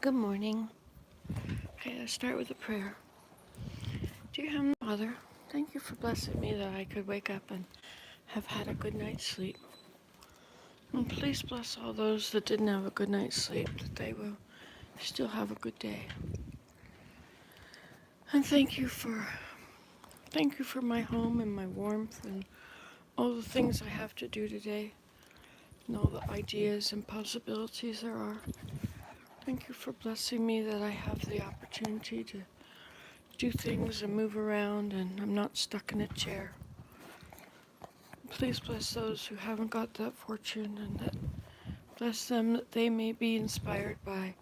Good morning. Okay, let's start with a prayer. Dear Heavenly Father, thank you for blessing me that I could wake up and have had a good night's sleep. And please bless all those that didn't have a good night's sleep, that they will still have a good day. And thank you for my home and my warmth and all the things I have to do today and all the ideas and possibilities there are. Thank you for blessing me that I have the opportunity to do things and move around and I'm not stuck in a chair. Please bless those who haven't got that fortune and that bless them that they may be inspired by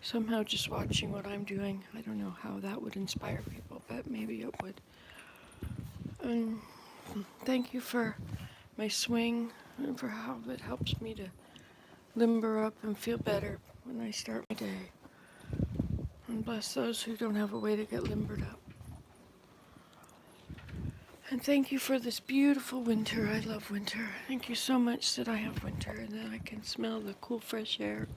somehow just watching what I'm doing. I don't know how that would inspire people, but maybe it would. And thank you for my swing and for how it helps me to limber up and feel better when I start my day. And bless those who don't have a way to get limbered up. And thank you for this beautiful winter. I love winter. Thank you so much that I have winter and that I can smell the cool fresh air.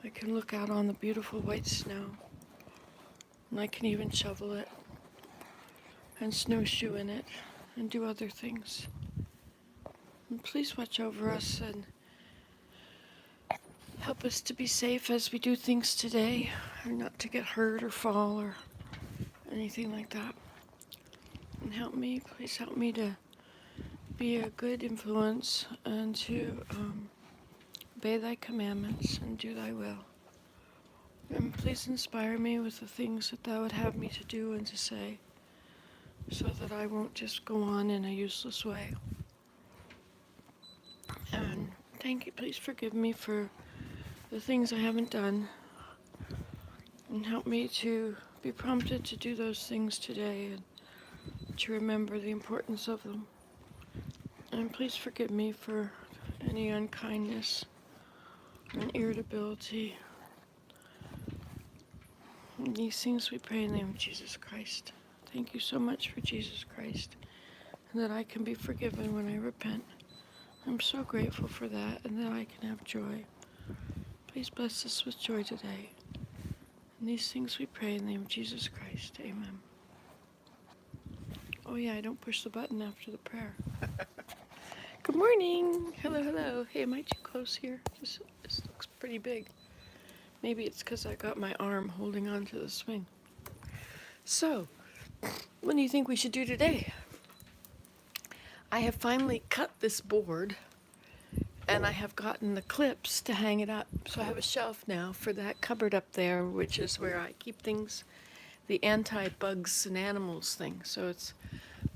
I can look out on the beautiful white snow. And I can even shovel it and snowshoe in it and do other things. And please watch over us and help us to be safe as we do things today, and not to get hurt or fall or anything like that. And please help me to be a good influence and to obey thy commandments and do thy will. And please inspire me with the things that thou would have me to do and to say, so that I won't just go on in a useless way. And thank you, please forgive me for the things I haven't done, and help me to be prompted to do those things today and to remember the importance of them. And please forgive me for any unkindness and irritability. And these things we pray in the name of Jesus Christ. Thank you so much for Jesus Christ, and that I can be forgiven when I repent. I'm so grateful for that, and that I can have joy. Please bless us with joy today. And these things we pray in the name of Jesus Christ. Amen. Oh yeah, I don't push the button after the prayer. Good morning. Hello, hello. Hey, am I too close here? This looks pretty big. Maybe it's because I got my arm holding on to the swing. So, what do you think we should do today? I have finally cut this board, and I have gotten the clips to hang it up. So I have a shelf now for that cupboard up there, which is where I keep things, the anti-bugs and animals thing. So it's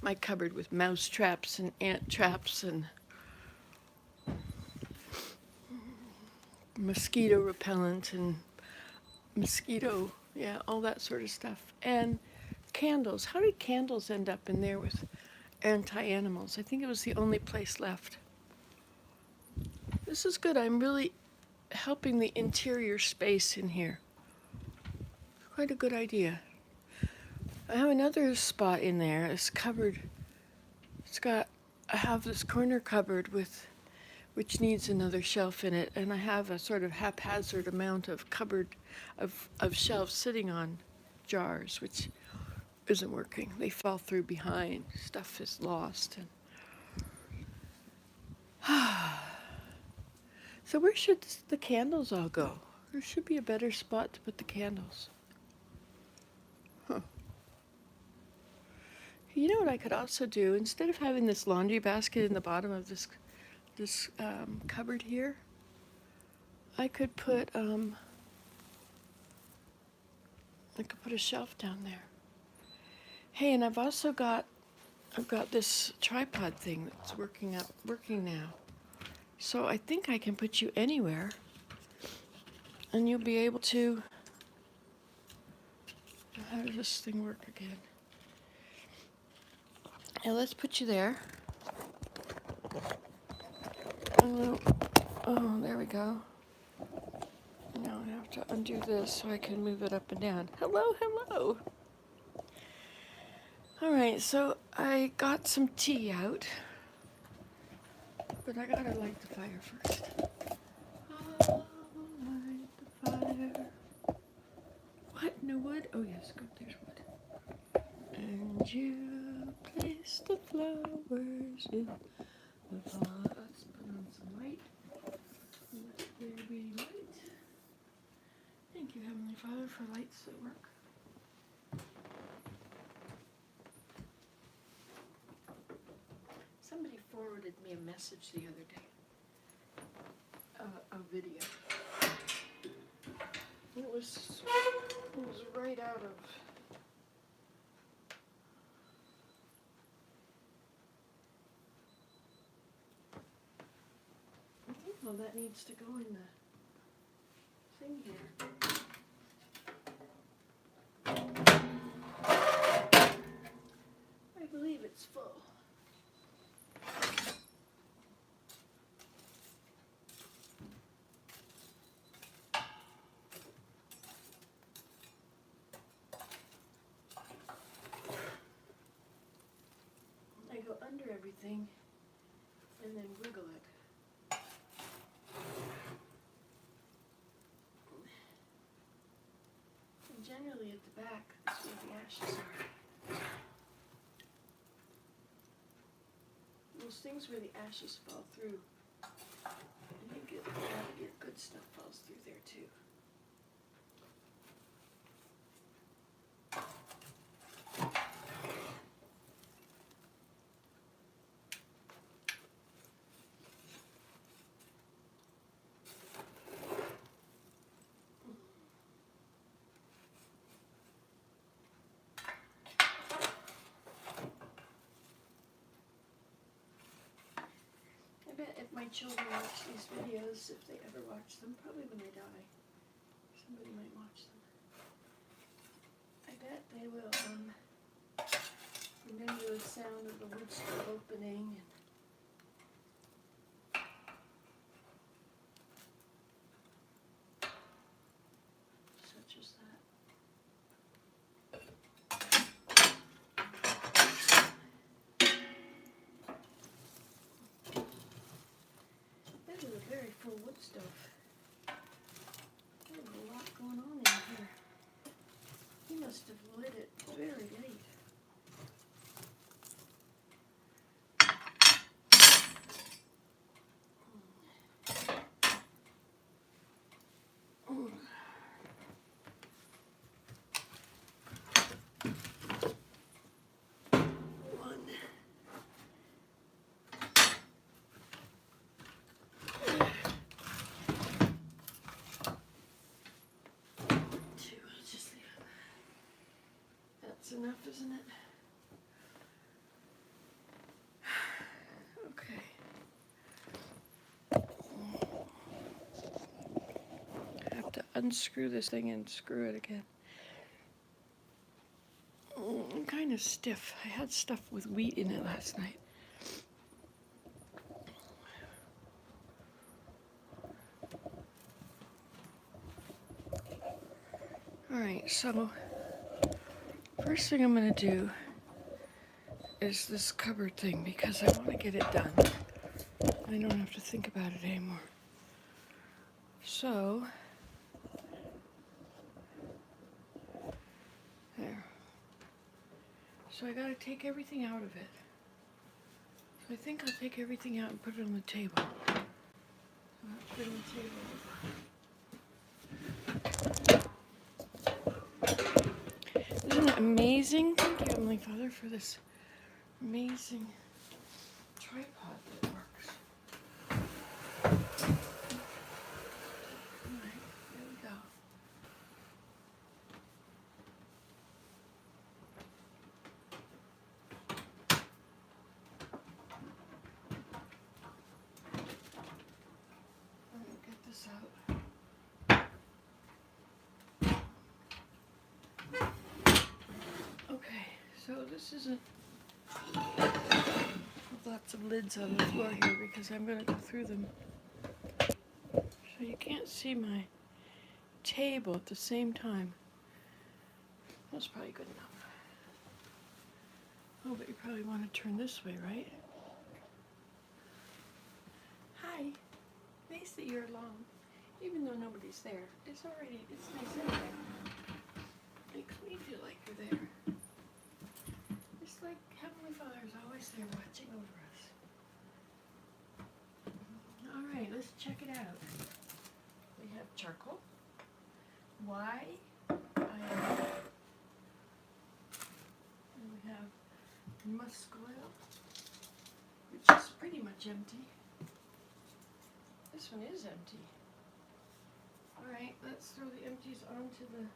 my cupboard with mouse traps and ant traps and mosquito repellent and all that sort of stuff. And candles. How did candles end up in there with anti-animals? I think it was the only place left. This is good. I'm really helping the interior space in here. Quite a good idea. I have another spot in there. It's covered. I have this corner cupboard which needs another shelf in it, and I have a sort of haphazard amount of of shelves sitting on jars, which isn't working. They fall through behind. Stuff is lost. So where should the candles all go? There should be a better spot to put the candles. Huh. You know what I could also do? Instead of having this laundry basket in the bottom of this cupboard here, I could put a shelf down there. Hey, and I've got this tripod thing that's working now. So I think I can put you anywhere, and you'll be able to. How does this thing work again? Now let's put you there. Oh, there we go. Now I have to undo this so I can move it up and down. Hello, hello. All right, so I got some tea out, but I gotta light the fire first. I'll light the fire. Oh yes, good, there's wood. And you place the flowers in the vase. Put on some light. Let there be light. Thank you, Heavenly Father, for lights that work. Somebody forwarded me a message the other day. A video. It was right out of I think well that needs to go in the thing here. I believe it's full. I go under everything and then wiggle it. And generally at the back, that's where the ashes are. Those things where the ashes fall through, and you get good stuff falls through there too. If my children watch these videos, if they ever watch them, probably when they die, somebody might watch them. I bet they will remember the sound of the wood stove opening and such as that. This is a very full wood stove. There's a lot going on in here. He must have lit it very late. Enough, isn't it? Okay. I have to unscrew this thing and screw it again. I'm kind of stiff. I had stuff with wheat in it last night. Alright, so first thing I'm going to do is this cupboard thing because I want to get it done. I don't have to think about it anymore. So, there. So I got to take everything out of it. So I think I'll take everything out and put it on the table. So I'll put it on the table. Isn't it amazing? Thank you, Heavenly Father, for this amazing tripod that works. Alright, there we go. Alright, get this out. Okay, so this isn't lots of lids on the floor here because I'm going to go through them. So you can't see my table at the same time. That's probably good enough. Oh, but you probably want to turn this way, right? Hi. Nice that you're alone. Even though nobody's there. It's already, it's nice in there. Makes me We feel like we're there. It's like Heavenly Father is always there watching over us. Alright, let's check it out. We have charcoal. Why? And we have musk oil, which is pretty much empty. This one is empty. Alright, let's throw the empties onto the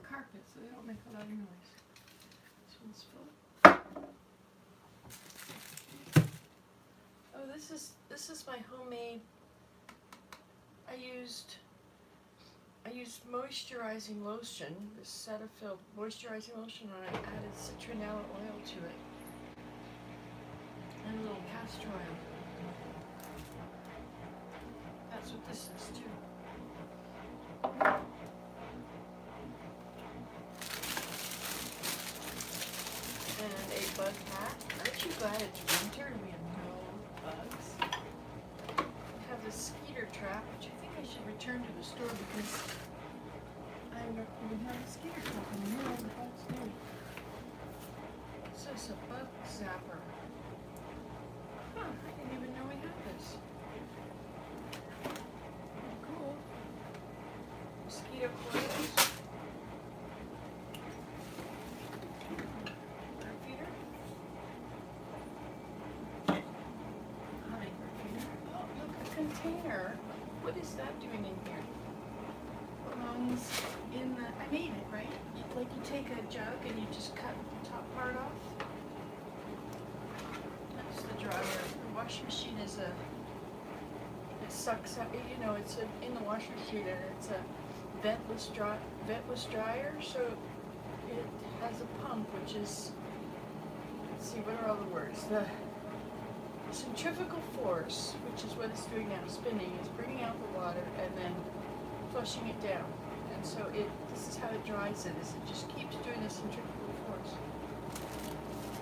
carpet so they don't make a lot of noise. This one's full. Oh, this is my homemade. I used moisturizing lotion, this Cetaphil moisturizing lotion, and I added citronella oil to it. And a little castor oil. That's what this is too. And a bug hat. Aren't you glad it's winter and we have no bugs? We have the skeeter trap, which I think I should return to the store because I don't even have a skeeter trap anymore. The bugs do. So it's a bug zapper. Huh, I didn't even know we had this. Cool. Mosquito coils. Bird feeder. Honey bird feeder. Oh, look, a container. What is that doing in here? Belongs in the, I made it, right? Like you take a jug and you just cut the top part off. That's the dryer. The washing machine is it sucks out, you know, it's in the washing machine and it's a ventless dryer, so it has a pump which is, let's see, what are all the words? The centrifugal force, which is what it's doing now, spinning, is bringing out the water and then flushing it down. And so this is how it dries it, is it just keeps doing the centrifugal force.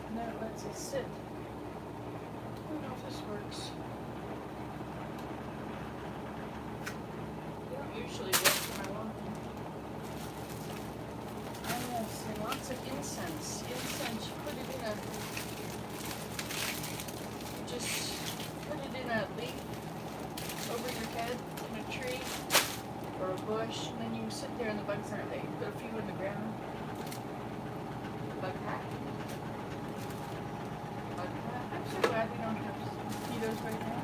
And then it lets it sit. I don't know if this works. I don't usually work for my lawn. Yes, and lots of incense. Incense, you put it in a, you just put it in a leaf over your head in a tree or a bush, and then you sit there and the bugs aren't there. You put a few in the ground. Bug hat. Bug hat. I'm so glad we don't have mosquitoes right now.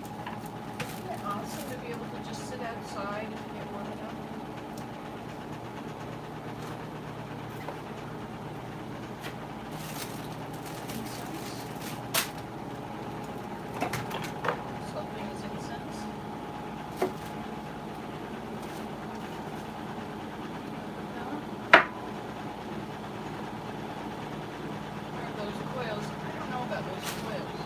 Isn't it awesome to be able to just sit outside and get warm enough? Incense. Something is incense. Those coils. I don't know about those coils.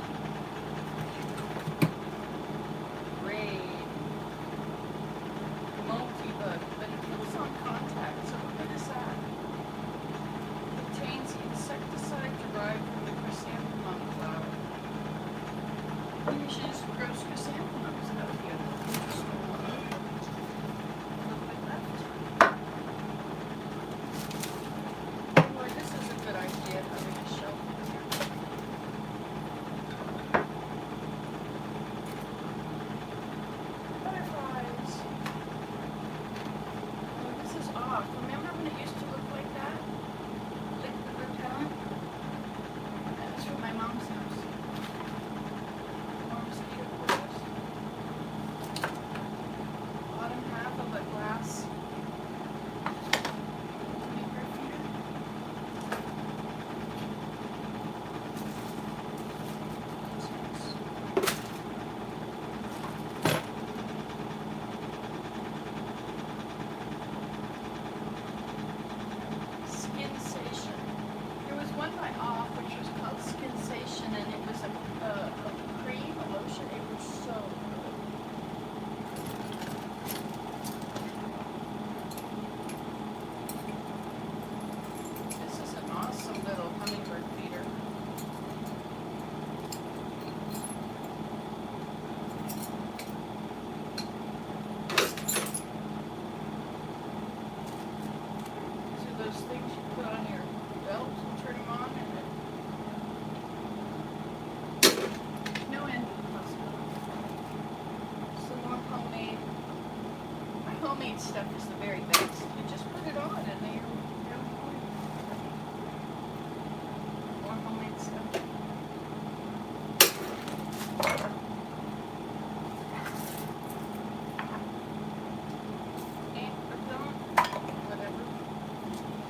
Raid. Multi-bug, but it kills on contact, so what is that? Contains insecticide derived from the chrysanthemum flower. Maybe you should just grow chrysanthemums. That would be a interesting one. A little bit left. Boy, this is a good idea, having a shelf in here. Butterflies. Oh, this is off. Remember when it used to look like that? Liquid repellent? That was from my mom's house. More mosquito coils. Bottom half of a glass paper feeder. Skinsation. There was one by Off which was called Skinsation, and it was a cream, a lotion. It was so good. This is an awesome little hummingbird feeder. These are those things you put on turn them on, and no end of possibility. Some more homemade. My homemade stuff is the very best. You just put it on and they're more homemade stuff. And whatever.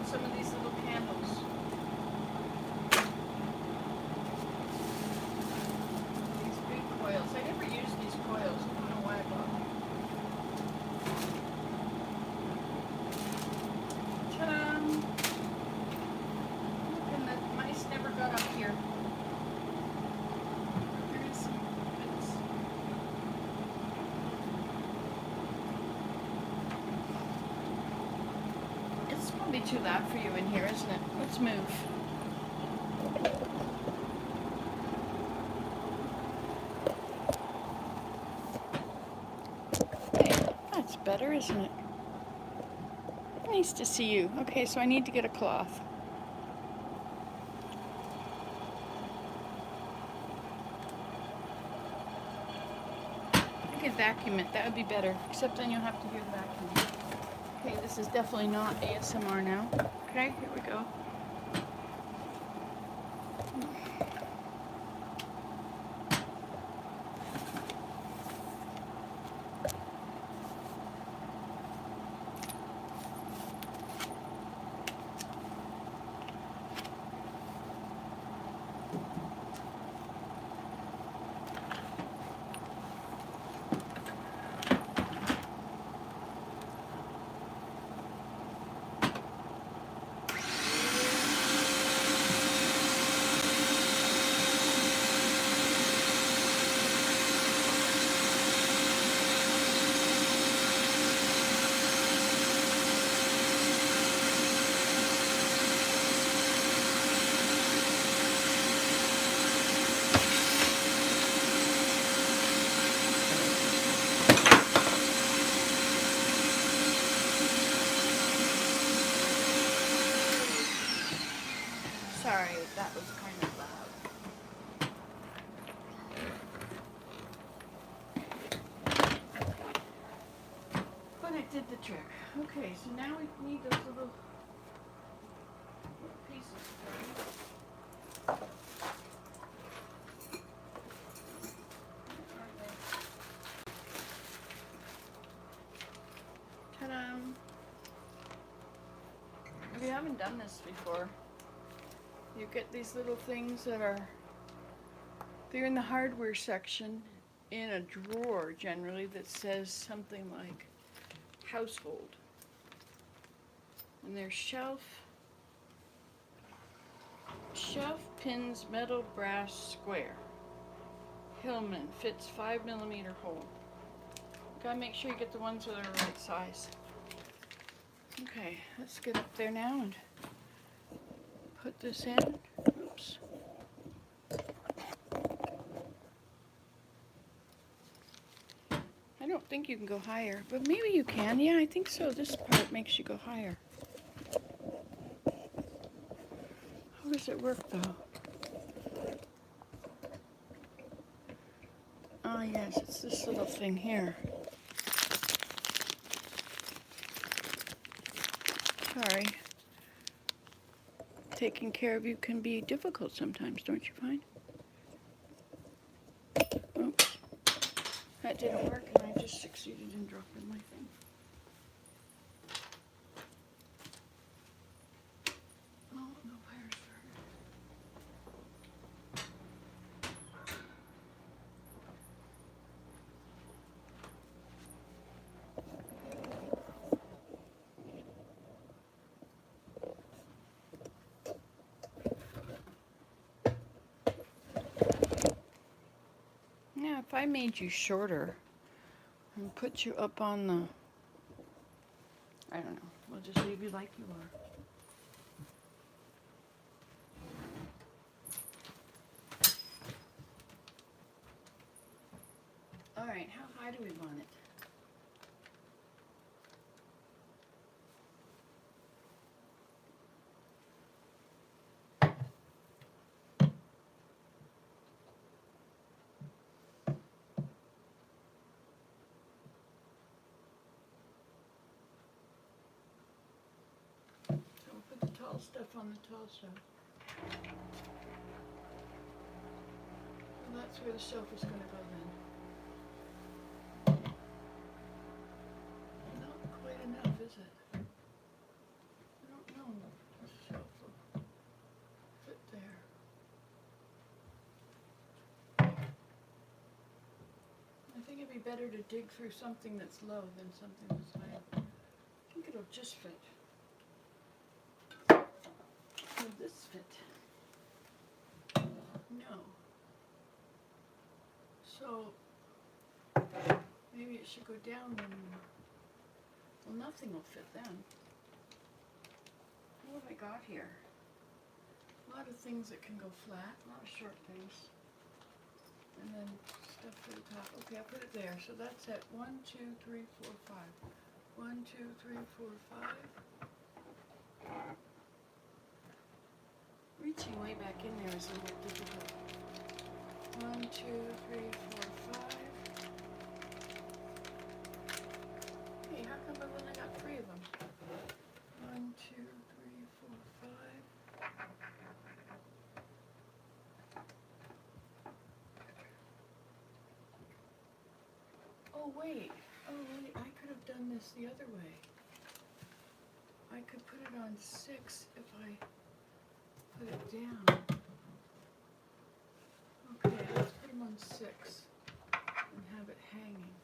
Some of these little candles. These big coils. I never use these coils. I don't know why I bought them. Ta-da! Look, and the mice never got up here. There is some bits. It's probably too loud for you in here, isn't it? Let's move. That's better, isn't it? Nice to see you. Okay, so I need to get a cloth. I could vacuum it. That would be better. Except then you'll have to hear the vacuum. Okay, this is definitely not ASMR now. Okay, here we go. Sorry, that was kind of loud. But it did the trick. Okay, so now we need those little pieces. Ta-da! If you haven't done this before, you get these little things that they're in the hardware section in a drawer generally that says something like household. And they're shelf pins, metal, brass, square. Hillman fits 5mm hole. Gotta make sure you get the ones that are the right size. Okay, let's get up there now and put this in. Oops. I don't think you can go higher, but maybe you can. Yeah, I think so. This part makes you go higher. How does it work though? Oh yes, it's this little thing here. Sorry. Taking care of you can be difficult sometimes, don't you find? Oops. That didn't work and I just succeeded in dropping my thing. Oh, no fire Yeah, if I made you shorter and put you up on the, I don't know, we'll just leave you like you are. Alright, how high do we want it? Put the tall stuff on the tall stuff. Well, that's where the shelf is going to go then. Not quite enough, is it? I don't know. The shelf will fit there. I think it'd be better to dig through something that's low than something that's high. I think it'll just fit. Will this fit? No. So maybe it should go down then. Well, nothing will fit then. What have I got here? A lot of things that can go flat, a lot of short things. And then stuff for the top. Okay, I'll put it there. So that's at 1, 2, 3, 4, 5. 1, 2, 3, 4, 5. Reaching way back in there is a little difficult. 1, 2, 3, 4, 5. Hey, how come I've only got 3 of them? 1, 2, 3, 4, 5. Oh wait, I could have done this the other way. I could put it on 6 if I put it down. Okay, let's put them on 6 and have it hanging.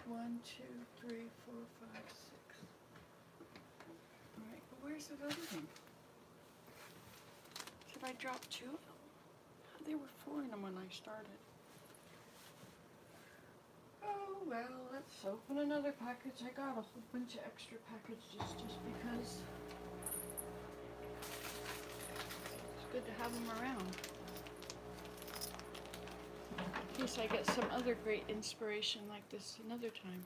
One, 2, 3, 4, 5, 6. All right, but where's the other thing? Should I drop 2 of them? There were 4 in them when I started. Oh well, let's open another package. I got a whole bunch of extra packages just because it's good to have them around. In case I get some other great inspiration like this another time.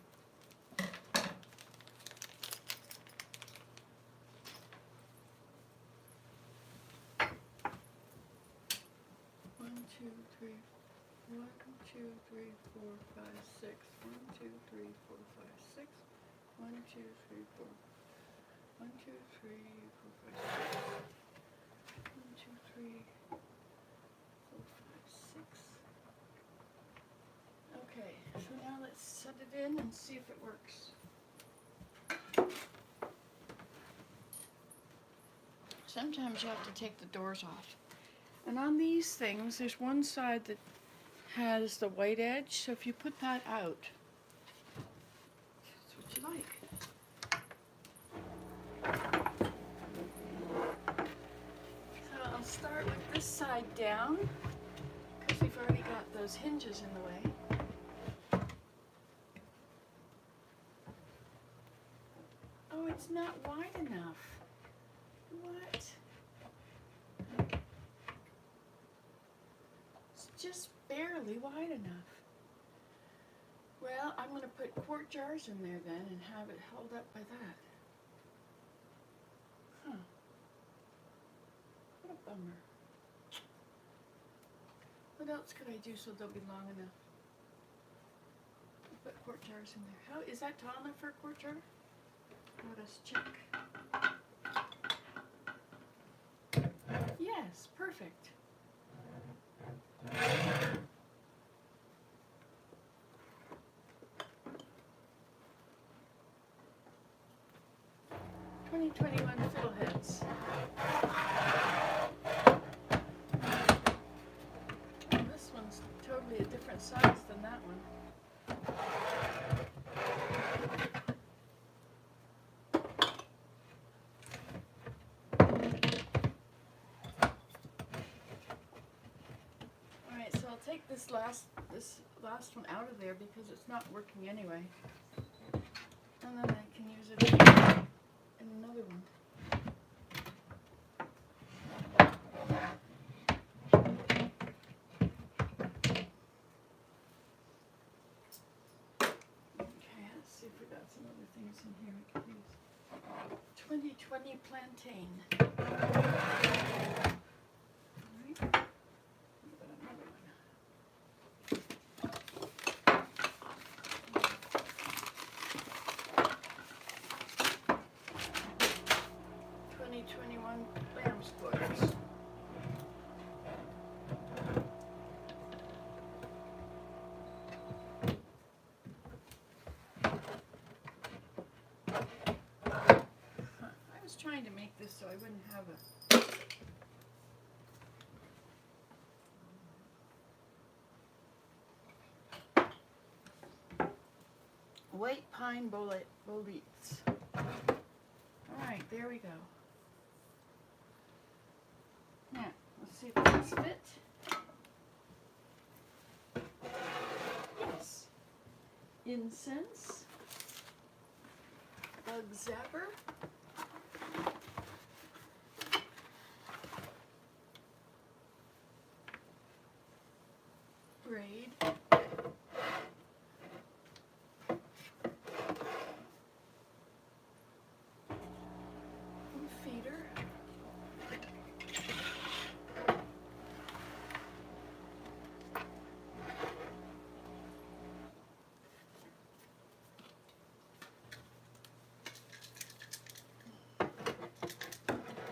One, two, three, 1, 2, 3, 4, 5, 6. 1, 2, 3, 4, 5, 6. 1, 2, 3, 4. 1, 2, 3, 4, 5, 6. 1, 2, 3, 4, 5, 6. Okay, so now let's set it in and see if it works. Sometimes you have to take the doors off. And on these things, there's one side that has the white edge, so if you put that out, that's what you like. So I'll start with this side down, because we've already got those hinges in the way. Oh, it's not wide enough. What? It's just barely wide enough. Well, I'm going to put quart jars in there then and have it held up by that. Huh. What a bummer. What else could I do so they'll be long enough? I'll put quart jars in there. How is that tall enough for a quart jar? Let us check. Yes, perfect. $20.21 fiddleheads. This one's totally a different size than that one. Alright, so I'll take this last one out of there because it's not working anyway. And then I can use it in another one. Okay, let's see if we got some other things in here we could use. 2020 plantain. Alright. What about another one? make this so I wouldn't have a white pine boletes. Alright, there we go. Now, let's see if these fit. Yes. Incense. Bug zapper. Braid. Feeder.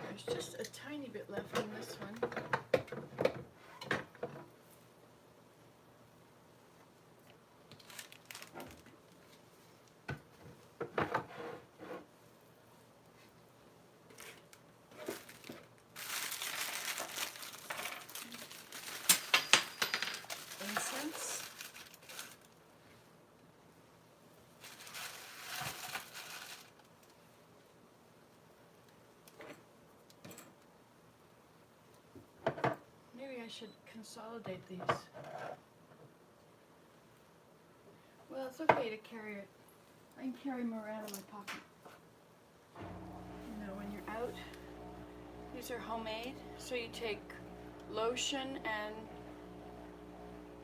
There's just a tiny bit left in this one. Incense. Maybe I should consolidate these. Well, it's okay to carry it. I can carry them around in my pocket. You know, when you're out. These are homemade, so you take lotion and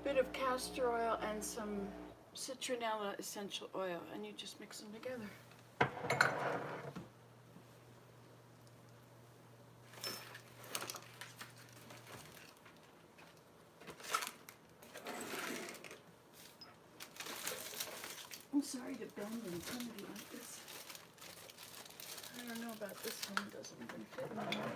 a bit of castor oil and some citronella essential oil, and you just mix them together. I'm sorry to bend and bend it like this. I don't know about this one, it doesn't even fit anymore.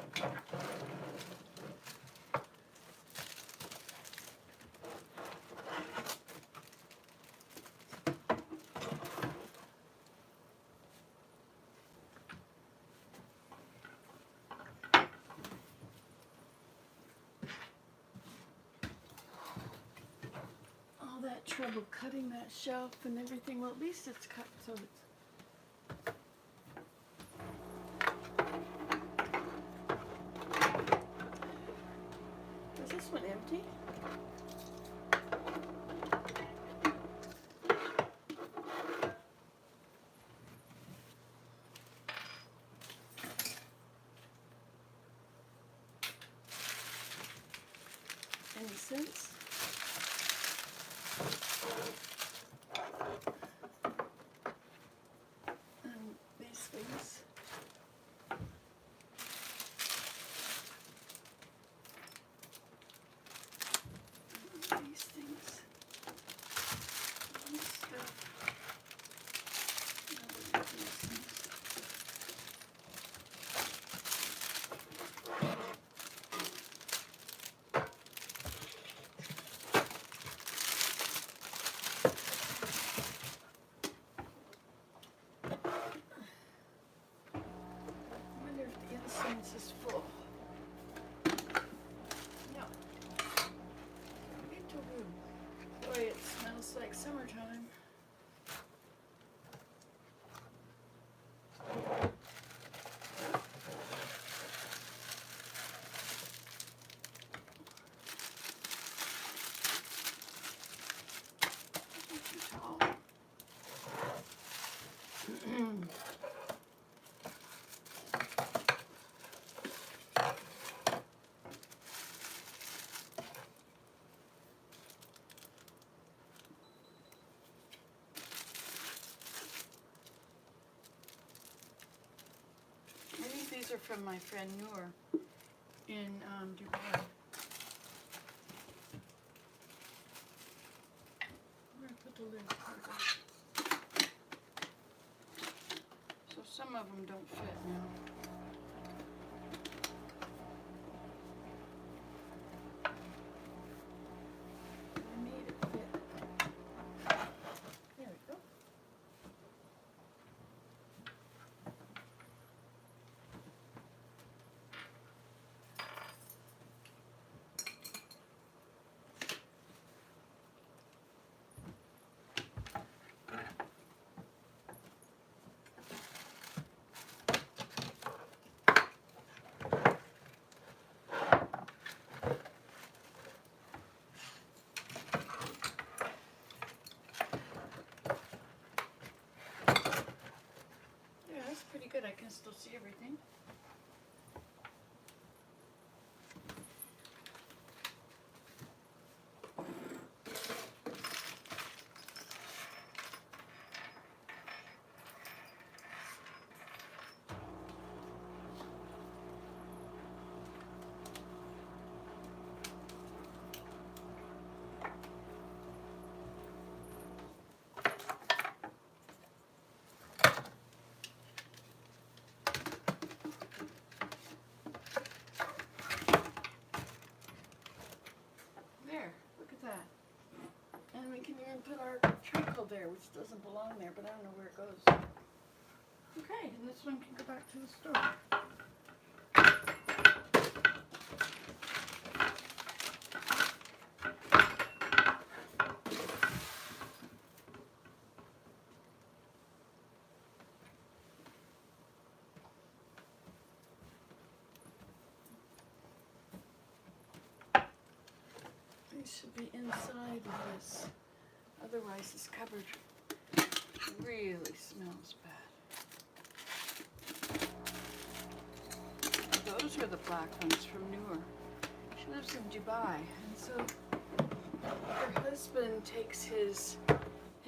All that trouble cutting that shelf and everything, well, at least it's cut so it's this one empty? Incense. And these things. These things. This stuff. These things. I wonder if the incense is full. No. Boy, it smells like summertime. Too tall. I think these are from my friend Noor in Dubai. I'm going to put the lid over. So some of them don't fit now. I made it fit. There we go. good. I can still see everything. There, look at that. And we can even put our treacle there, which doesn't belong there, but I don't know where it goes. Okay, and this one can go back to the store. These should be inside of this. Otherwise, this cupboard really smells bad. Those are the black ones from Noor. She lives in Dubai, and so her husband takes his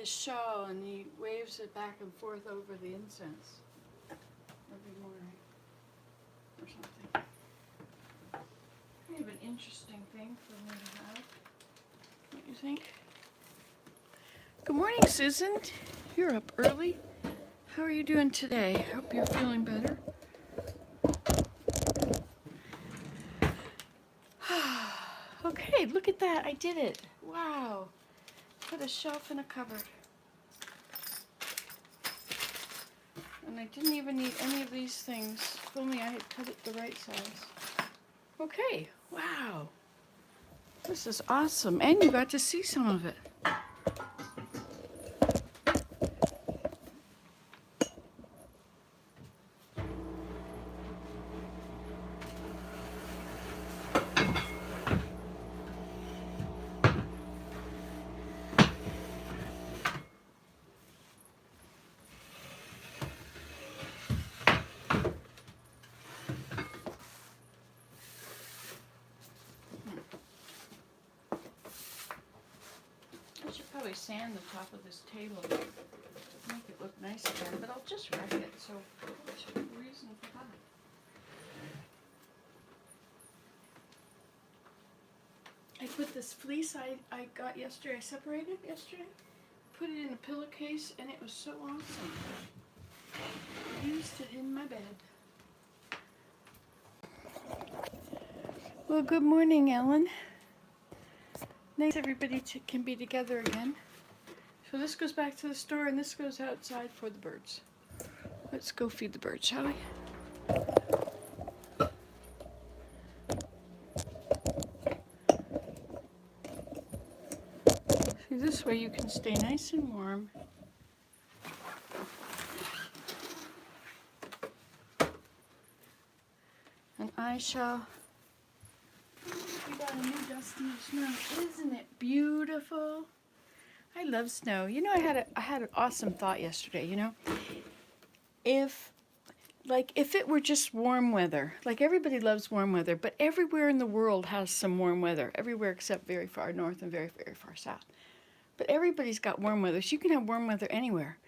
shawl and he waves it back and forth over the incense every morning or something. Kind of an interesting thing for me to have. What do you think? Good morning, Susan. You're up early. How are you doing today? Hope you're feeling better. Okay, look at that. I did it. Wow. Put a shelf in a cupboard. And I didn't even need any of these things. If only I had cut it the right size. Okay. Wow. This is awesome. And you got to see some of it. I should probably sand the top of this table to make it look nice again, but I'll just wreck it, so there's no reason for that. I put this fleece I got yesterday, I separated yesterday, put it in a pillowcase, and it was so awesome. I used it in my bed. Well, good morning, Ellen. Nice everybody can be together again. So this goes back to the store and this goes outside for the birds. Let's go feed the birds, shall we? See, this way you can stay nice and warm. And I shall... We got a new dusting of snow. Isn't it beautiful? I love snow. You know, I had an awesome thought yesterday, you know. If it were just warm weather, like everybody loves warm weather, but everywhere in the world has some warm weather. Everywhere except very far north and very, very far south. But everybody's got warm weather, so you can have warm weather anywhere.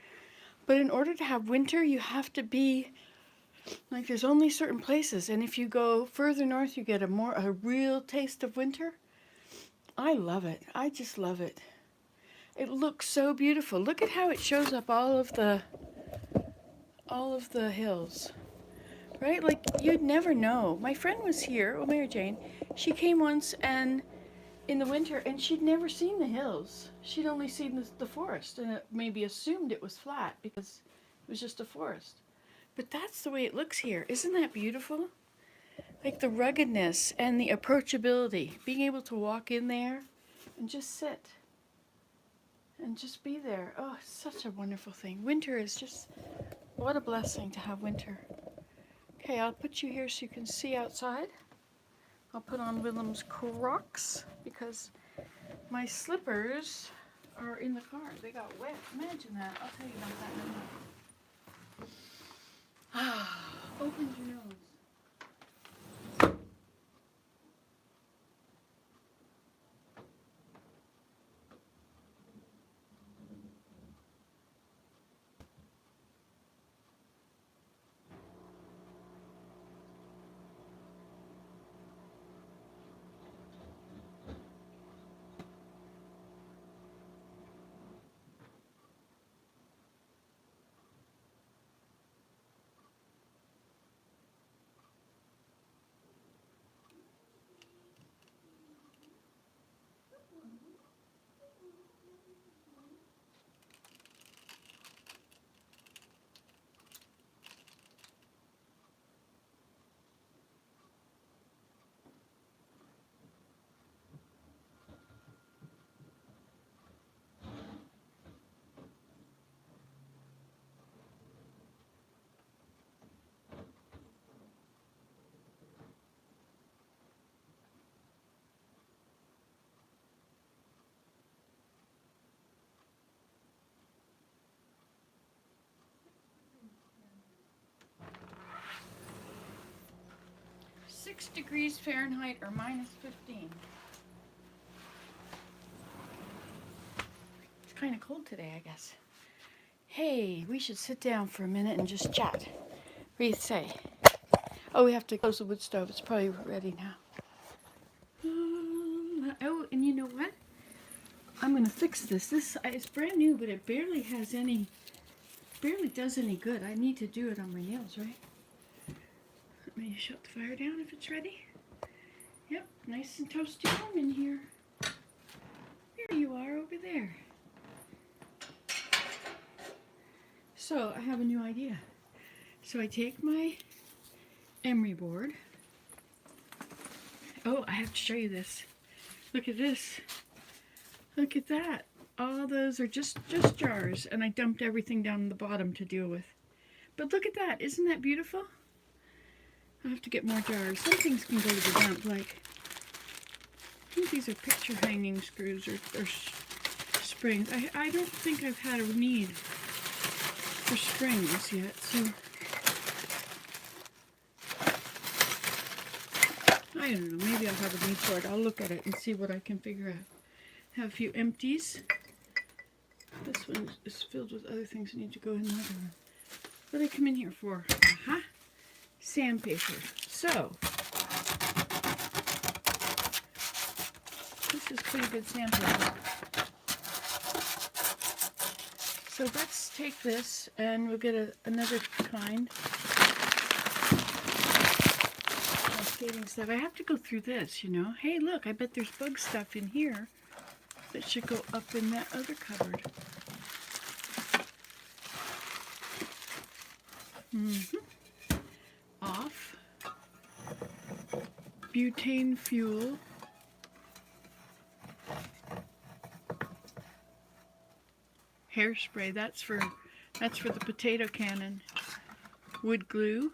But in order to have winter, you have to be... Like there's only certain places, and if you go further north, you get a real taste of winter. I love it. I just love it. It looks so beautiful. Look at how it shows up all of the hills, right? Like you'd never know. My friend was here, Mary Jane. She came once and in the winter, and she'd never seen the hills. She'd only seen the forest, and maybe assumed it was flat because it was just a forest. But that's the way it looks here. Isn't that beautiful? Like the ruggedness and the approachability. Being able to walk in there and just sit. And just be there. Oh, it's such a wonderful thing. Winter is just... What a blessing to have winter. Okay, I'll put you here so you can see outside. I'll put on Willem's Crocs because my slippers are in the car. They got wet. Imagine that. I'll tell you about that in a minute. 6 degrees Fahrenheit or minus 15. It's kind of cold today, I guess. Hey, we should sit down for a minute and just chat. What do you say? Oh, we have to close the wood stove. It's probably ready now. Oh, and you know what? I'm going to fix this. It's brand new, but it barely does any good. I need to do it on my nails, right? Let me shut the fire down if it's ready. Yep, nice and toasty warm in here. There you are over there. So I have a new idea. So I take my emery board. Oh, I have to show you this. Look at this. Look at that. All those are just jars, and I dumped everything down the bottom to deal with. But look at that. Isn't that beautiful? I'll have to get more jars. Some things can go to the dump, like, I think these are picture hanging screws or springs. I don't think I've had a need for springs yet, so I don't know, maybe I'll have a need for it. I'll look at it and see what I can figure out. Have a few empties. This one is filled with other things that need to go in the other one. What do they come in here for? Aha! Sandpaper. So, this is pretty good sandpaper. So let's take this and we'll get another kind. Cascading stuff. I have to go through this, you know. Hey, look, I bet there's bug stuff in here that should go up in that other cupboard. Off. Butane fuel. Hairspray, that's for the potato cannon. Wood glue.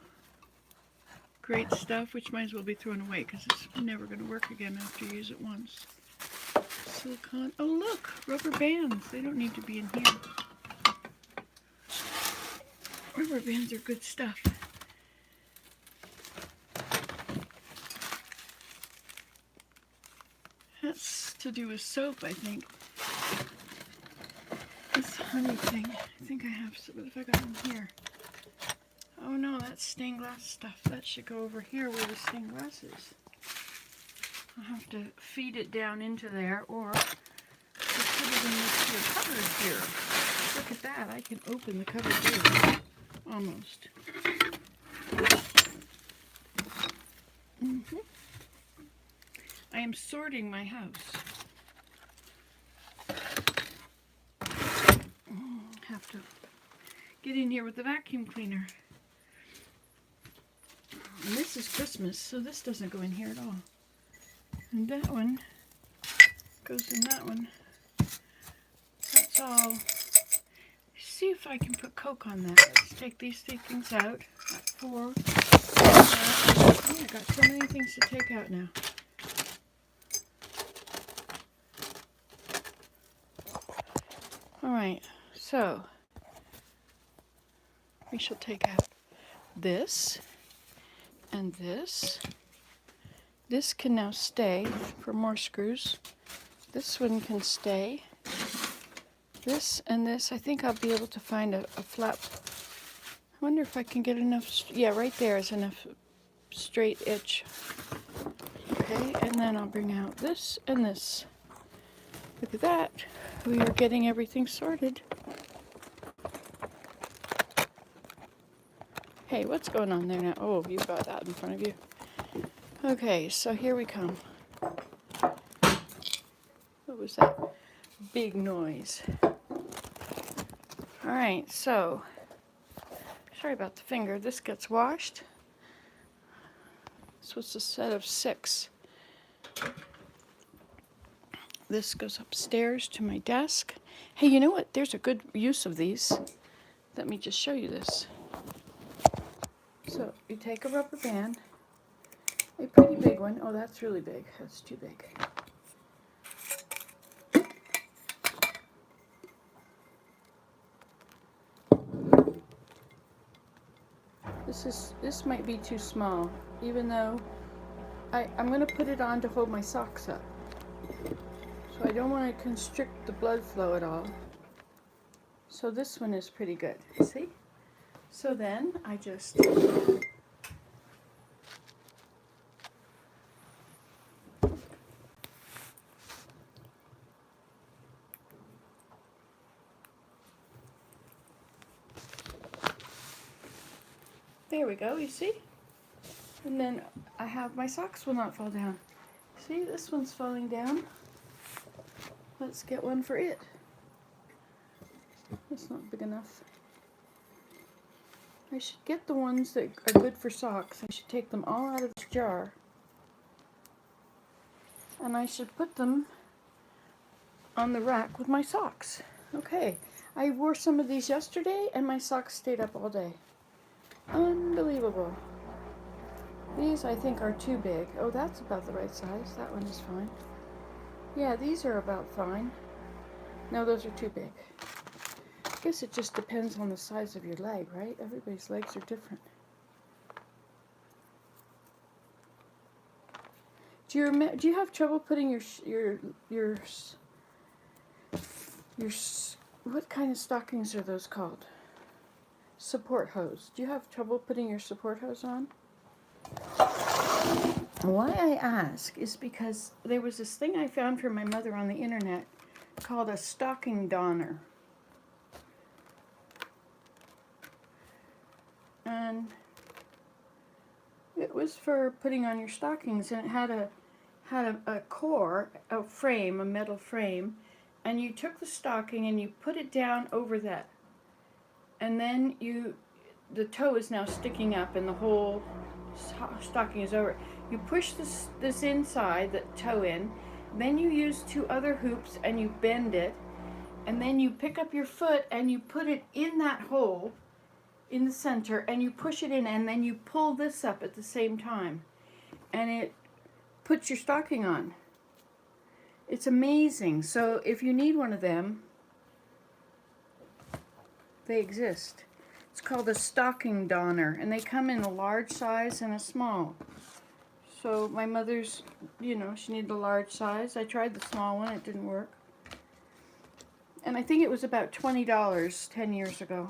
Great stuff, which might as well be thrown away because it's never going to work again after you use it once. Silicone. Oh look, rubber bands. They don't need to be in here. Rubber bands are good stuff. That's to do with soap, I think. This honey thing. I think I have some. What have I got in here? Oh no, that's stained glass stuff. That should go over here where the stained glass is. I'll have to feed it down into there or just put it in this cupboard here. Look at that. I can open the cupboard here. Almost. I am sorting my house. Have to get in here with the vacuum cleaner. And this is Christmas, so this doesn't go in here at all. And that one goes in that one. That's all. See if I can put Coke on that. Let's take these three things out. Got 4. Oh, I got so many things to take out now. Alright, so we shall take out this and this. This can now stay for more screws. This one can stay. This and this, I think I'll be able to find a flap. I wonder if I can get enough, yeah, right there is enough straight edge. Okay, and then I'll bring out this and this. Look at that. We are getting everything sorted. Hey, what's going on there now? Oh, you've got that in front of you. Okay, so here we come. What was that big noise? Alright, so, sorry about the finger. This gets washed. This was a set of 6. This goes upstairs to my desk. Hey, you know what? There's a good use of these. Let me just show you this. So, you take a rubber band, a pretty big one. Oh, that's really big. That's too big. This might be too small, even though I'm going to put it on to hold my socks up. So I don't want to constrict the blood flow at all. So this one is pretty good, see? So then I just there we go, you see? And then I have my socks will not fall down. See, this one's falling down. Let's get one for it. It's not big enough. I should get the ones that are good for socks. I should take them all out of this jar. And I should put them on the rack with my socks. Okay, I wore some of these yesterday and my socks stayed up all day. Unbelievable. These I think are too big. Oh, that's about the right size. That one is fine. Yeah, these are about fine. No, those are too big. I guess it just depends on the size of your leg, right? Everybody's legs are different. Do you have trouble putting your what kind of stockings are those called? Support hose. Do you have trouble putting your support hose on? Why I ask is because there was this thing I found for my mother on the internet called a stocking donner. And it was for putting on your stockings, and it had a core, a frame, a metal frame, and you took the stocking and you put it down over that. And then the toe is now sticking up and the whole stocking is over. You push this inside, the toe in, then you use two other hoops and you bend it, and then you pick up your foot and you put it in that hole in the center and you push it in, and then you pull this up at the same time and it puts your stocking on. It's amazing. So if you need one of them, they exist. It's called a stocking donner, and they come in a large size and a small. So my mother's, she needed a large size. I tried the small one, it didn't work. And I think it was about $20 10 years ago.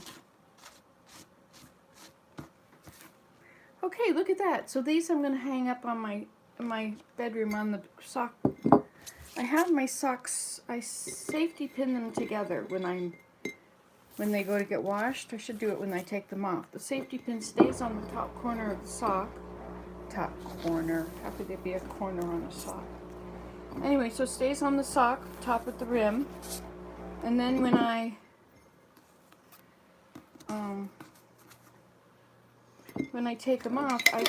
Okay, look at that. So these I'm going to hang up on my bedroom on the sock. I have my socks, I safety pin them together when they go to get washed. I should do it when I take them off. The safety pin stays on the top corner of the sock. Top corner. How could there be a corner on a sock? Anyway, so it stays on the sock, top at the rim. And then when I take them off, I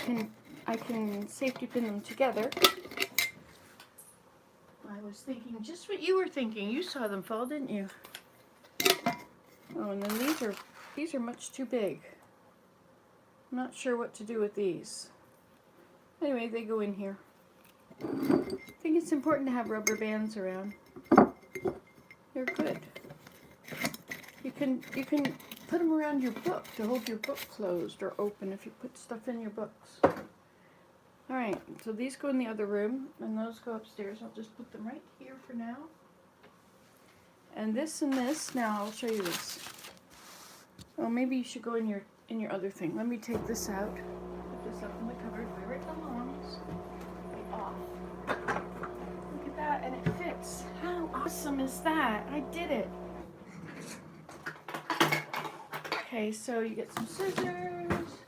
can safety pin them together. I was thinking just what you were thinking. You saw them fall, didn't you? Oh, and then these are much too big. I'm not sure what to do with these. Anyway, they go in here. I think it's important to have rubber bands around. They're good. You can put them around your book to hold your book closed or open if you put stuff in your books. Alright, so these go in the other room and those go upstairs. I'll just put them right here for now. And this, now I'll show you this. Oh, maybe you should go in your other thing. Let me take this out. Put this up in the cupboard where it belongs. Be off. Look at that, and it fits. How awesome is that? I did it. Okay, so you get some scissors.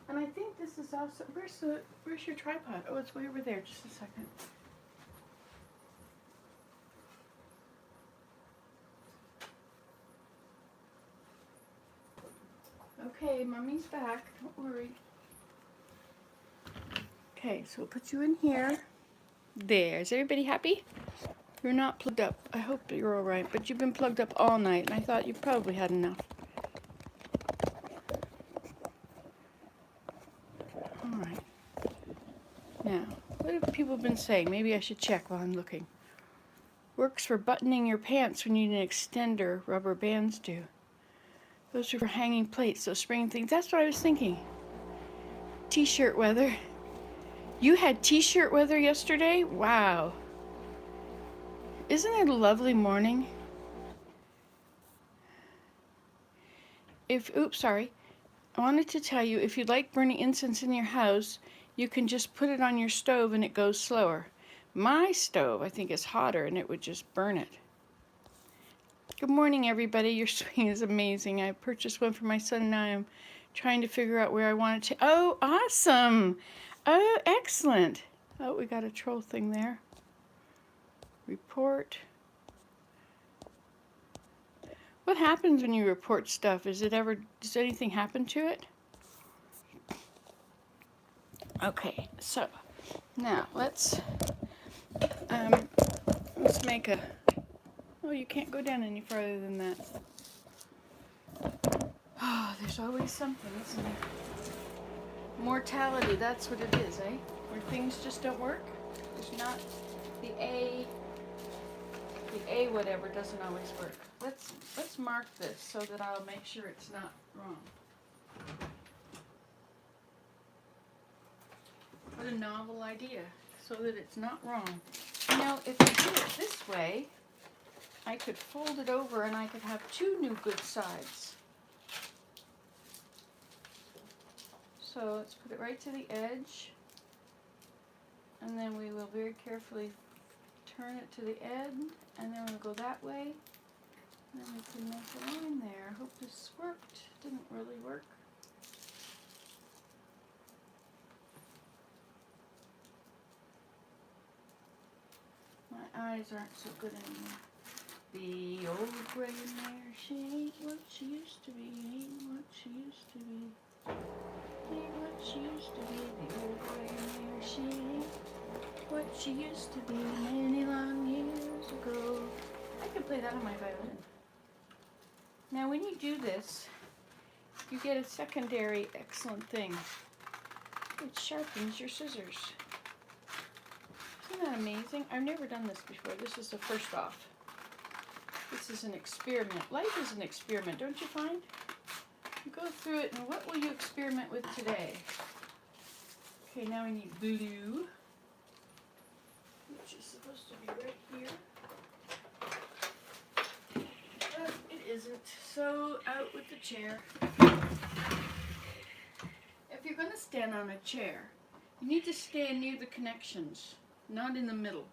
And I think this is also, where's your tripod? Oh, it's way over there. Just a second. Okay, Mommy's back. Don't worry. Okay, so we'll put you in here. There. Is everybody happy? You're not plugged up. I hope you're all right, but you've been plugged up all night, and I thought you probably had enough. All right. Now, what have people been saying? Maybe I should check while I'm looking. Works for buttoning your pants when you need an extender. Rubber bands do. Those are for hanging plates, those spring things. That's what I was thinking. T-shirt weather. You had t-shirt weather yesterday? Wow. Isn't it a lovely morning? Oops, sorry. I wanted to tell you, if you'd like burning incense in your house, you can just put it on your stove and it goes slower. My stove, I think, is hotter and it would just burn it. Good morning, everybody. Your swing is amazing. I purchased one for my son and now I'm trying to figure out where I want it to. Oh, awesome. Oh, excellent. Oh, we got a troll thing there. Report. What happens when you report stuff? Does anything happen to it? Okay, so now let's make a, oh, you can't go down any farther than that. Oh, there's always something, isn't there? Mortality, that's what it is, eh? Where things just don't work. There's not the A whatever doesn't always work. Let's mark this so that I'll make sure it's not wrong. What a novel idea, so that it's not wrong. You know, if I do it this way, I could fold it over and I could have two new good sides. So let's put it right to the edge, and then we will very carefully turn it to the end, and then we'll go that way, and then we can make a line there. I hope this worked. Didn't really work. My eyes aren't so good anymore. The old gray mare, she ain't what she used to be, ain't what she used to be. Ain't what she used to be, the old gray mare, she ain't what she used to be many long years ago. I can play that on my violin. Now when you do this, you get a secondary excellent thing. It sharpens your scissors. Isn't that amazing? I've never done this before. This is the first off. This is an experiment. Life is an experiment, don't you find? You go through it, and what will you experiment with today? Okay, now we need blue, which is supposed to be right here. But it isn't, so out with the chair. If you're going to stand on a chair, you need to stand near the connections, not in the middle.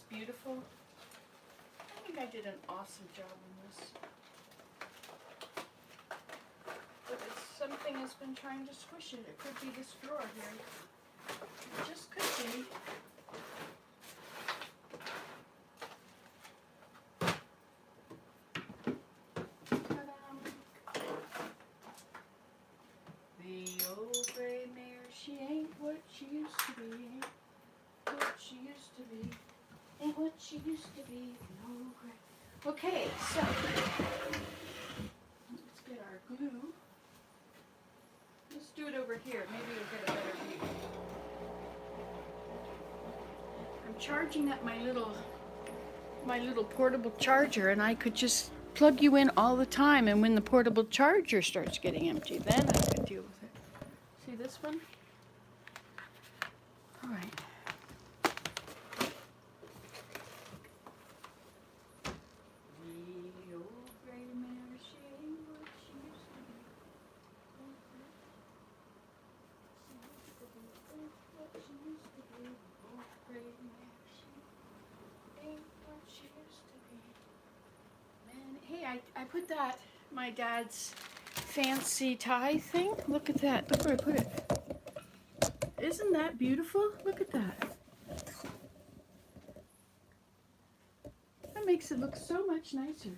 Beautiful. I think I did an awesome job on this. But it's something has been trying to squish it. It could be this drawer here. It just could be. Ta-da. The old gray mare, she ain't what she used to be. Ain't what she used to be. Ain't what she used to be. No gray. Okay, so let's get our glue. Let's do it over here. Maybe we'll get a better view. I'm charging up my little portable charger, and I could just plug you in all the time, and when the portable charger starts getting empty, then I can deal with it. See this one? All right. I put that, my dad's fancy tie thing. Look at that. Look where I put it. Isn't that beautiful? Look at that. That makes it look so much nicer.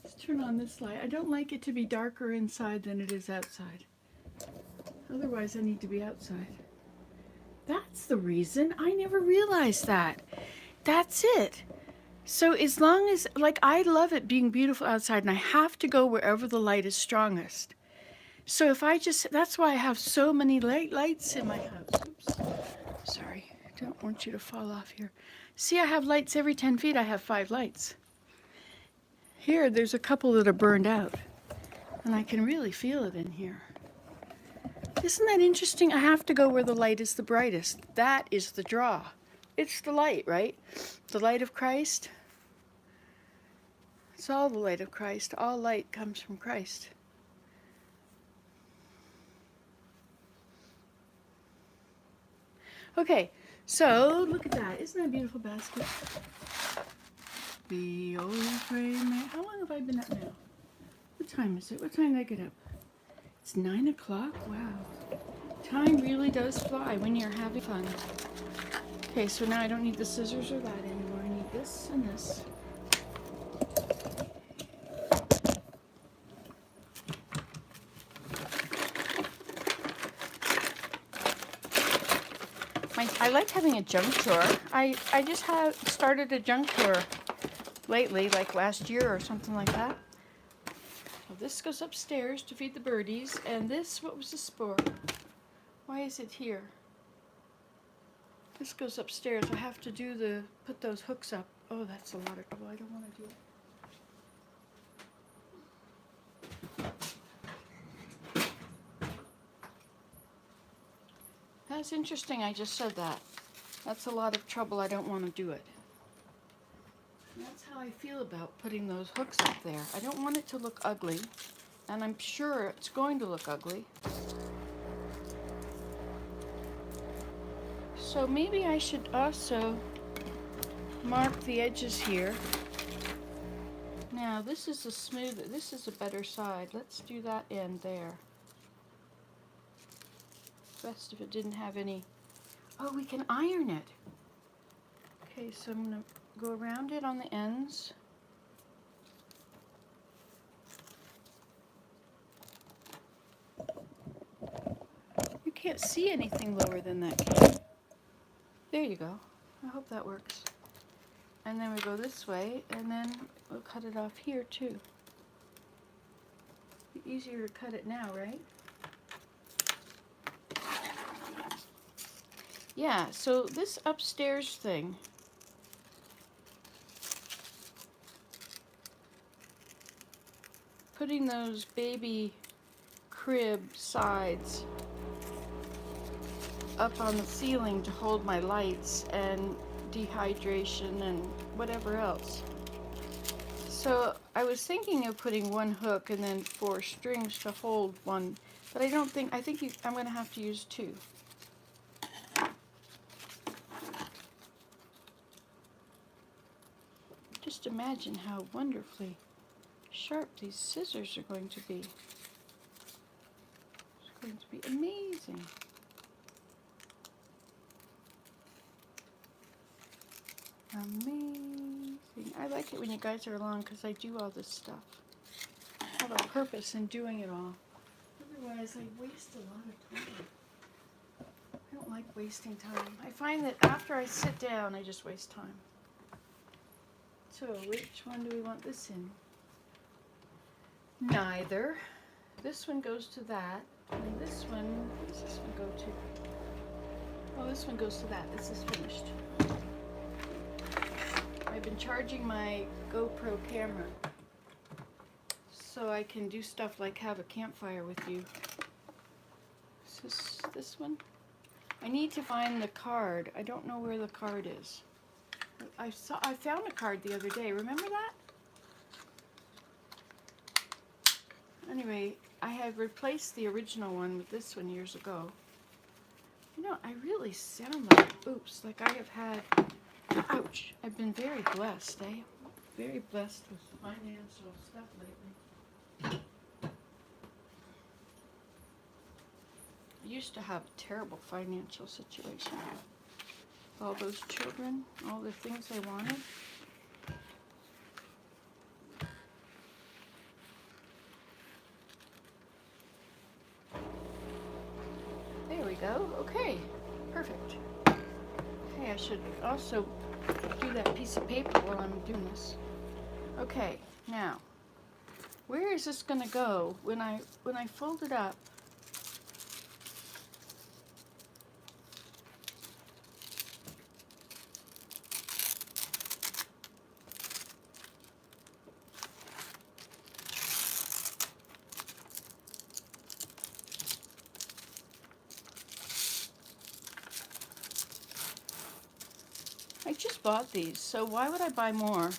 Let's turn on this light. I don't like it to be darker inside than it is outside. Otherwise, I need to be outside. That's the reason. I never realized that. That's it. So as long as, like, I love it being beautiful outside, and I have to go wherever the light is strongest. So if I just, that's why I have so many lights in my house. Oops. Sorry, I don't want you to fall off here. See, I have lights every 10 feet. I have 5 lights. Here, there's a couple that are burned out, and I can really feel it in here. Isn't that interesting? I have to go where the light is the brightest. That is the draw. It's the light, right? The light of Christ. It's all the light of Christ. All light comes from Christ. Okay, so look at that. Isn't that a beautiful basket? Be old afraid. How long have I been up now? What time is it? What time did I get up? It's 9 o'clock? Wow. Time really does fly when you're having fun. Okay, so now I don't need the scissors or that anymore. I need this and this. I like having a junk drawer. I just have started a junk drawer lately, like last year or something like that. Well, this goes upstairs to feed the birdies, and this, what was the spore? Why is it here? This goes upstairs. I have to put those hooks up. Oh, that's a lot of trouble. I don't want to do it. That's interesting, I just said that. That's a lot of trouble, I don't want to do it. And that's how I feel about putting those hooks up there. I don't want it to look ugly, and I'm sure it's going to look ugly. So maybe I should also mark the edges here. Now this is this is a better side. Let's do that end there. Best if it didn't have any. Oh, we can iron it. Okay, so I'm going to go around it on the ends. You can't see anything lower than that, can you? There you go. I hope that works. And then we go this way, and then we'll cut it off here too. Be easier to cut it now, right? Yeah, so this upstairs thing, putting those baby crib sides up on the ceiling to hold my lights and dehydration and whatever else. So I was thinking of putting one hook and then 4 strings to hold one, but I think I'm going to have to use 2. Just imagine how wonderfully sharp these scissors are going to be. It's going to be amazing. Amazing. I like it when you guys are along because I do all this stuff. I have a purpose in doing it all. Otherwise, I waste a lot of time. I don't like wasting time. I find that after I sit down, I just waste time. So, which one do we want this in? Neither. This one goes to that. And this one, what does this one go to? Oh, this one goes to that. This is finished. I've been charging my GoPro camera so I can do stuff like have a campfire with you. Is this one? I need to find the card. I don't know where the card is. I found a card the other day. Remember that? Anyway, I have replaced the original one with this one years ago. You know, I really sound like, oops, like I have had, ouch, I've been very blessed, eh? Very blessed with financial stuff lately. I used to have a terrible financial situation. All those children, all the things they wanted. There we go. Okay, Perfect. Okay, I should also do that piece of paper while I'm doing this. Okay, now, where is this going to go when I fold it up? I just bought these, so why would I buy more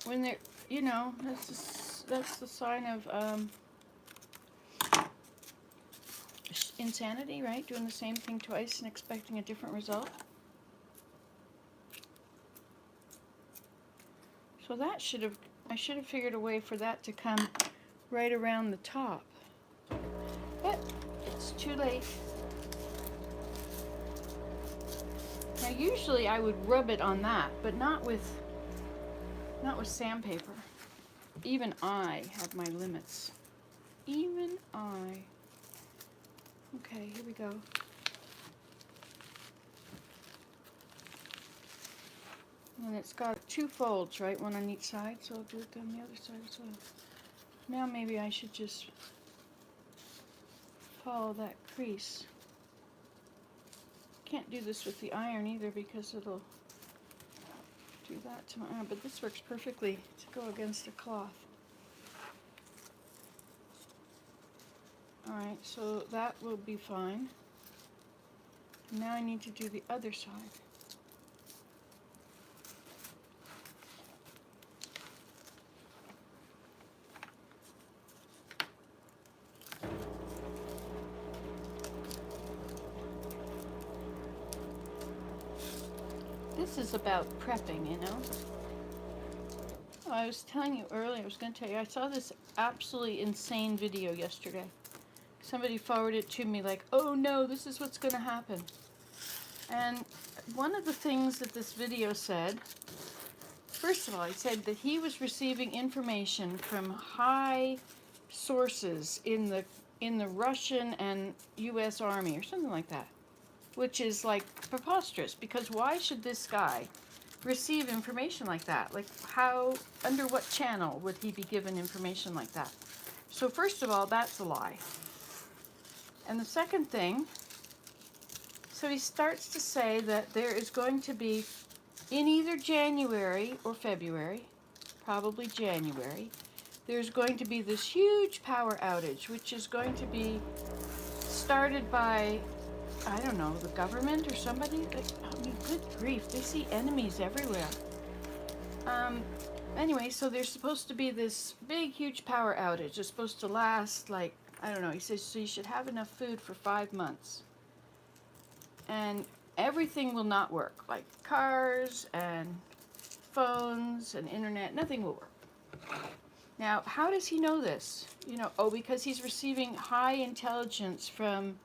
when they're, you know, that's the sign of insanity, right? Doing the same thing twice and expecting a different result. So that I should have figured a way for that to come right around the top. But it's too late. Now usually I would rub it on that, but not with sandpaper. Even I have my limits. Even I. Okay, here we go. And it's got 2 folds, right? One on each side, so I'll do it on the other side as well. Now maybe I should just follow that crease. Can't do this with the iron either because it'll do that to my arm, but this works perfectly to go against a cloth. Alright, so that will be fine. Now I need to do the other side. This is about prepping, you know. Oh, I was telling you earlier, I was going to tell you, I saw this absolutely insane video yesterday. Somebody forwarded it to me like, oh no, this is what's going to happen. And one of the things that this video said, first of all, it said that he was receiving information from high sources in the Russian and U.S. Army or something like that, which is like preposterous, because why should this guy receive information like that? Like, how, under what channel would he be given information like that? So first of all, that's a lie. And the second thing, so he starts to say that there is going to be, in either January or February, probably January, there's going to be this huge power outage, which is going to be started by, I don't know, the government or somebody. I mean, good grief, they see enemies everywhere. Anyway, so there's supposed to be this big, huge power outage. It's supposed to last, like, I don't know, he says, so you should have enough food for 5 months. And everything will not work, like cars and phones and internet, nothing will work. Now, how does he know this? You know, oh, because he's receiving high intelligence from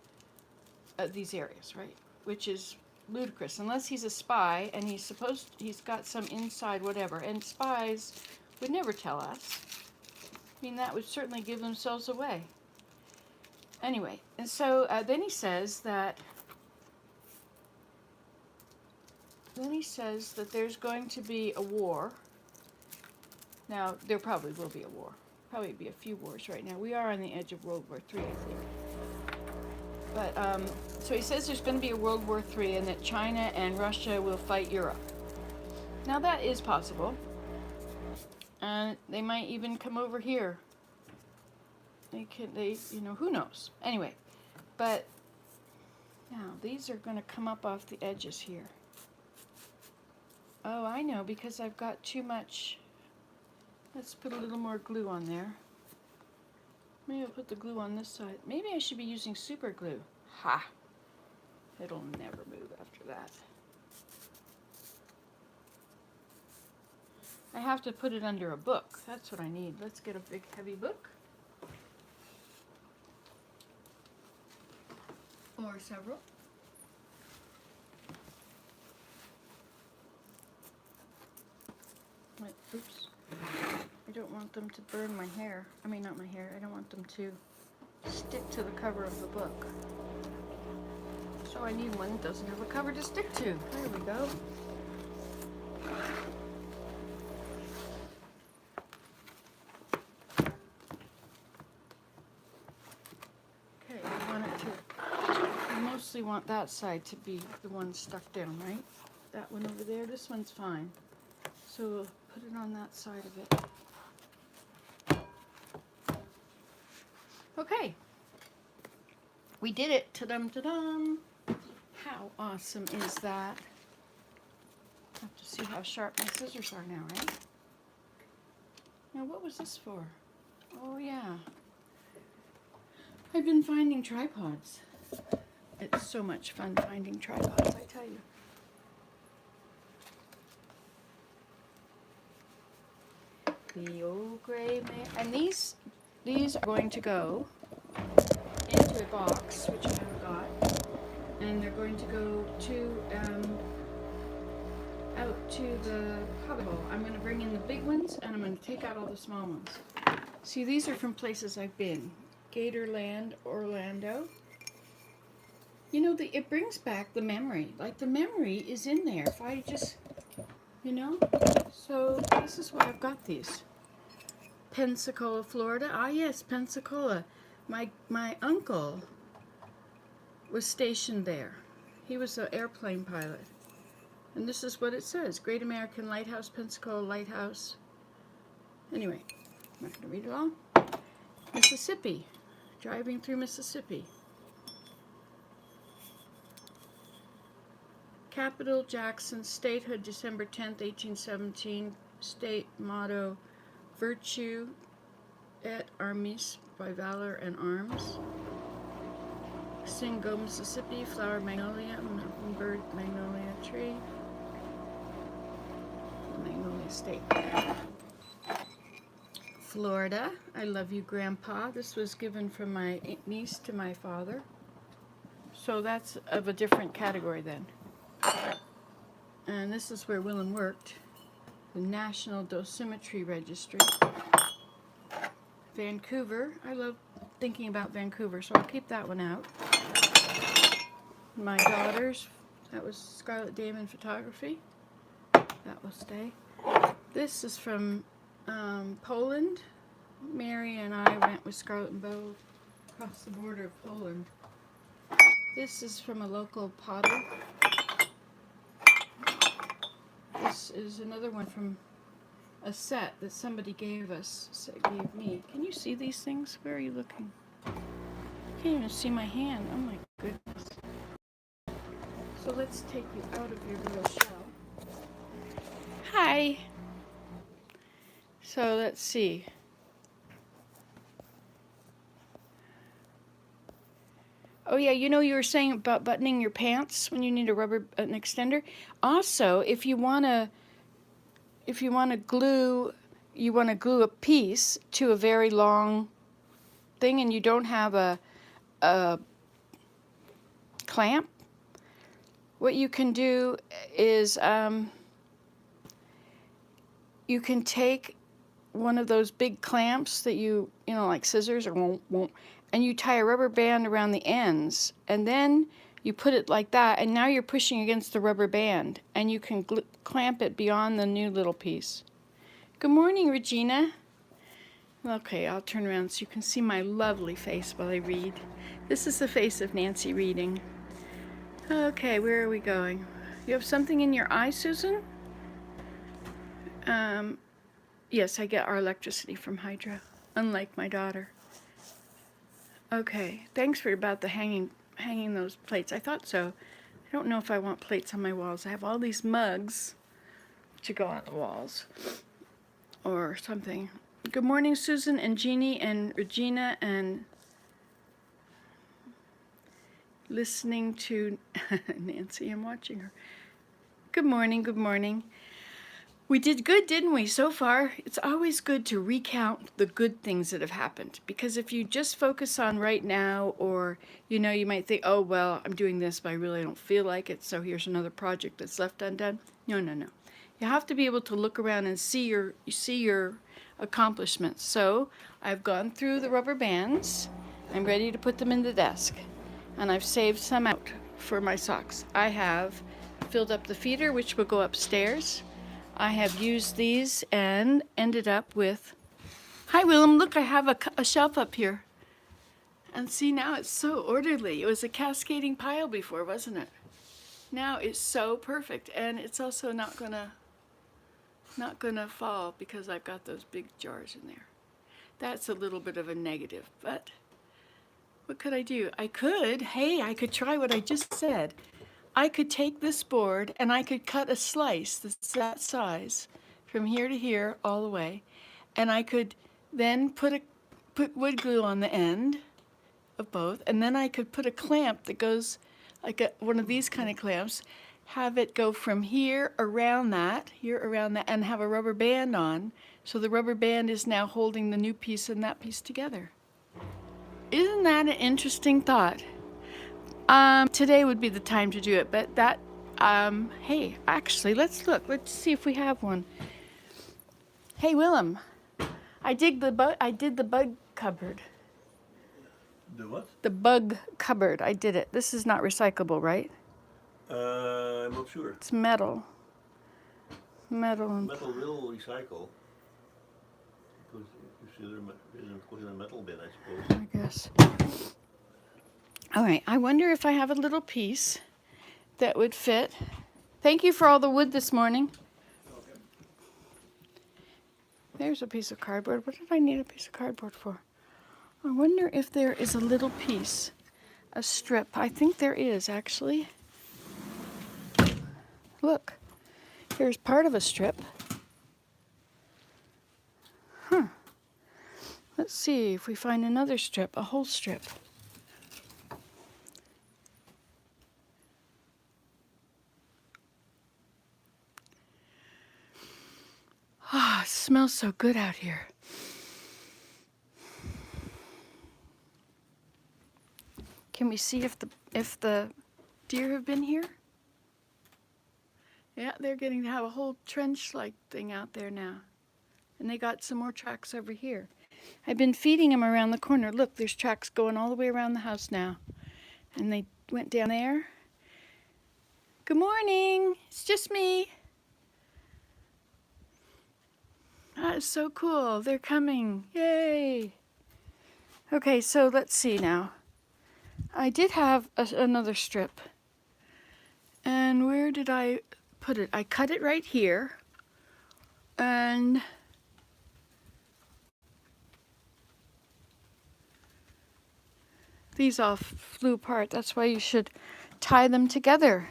these areas, right? Which is ludicrous, unless he's a spy and he's got some inside whatever, and spies would never tell us. I mean, that would certainly give themselves away. Anyway, and so then he says that there's going to be a war. Now, there probably will be a war. Probably be a few wars right now. We are on the edge of World War III, I think. But, so he says there's going to be a World War III and that China and Russia will fight Europe. Now, that is possible. And they might even come over here. You know, who knows? Anyway, but now these are going to come up off the edges here. Oh, I know, because I've got too much. Let's put a little more glue on there. Maybe I'll put the glue on this side. Maybe I should be using super glue. Ha! It'll never move after that. I have to put it under a book. That's what I need. Let's get a big, heavy book. Or several. Wait, oops. I don't want them to burn my hair. I mean, not my hair. I don't want them to stick to the cover of the book. So I need one that doesn't have a cover to stick to. There we go. Okay, I want it to, I mostly want that side to be the one stuck down, right? That one over there, this one's fine. So we'll put it on that side of it. Okay. We did it. Ta-dum, ta-dum. How awesome is that? I have to see how sharp my scissors are now, right? Now, what was this for? Oh, yeah. I've been finding tripods. It's so much fun finding tripods, I tell you. The old gray man. And these are going to go into a box, which I have got. And they're going to go to out to the cubbyhole. I'm going to bring in the big ones, and I'm going to take out all the small ones. See, these are from places I've been. Gatorland, Orlando. You know, it brings back the memory. Like, the memory is in there. If I just, you know. So, this is why I've got these. Pensacola, Florida. Ah, yes, Pensacola. My uncle was stationed there. He was an airplane pilot. And this is what it says. Great American Lighthouse, Pensacola Lighthouse. Anyway, I'm not going to read it all. Mississippi. Driving through Mississippi. Capital, Jackson. Statehood, December 10th, 1817. State motto, Virtue et armis, by valor and arms. Singo, Mississippi. Flower magnolia, bird magnolia tree. Magnolia State. Florida. I love you, Grandpa. This was given from my niece to my father. So that's of a different category then. And this is where Willem worked. The National Dosimetry Registry. Vancouver. I love thinking about Vancouver, so I'll keep that one out. My daughters. That was Scarlett Damon Photography. That will stay. This is from Poland. Mary and I went with Scarlett and Bo across the border of Poland. This is from a local potter. This is another one from a set that somebody gave me. Can you see these things? Where are you looking? I can't even see my hand. Oh my goodness. So let's take you out of your little shell. Hi. So let's see. Oh yeah, you know you were saying about buttoning your pants when you need an extender. Also, if you want to glue a piece to a very long thing and you don't have a clamp, what you can do is you can take one of those big clamps that you know, like scissors or won't, and you tie a rubber band around the ends, and then you put it like that, and now you're pushing against the rubber band, and you can clamp it beyond the new little piece. Good morning, Regina. Okay, I'll turn around so you can see my lovely face while I read. This is the face of Nancy reading. Okay, where are we going? You have something in your eye, Susan? Yes, I get our electricity from hydro, unlike my daughter. Okay, thanks for about the hanging those plates. I thought so. I don't know if I want plates on my walls. I have all these mugs to go on the walls or something. Good morning, Susan and Jeannie and Regina, and listening to Nancy. I'm watching her. Good morning, good morning. We did good, didn't we, so far? It's always good to recount the good things that have happened, because if you just focus on right now, or, you know, you might think, oh, well, I'm doing this, but I really don't feel like it, so here's another project that's left undone. No, no, no. You have to be able to look around and see your accomplishments. So I've gone through the rubber bands. I'm ready to put them in the desk, and I've saved some out for my socks. I have filled up the feeder, which will go upstairs. I have used these and ended up with, hi Willem, look, I have a shelf up here. And see, now it's so orderly. It was a cascading pile before, wasn't it? Now it's so perfect, and it's also not gonna fall because I've got those big jars in there. That's a little bit of a negative, but what could I do? I could try what I just said. I could take this board and I could cut a slice that's that size from here to here all the way, and I could then put wood glue on the end of both, and then I could put a clamp that goes like one of these kind of clamps, have it go from here around that, and have a rubber band on, so the rubber band is now holding the new piece and that piece together. Isn't that an interesting thought? Today would be the time to do it, but that, hey, actually, let's look. Let's see if we have one. Hey, Willem, I did the bug cupboard. The what? The bug cupboard. I did it. This is not recyclable, right? I'm not sure. It's metal. Metal and... Metal will recycle. Because if you put in a metal bin, I suppose. I guess. All right. I wonder if I have a little piece that would fit. Thank you for all the wood this morning. Okay. There's a piece of cardboard. What did I need a piece of cardboard for? I wonder if there is a little piece, a strip. I think there is, actually. Look, here's part of a strip. Huh. Let's see if we find another strip, a whole strip. Ah, it smells so good out here. Can we see if the deer have been here? Yeah, they're getting to have a whole trench-like thing out there now. And they got some more tracks over here. I've been feeding them around the corner. Look, there's tracks going all the way around the house now. And they went down there. Good morning. It's just me. That is so cool. They're coming. Yay. Okay, so let's see now. I did have another strip. And where did I put it? I cut it right here. And these all flew apart. That's why you should tie them together.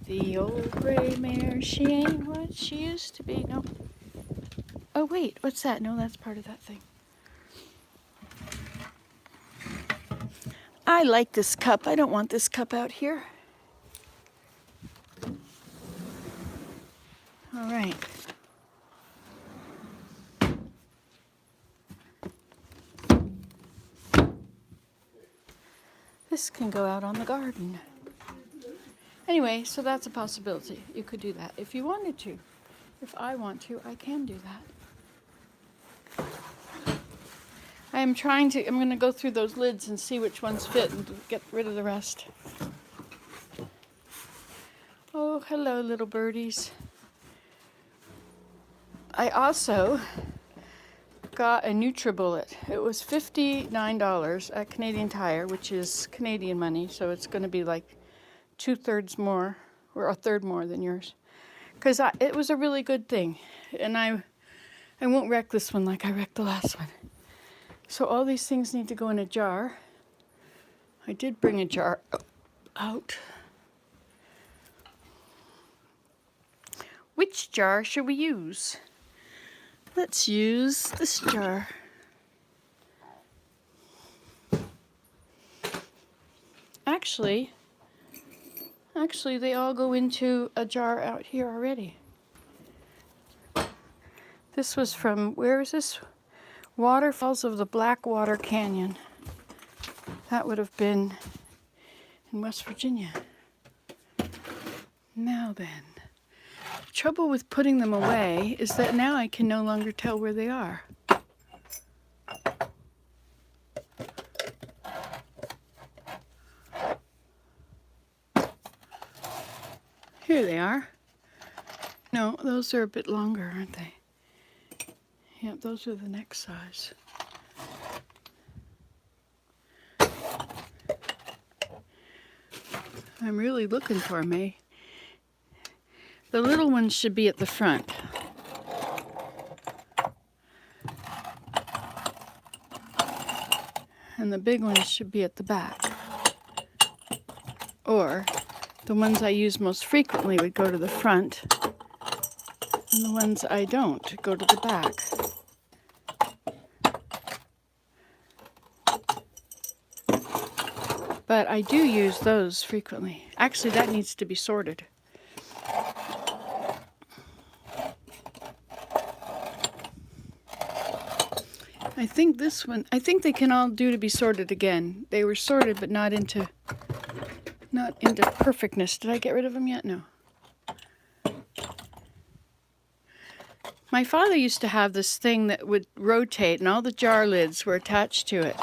The old gray mare, she ain't what she used to be. No. Oh, wait, what's that? No, that's part of that thing. I like this cup. I don't want this cup out here. All right. This can go out on the garden. Anyway, so that's a possibility. You could do that if you wanted to. If I want to, I can do that. I'm going to go through those lids and see which ones fit and get rid of the rest. Oh, hello, little birdies. I also got a Nutribullet. It was $59 at Canadian Tire, which is Canadian money, so it's going to be like 2/3 more, or 1/3 more than yours. Because it was a really good thing, and I won't wreck this one like I wrecked the last one. So all these things need to go in a jar. I did bring a jar out. Which jar should we use? Let's use this jar. Actually, they all go into a jar out here already. This was from, where is this? Waterfalls of the Blackwater Canyon. That would have been in West Virginia. Now then, the trouble with putting them away is that now I can no longer tell where they are. Here they are. No, those are a bit longer, aren't they? Yep, those are the next size. I'm really looking for them, eh? The little ones should be at the front. And the big ones should be at the back. Or the ones I use most frequently would go to the front, and the ones I don't go to the back. But I do use those frequently. Actually, that needs to be sorted. I think this one, I think they can all do to be sorted again. They were sorted, but not into perfectness. Did I get rid of them yet? No. My father used to have this thing that would rotate, and all the jar lids were attached to it.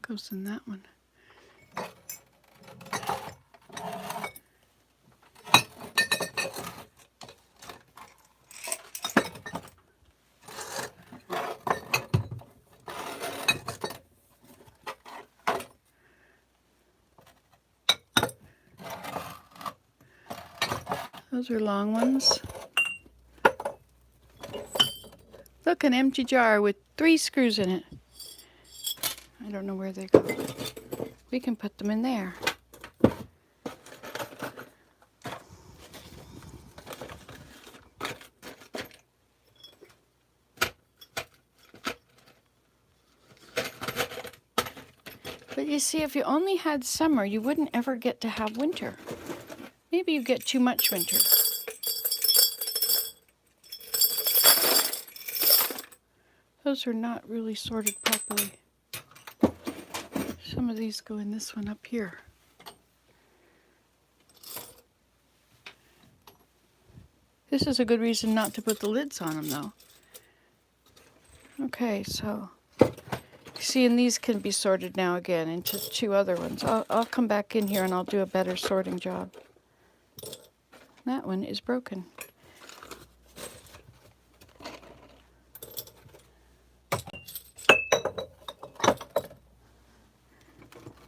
Goes in that one. Those are long ones. Look, an empty jar with 3 screws in it. I don't know where they go. We can put them in there. But you see, if you only had summer, you wouldn't ever get to have winter. Maybe you get too much winter. Those are not really sorted properly. Some of these go in this one up here. This is a good reason not to put the lids on them, though. Okay, so see, and these can be sorted now again into 2 other ones. I'll come back in here and I'll do a better sorting job. That one is broken.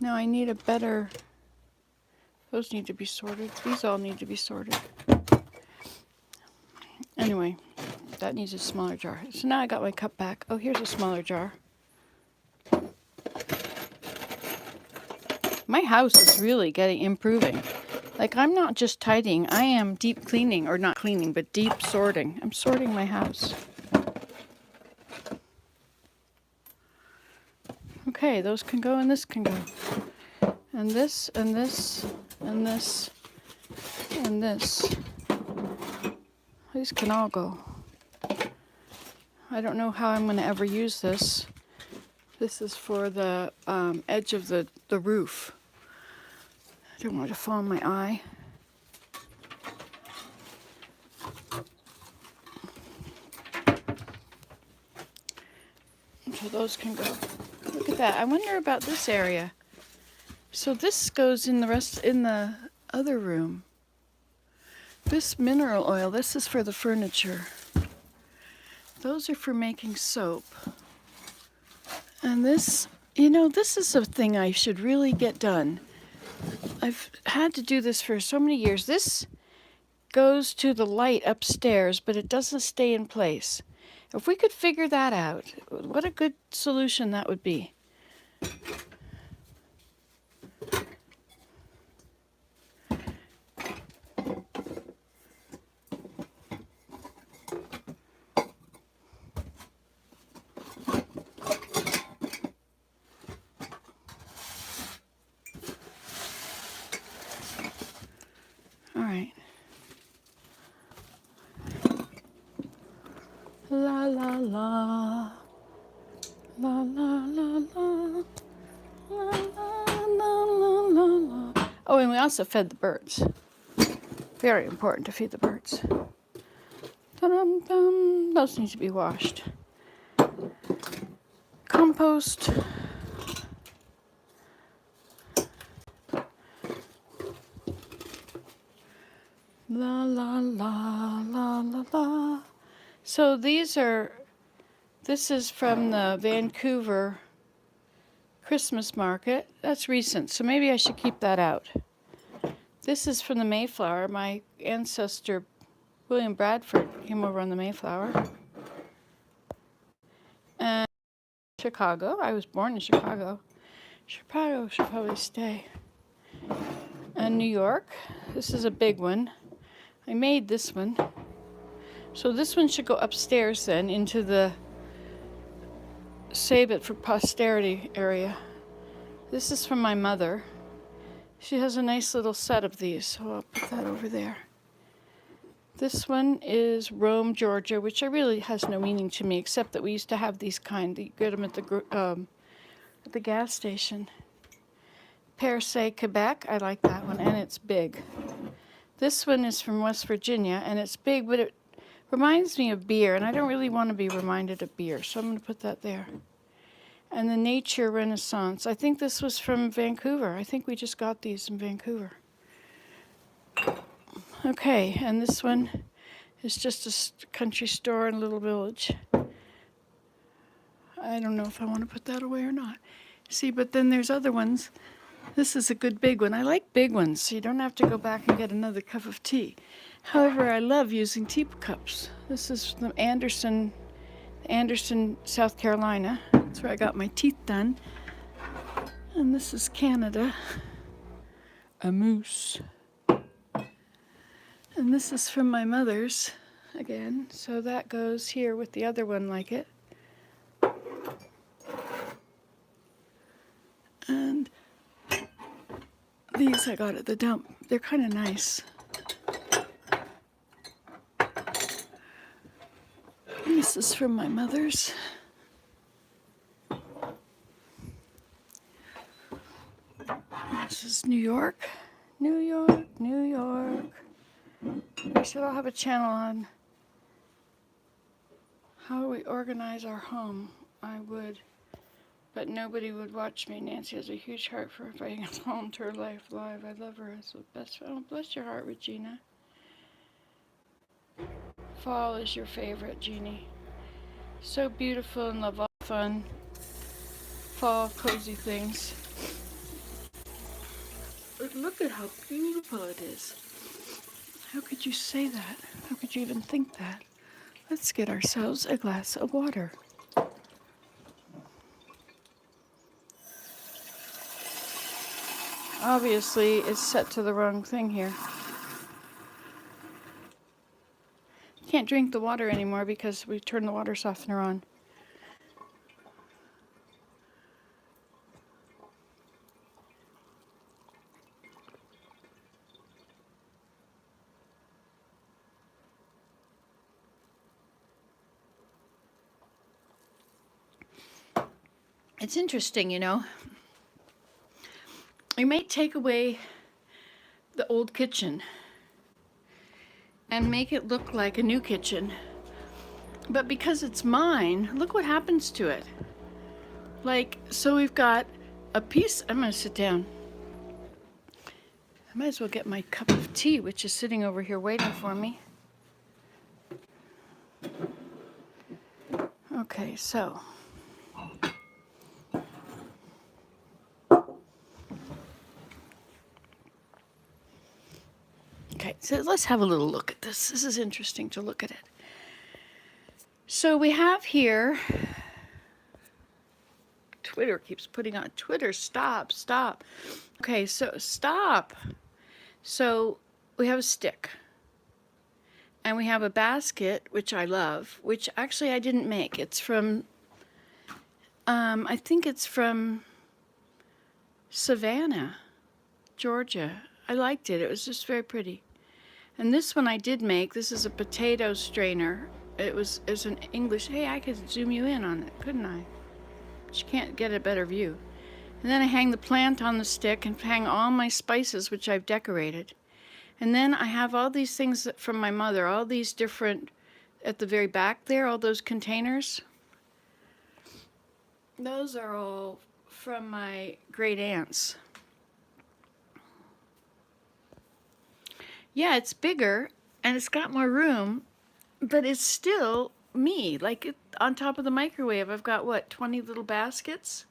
Now I need a better, those need to be sorted. These all need to be sorted. Anyway, that needs a smaller jar. So now I got my cup back. Oh, here's a smaller jar. My house is really improving. Like, I'm not just tidying, I am deep cleaning, or not cleaning, but deep sorting. I'm sorting my house. Okay, those can go and this can go. And this, and this, and this, and this. These can all go. I don't know how I'm going to ever use this. This is for the edge of the roof. I don't want it to fall in my eye. So those can go. Look at that. I wonder about this area. So this goes in the other room. This mineral oil, this is for the furniture. Those are for making soap. And this, this is a thing I should really get done. I've had to do this for so many years. This goes to the light upstairs, but it doesn't stay in place. If we could figure that out, what a good solution that would be. All right. La la la. La la la la. La la la la la la. Oh, and we also fed the birds. Very important to feed the birds. Dum-dum-dum. Those need to be washed. Compost. La la la la la la. So this is from the Vancouver Christmas market. That's recent, so maybe I should keep that out. This is from the Mayflower. My ancestor, William Bradford, came over on the Mayflower. And Chicago. I was born in Chicago. Chicago should probably stay. And New York. This is a big one. I made this one. So this one should go upstairs then into the save it for posterity area. This is from my mother. She has a nice little set of these, so I'll put that over there. This one is Rome, Georgia, which really has no meaning to me, except that we used to have these kind. You get them at the gas station. Percé, Quebec. I like that one, and it's big. This one is from West Virginia, and it's big, but it reminds me of beer, and I don't really want to be reminded of beer, so I'm going to put that there. And the Nature Renaissance. I think this was from Vancouver. I think we just got these in Vancouver. Okay, and this one is just a country store in a little village. I don't know if I want to put that away or not. See, but then there's other ones. This is a good big one. I like big ones, so you don't have to go back and get another cup of tea. However, I love using teacups. This is from Anderson, South Carolina. That's where I got my teeth done. And this is Canada. A moose. And this is from my mother's again. So that goes here with the other one like it. And these I got at the dump. They're kind of nice. This is from my mother's. This is New York. New York, New York. We should all have a channel on how we organize our home. I would, but nobody would watch me. Nancy has a huge heart for inviting us home to her life live. I love her as the best friend. Oh, bless your heart, Regina. Fall is your favorite, Jeannie. So beautiful and love all fun. Fall, cozy things. But look at how beautiful it is. How could you say that? How could you even think that? Let's get ourselves a glass of water. Obviously, it's set to the wrong thing here. Can't drink the water anymore because we turned the water softener on. It's interesting, you know. You may take away the old kitchen and make it look like a new kitchen. But because it's mine, look what happens to it. Like, so we've got a piece. I'm going to sit down. I might as well get my cup of tea, which is sitting over here waiting for me. Okay, so. Okay, so let's have a little look at this. This is interesting to look at it. So we have here, Twitter keeps putting on, Twitter, stop. Okay, so stop. So we have a stick. And we have a basket, which I love, which actually I didn't make. It's from, I think it's from Savannah, Georgia. I liked it. It was just very pretty. And this one I did make. This is a potato strainer. It's an English. Hey, I could zoom you in on it, couldn't I? But you can't get a better view. And then I hang the plant on the stick and hang all my spices, which I've decorated. And then I have all these things from my mother, all these different, at the very back there, all those containers. Those are all from my great aunts. Yeah, it's bigger and it's got more room, but it's still me. Like on top of the microwave, I've got what, 20 little baskets?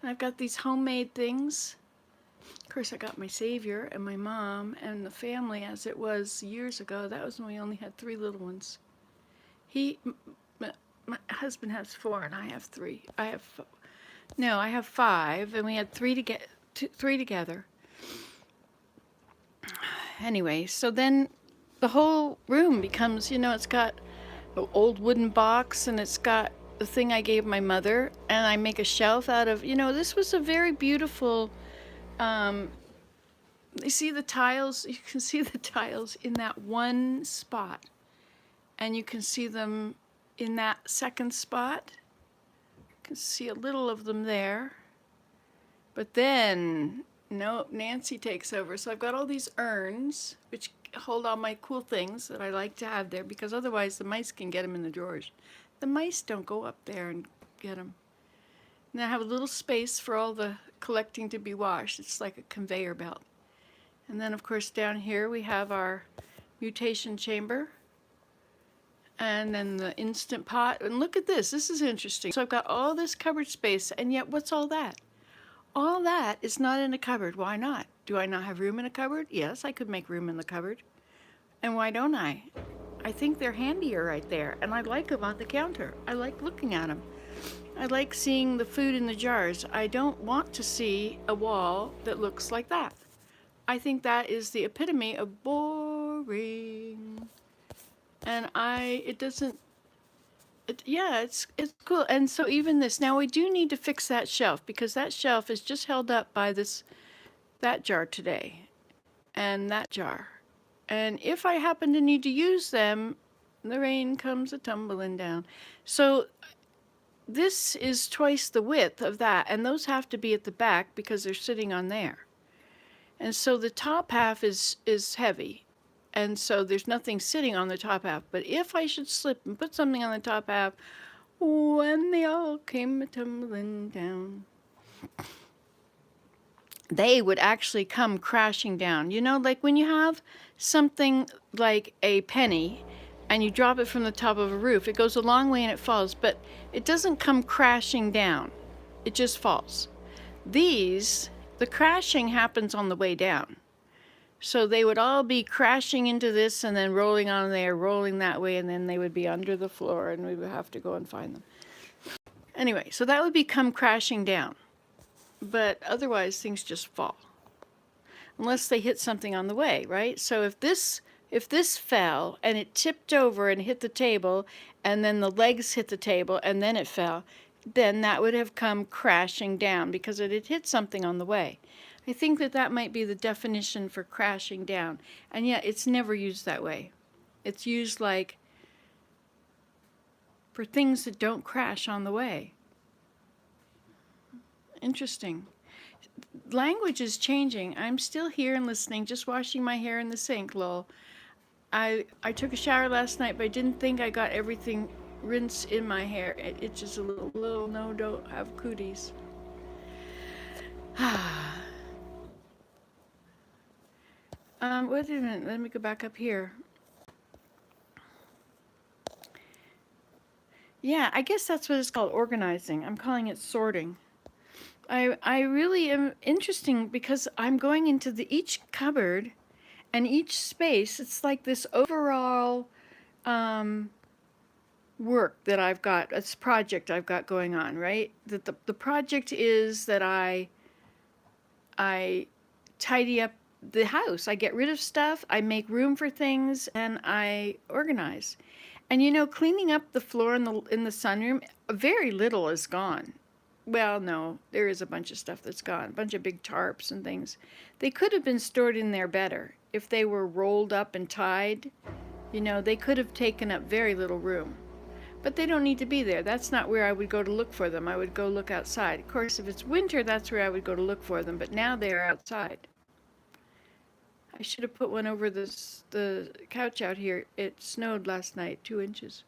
And I've got these homemade things. Of course, I got my savior and my mom and the family as it was years ago. That was when we only had 3 little ones. My husband has 4 and I have 3. I have 5, and we had 3 together. Anyway, so then the whole room becomes, it's got an old wooden box, and it's got the thing I gave my mother, and I make a shelf out of, this was a very beautiful, you see the tiles, you can see the tiles in that one spot, and you can see them in that second spot. You can see a little of them there. But then, no, Nancy takes over. So I've got all these urns, which hold all my cool things that I like to have there, because otherwise the mice can get them in the drawers. The mice don't go up there and get them. And I have a little space for all the collecting to be washed. It's like a conveyor belt. And then, of course, down here we have our mutation chamber. And then the Instant Pot. And look at this. This is interesting. So I've got all this cupboard space, and yet what's all that? All that is not in a cupboard. Why not? Do I not have room in a cupboard? Yes, I could make room in the cupboard. And why don't I? I think they're handier right there, and I like them on the counter. I like looking at them. I like seeing the food in the jars. I don't want to see a wall that looks like that. I think that is the epitome of boring. And it's cool. And so even this, now we do need to fix that shelf, because that shelf is just held up by that jar today and that jar. And if I happen to need to use them, the rain comes a-tumbling down. So this is twice the width of that, and those have to be at the back because they're sitting on there. And so the top half is heavy. And so there's nothing sitting on the top half. But if I should slip and put something on the top half, when they all came tumbling down, they would actually come crashing down. Like when you have something like a penny and you drop it from the top of a roof, it goes a long way and it falls, but it doesn't come crashing down. It just falls. The crashing happens on the way down. So they would all be crashing into this and then rolling on there, rolling that way, and then they would be under the floor and we would have to go and find them. Anyway, so that would come crashing down. But otherwise, things just fall. Unless they hit something on the way, right? So if this fell and it tipped over and hit the table, and then the legs hit the table and then it fell, then that would have come crashing down because it had hit something on the way. I think that might be the definition for crashing down. And yet it's never used that way. It's used like for things that don't crash on the way. Interesting. Language is changing. I'm still here and listening, just washing my hair in the sink, lol. I took a shower last night, but I didn't think I got everything rinsed in my hair. It's just a little no, don't have cooties. Wait a minute, let me go back up here. Yeah, I guess that's what it's called, organizing. I'm calling it sorting. I really am interesting because I'm going into each cupboard and each space. It's like this overall work that I've got, it's a project I've got going on, right? That the project is that I tidy up the house. I get rid of stuff, I make room for things, and I organize. And cleaning up the floor in the sunroom, very little is gone. Well, no, there is a bunch of stuff that's gone, a bunch of big tarps and things. They could have been stored in there better. If they were rolled up and tied, they could have taken up very little room. But they don't need to be there. That's not where I would go to look for them. I would go look outside. Of course, if it's winter, that's where I would go to look for them, but now they're outside. I should have put one over the couch out here. It snowed last night, 2 inches.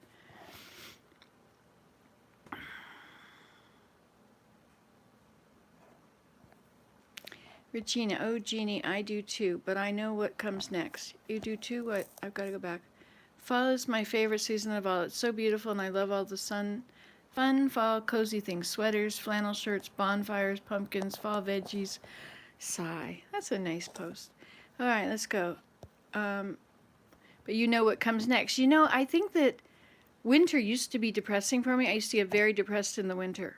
Regina, oh Jeannie, I do too, but I know what comes next. You do too? What? I've got to go back. Fall is my favorite season of all. It's so beautiful, and I love all the fun fall cozy things. Sweaters, flannel shirts, bonfires, pumpkins, fall veggies. Sigh. That's a nice post. All right, let's go. But you know what comes next. You know, I think that winter used to be depressing for me. I used to get very depressed in the winter.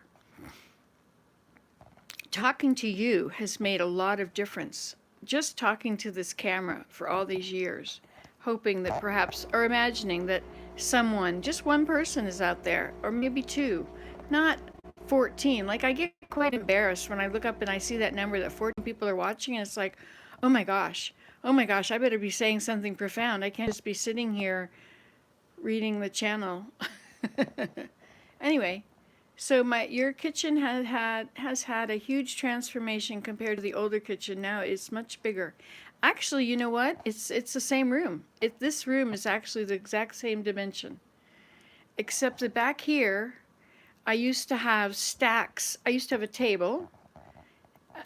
Talking to you has made a lot of difference. Just talking to this camera for all these years, hoping that perhaps, or imagining that someone, just one person is out there, or maybe two, not 14. Like, I get quite embarrassed when I look up and I see that number that 14 people are watching, and it's like, oh my gosh, I better be saying something profound. I can't just be sitting here reading the channel. Anyway, so your kitchen has had a huge transformation compared to the older kitchen. Now it's much bigger. Actually, you know what? It's the same room. This room is actually the exact same dimension, except that back here, I used to have stacks. I used to have a table.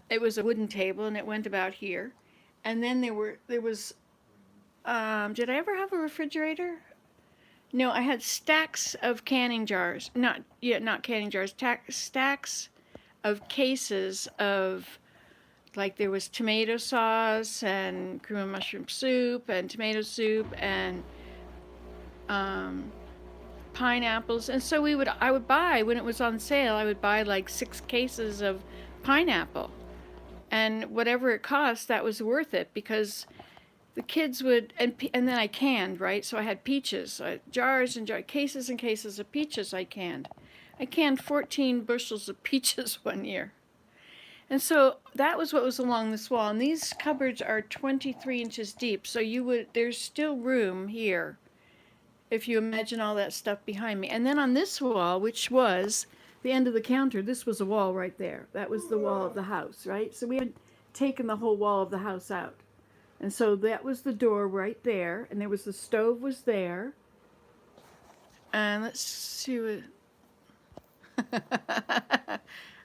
It was a wooden table, and it went about here. And then there was. Did I ever have a refrigerator? No, I had stacks of canning jars. Not canning jars. Stacks of cases of, like, there was tomato sauce and cream of mushroom soup and tomato soup and pineapples. And so I would buy, when it was on sale, I would buy like 6 cases of pineapple. And whatever it cost, that was worth it, because the kids would, and then I canned, right? So I had peaches, jars and cases and cases of peaches I canned. I canned 14 bushels of peaches one year. And so that was what was along this wall. And these cupboards are 23 inches deep. So there's still room here, if you imagine all that stuff behind me. And then on this wall, which was the end of the counter, this was a wall right there. That was the wall of the house, right? So we had taken the whole wall of the house out. And so that was the door right there, and there was the stove was there. And let's see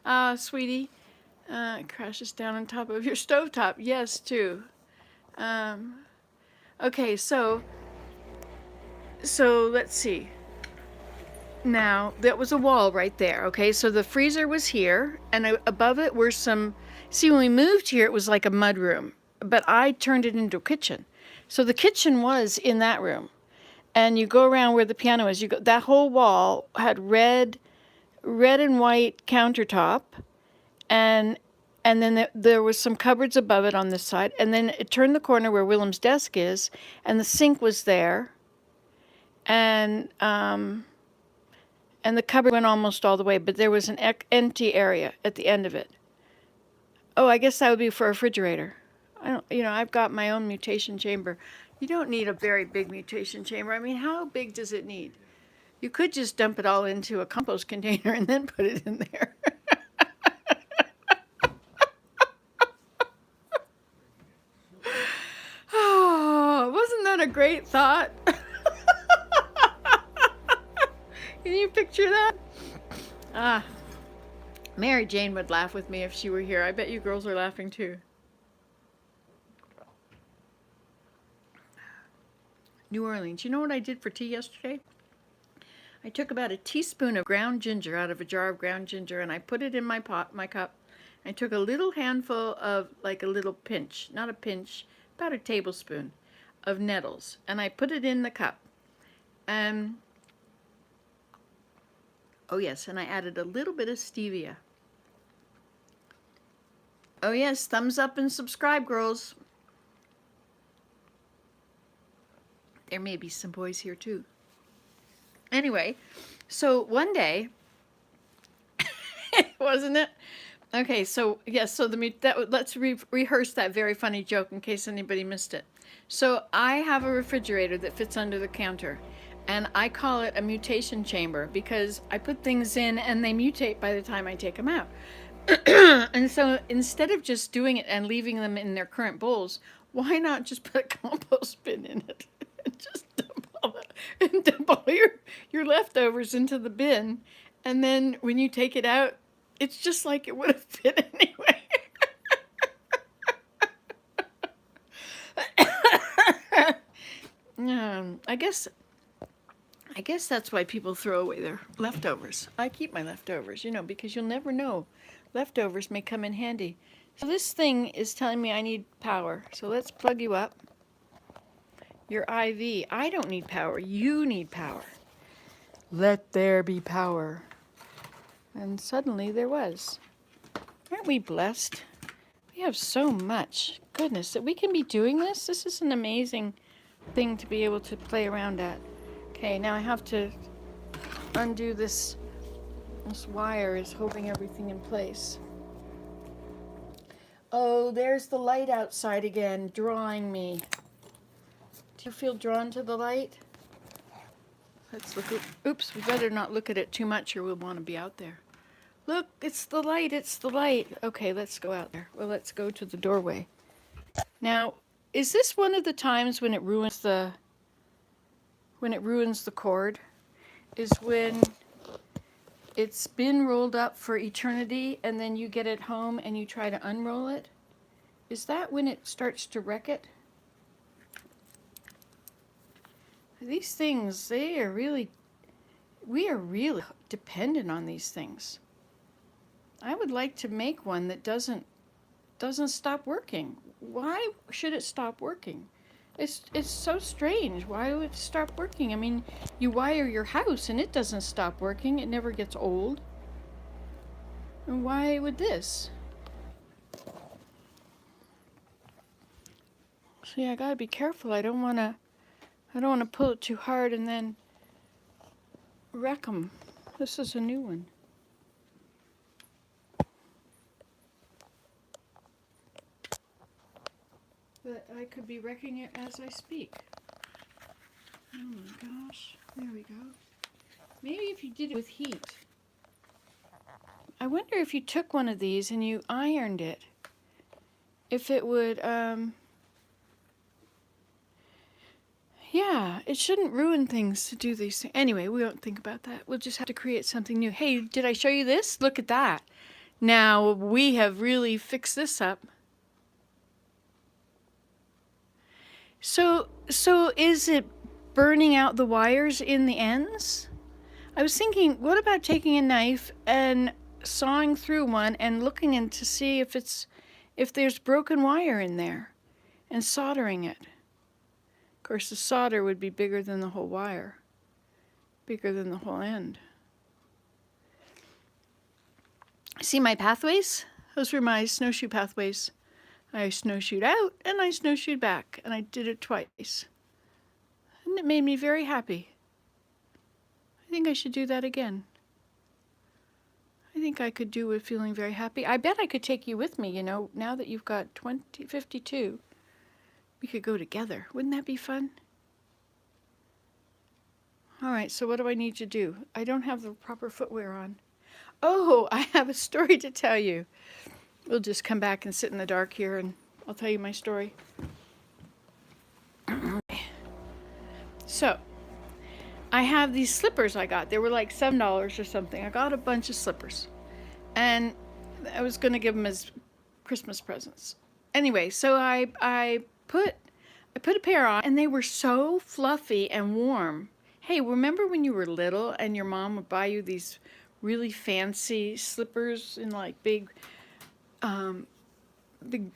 what... sweetie, it crashes down on top of your stovetop. Yes, too. Okay, so let's see. Now, that was a wall right there, okay? So the freezer was here, and above it were some... See, when we moved here, it was like a mud room. But I turned it into a kitchen. So the kitchen was in that room. And you go around where the piano is. That whole wall had red and white countertop. And then there was some cupboards above it on this side. And then it turned the corner where Willem's desk is. And the sink was there. And the cupboard went almost all the way. But there was an empty area at the end of it. Oh, I guess that would be for a refrigerator. I've got my own mutation chamber. You don't need a very big mutation chamber. I mean, how big does it need? You could just dump it all into a compost container and then put it in there. Oh, wasn't that a great thought? Can you picture that? Mary Jane would laugh with me if she were here. I bet you girls are laughing too. New Orleans. You know what I did for tea yesterday? I took about a teaspoon of ground ginger out of a jar of ground ginger, and I put it in my cup. I took a little handful of, like a little pinch, not a pinch, about a tablespoon of nettles, and I put it in the cup. Oh yes, and I added a little bit of stevia. Oh yes, thumbs up and subscribe, girls. There may be some boys here too. Anyway, so one day, wasn't it? Okay, so yes, so let's rehearse that very funny joke in case anybody missed it. So I have a refrigerator that fits under the counter, and I call it a mutation chamber because I put things in and they mutate by the time I take them out. And so instead of just doing it and leaving them in their current bowls, why not just put a compost bin in it and just dump all your leftovers into the bin, and then when you take it out, it's just like it would have been anyway. I guess that's why people throw away their leftovers. I keep my leftovers, because you'll never know. Leftovers may come in handy. So this thing is telling me I need power. So let's plug you up. Your IV. I don't need power. You need power. Let there be power. And suddenly there was. Aren't we blessed? We have so much. Goodness, that we can be doing this. This is an amazing thing to be able to play around at. Okay, now I have to undo this. This wire is holding everything in place. Oh, there's the light outside again, drawing me. Do you feel drawn to the light? Let's look at, oops, we better not look at it too much or we'll want to be out there. Look, it's the light, it's the light. Okay, let's go out there. Well, let's go to the doorway. Now, is this one of the times when it ruins the cord? Is when it's been rolled up for eternity and then you get it home and you try to unroll it? Is that when it starts to wreck it? These things, we are really dependent on these things. I would like to make one that doesn't stop working. Why should it stop working? It's so strange. Why would it stop working? I mean, you wire your house and it doesn't stop working. It never gets old. And why would this? See, I gotta be careful. I don't wanna pull it too hard and then wreck them. This is a new one. But I could be wrecking it as I speak. Oh my gosh. There we go. Maybe if you did it with heat. I wonder if you took one of these and you ironed it, if it would, yeah, it shouldn't ruin things to do these things. Anyway, we won't think about that. We'll just have to create something new. Hey, did I show you this? Look at that. Now, we have really fixed this up. So is it burning out the wires in the ends? I was thinking, what about taking a knife and sawing through one and looking in to see if there's broken wire in there and soldering it. Of course, the solder would be bigger than the whole wire, bigger than the whole end. See my pathways? Those were my snowshoe pathways. I snowshoed out and I snowshoed back, and I did it twice. And it made me very happy. I think I should do that again. I think I could do with feeling very happy. I bet I could take you with me, now that you've got 52. We could go together. Wouldn't that be fun? All right, so what do I need to do? I don't have the proper footwear on. Oh, I have a story to tell you. We'll just come back and sit in the dark here and I'll tell you my story. So, I have these slippers I got. They were like $7 or something. I got a bunch of slippers. And I was going to give them as Christmas presents. Anyway, so I put a pair on and they were so fluffy and warm. Hey, remember when you were little and your mom would buy you these really fancy slippers in like big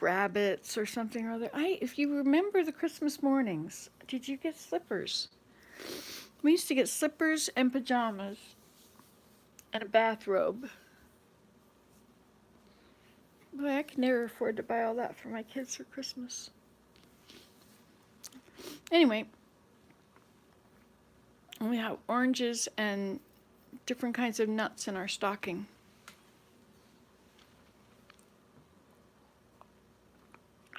rabbits or something or other? If you remember the Christmas mornings, did you get slippers? We used to get slippers and pajamas and a bathrobe. Boy, I could never afford to buy all that for my kids for Christmas. Anyway, we have oranges and different kinds of nuts in our stocking.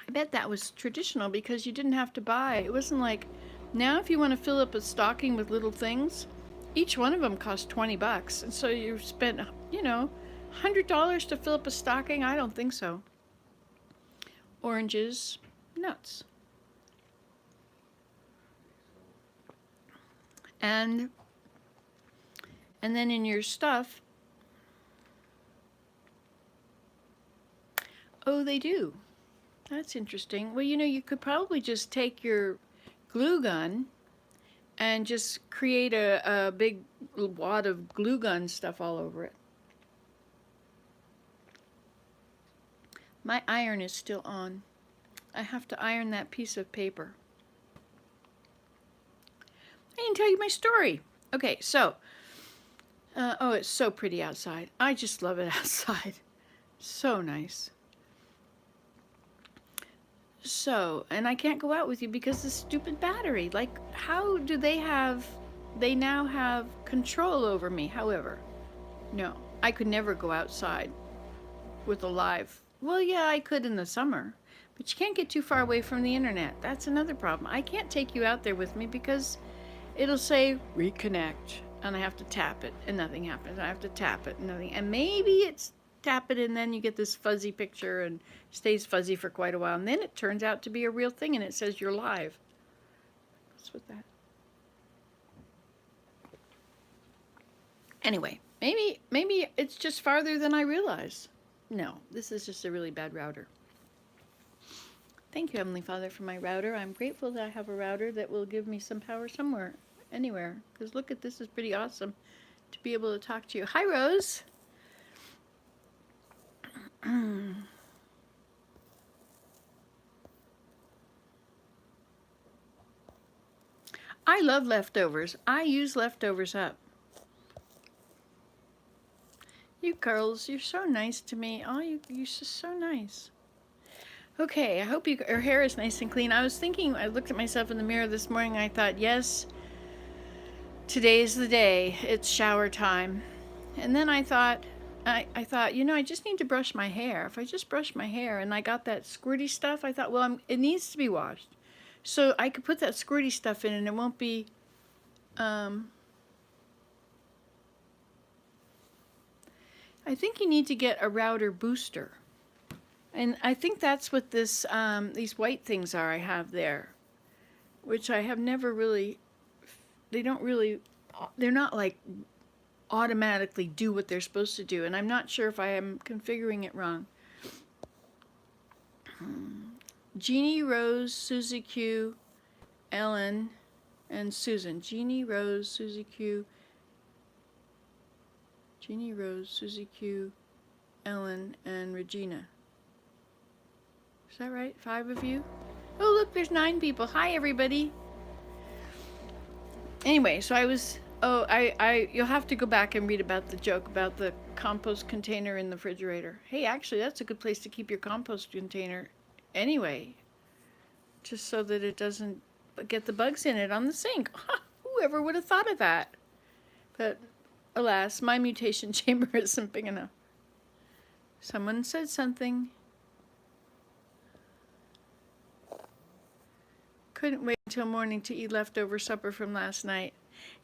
I bet that was traditional because you didn't have to buy. It wasn't like now if you want to fill up a stocking with little things, each one of them cost $20. And so you spent, $100 to fill up a stocking? I don't think so. Oranges, nuts. And then in your stuff, oh, they do. That's interesting. Well, you know, you could probably just take your glue gun and just create a big wad of glue gun stuff all over it. My iron is still on. I have to iron that piece of paper. I didn't tell you my story. Okay, so, oh, it's so pretty outside. I just love it outside. So nice. So, and I can't go out with you because the stupid battery. Like, how do they now have control over me? However, no, I could never go outside with a live. Well, yeah, I could in the summer, but you can't get too far away from the internet. That's another problem. I can't take you out there with me because it'll say reconnect and I have to tap it and nothing happens. I have to tap it and nothing. And maybe it's tap it and then you get this fuzzy picture and stays fuzzy for quite a while. And then it turns out to be a real thing and it says you're live. What's with that? Anyway, maybe it's just farther than I realize. No, this is just a really bad router. Thank you, Heavenly Father, for my router. I'm grateful that I have a router that will give me some power somewhere, anywhere. Because look at this, is pretty awesome to be able to talk to you. Hi, Rose. I love leftovers. I use leftovers up. You girls, you're so nice to me. Oh, you're just so nice. Okay, I hope your hair is nice and clean. I was thinking, I looked at myself in the mirror this morning, I thought, yes, today's the day. It's shower time. And then I thought, you know, I just need to brush my hair. If I just brush my hair and I got that squirty stuff, I thought, well, it needs to be washed. So I could put that squirty stuff in and it won't be, I think you need to get a router booster. And I think that's what this, these white things are I have there, which I have never really, they're not like automatically do what they're supposed to do. And I'm not sure if I am configuring it wrong. Jeannie, Rose, Susie Q, Ellen, and Susan. Jeannie, Rose, Susie Q, Ellen, and Regina. Is that right? 5 of you? Oh, look, there's 9 people. Hi, everybody. Anyway, so I was, you'll have to go back and read about the joke about the compost container in the refrigerator. Hey, actually, that's a good place to keep your compost container anyway, just so that it doesn't get the bugs in it on the sink. Whoever would have thought of that? But alas, my mutation chamber isn't big enough. Someone said something. Couldn't wait until morning to eat leftover supper from last night.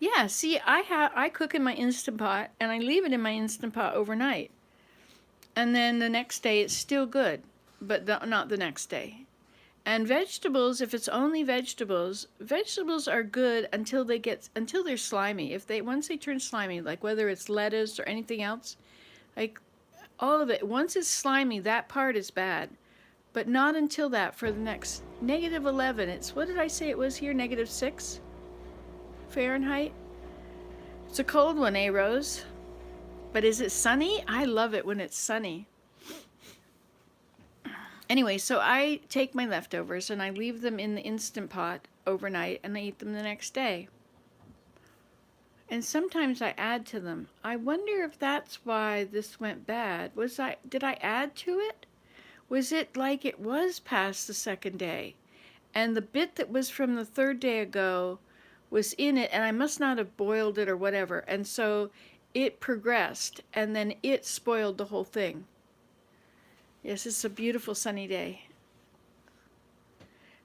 Yeah, see, I cook in my Instant Pot and I leave it in my Instant Pot overnight. And then the next day it's still good, but not the next day. And vegetables, if it's only vegetables, vegetables are good until they're slimy. Once they turn slimy, like whether it's lettuce or anything else, like all of it, once it's slimy, that part is bad. But not until that for the next -11. It's, what did I say it was here? -6 Fahrenheit. It's a cold one, eh, Rose? But is it sunny? I love it when it's sunny. Anyway, so I take my leftovers and I leave them in the Instant Pot overnight and I eat them the next day. And sometimes I add to them. I wonder if that's why this went bad. Did I add to it? Was it like it was past the second day? And the bit that was from the third day ago was in it, and I must not have boiled it or whatever. And so it progressed, and then it spoiled the whole thing. Yes, it's a beautiful sunny day.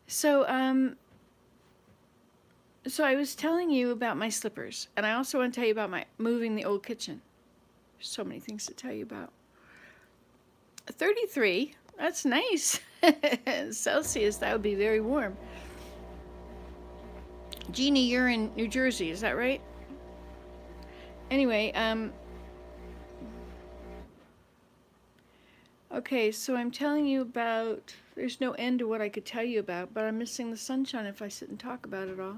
So, so I was telling you about my slippers, and I also want to tell you about my moving the old kitchen. There's so many things to tell you about. 33, that's nice. Celsius, that would be very warm. Jeannie, you're in New Jersey, is that right? Anyway, okay, so I'm telling you about, there's no end to what I could tell you about, but I'm missing the sunshine if I sit and talk about it all.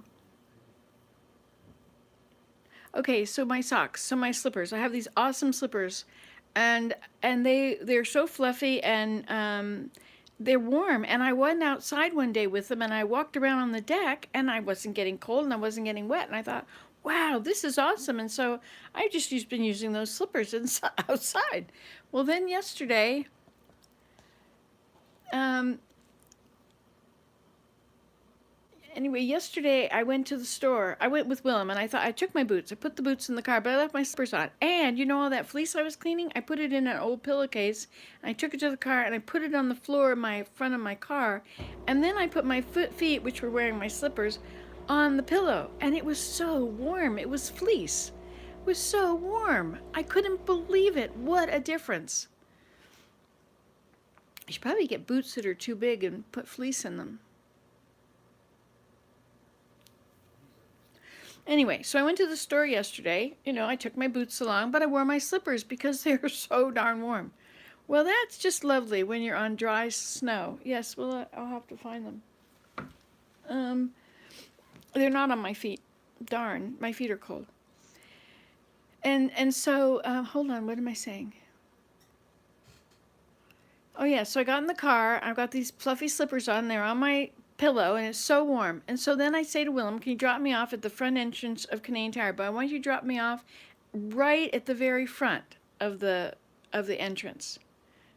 Okay, so my socks, so my slippers. I have these awesome slippers, and they're so fluffy, and they're warm. And I went outside one day with them, and I walked around on the deck, and I wasn't getting cold, and I wasn't getting wet, and I thought, wow, this is awesome. And so I've just been using those slippers outside. Well, then yesterday, yesterday I went to the store. I went with Willem, and I took my boots. I put the boots in the car, but I left my slippers on. And you know all that fleece I was cleaning? I put it in an old pillowcase, and I took it to the car, and I put it on the floor in my front of my car. And then I put my feet, which were wearing my slippers, on the pillow. And it was so warm. It was fleece. It was so warm. I couldn't believe it. What a difference. I should probably get boots that are too big and put fleece in them. Anyway, so I went to the store yesterday. You know, I took my boots along, but I wore my slippers because they were so darn warm. Well, that's just lovely when you're on dry snow. Yes, well, I'll have to find them. They're not on my feet. Darn, my feet are cold. And so, hold on, what am I saying? Oh yeah, so I got in the car. I've got these fluffy slippers on. They're on my pillow, and it's so warm. And so then I say to Willem, can you drop me off at the front entrance of Canadian Tire? But I want you to drop me off right at the very front of the entrance.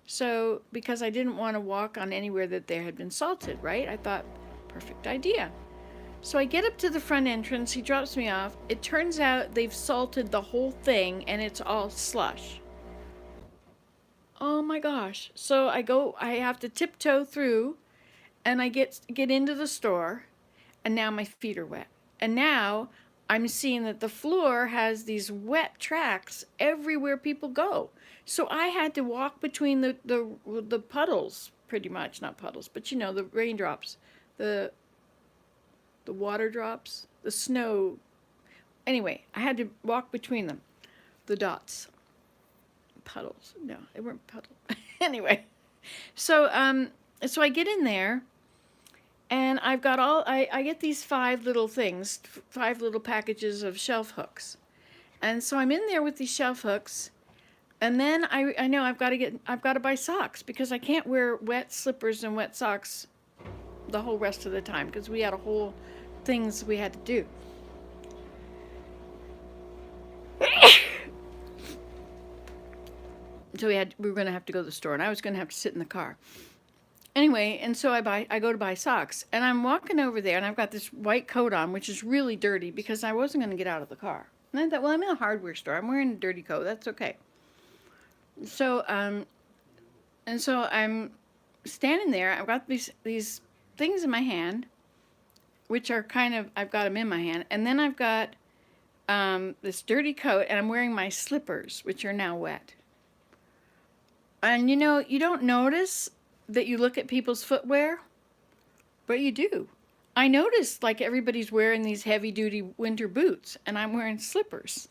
So, because I didn't want to walk on anywhere that there had been salted, right? I thought, perfect idea. So I get up to the front entrance. He drops me off. It turns out they've salted the whole thing, and it's all slush. Oh my gosh. So I have to tiptoe through, and I get into the store, and now my feet are wet. And now I'm seeing that the floor has these wet tracks everywhere people go. So I had to walk between the puddles, pretty much, not puddles, but you know, the raindrops, the water drops, the snow. Anyway, I had to walk between them, the dots. Puddles. No, they weren't puddles. Anyway, so I get in there, and I've got I get these 5 little things, 5 little packages of shelf hooks. And so I'm in there with these shelf hooks, and then I know I've got to buy socks, because I can't wear wet slippers and wet socks the whole rest of the time, because we had a whole things we had to do. So we were going to have to go to the store, and I was going to have to sit in the car. Anyway, and so I go to buy socks, and I'm walking over there, and I've got this white coat on, which is really dirty, because I wasn't going to get out of the car. And I thought, well, I'm in a hardware store. I'm wearing a dirty coat. That's okay. So, and so I'm standing there. I've got these things in my hand, which are I've got them in my hand. And then I've got this dirty coat, and I'm wearing my slippers, which are now wet. And you know, you don't notice that you look at people's footwear, but you do. I noticed like everybody's wearing these heavy-duty winter boots, and I'm wearing slippers.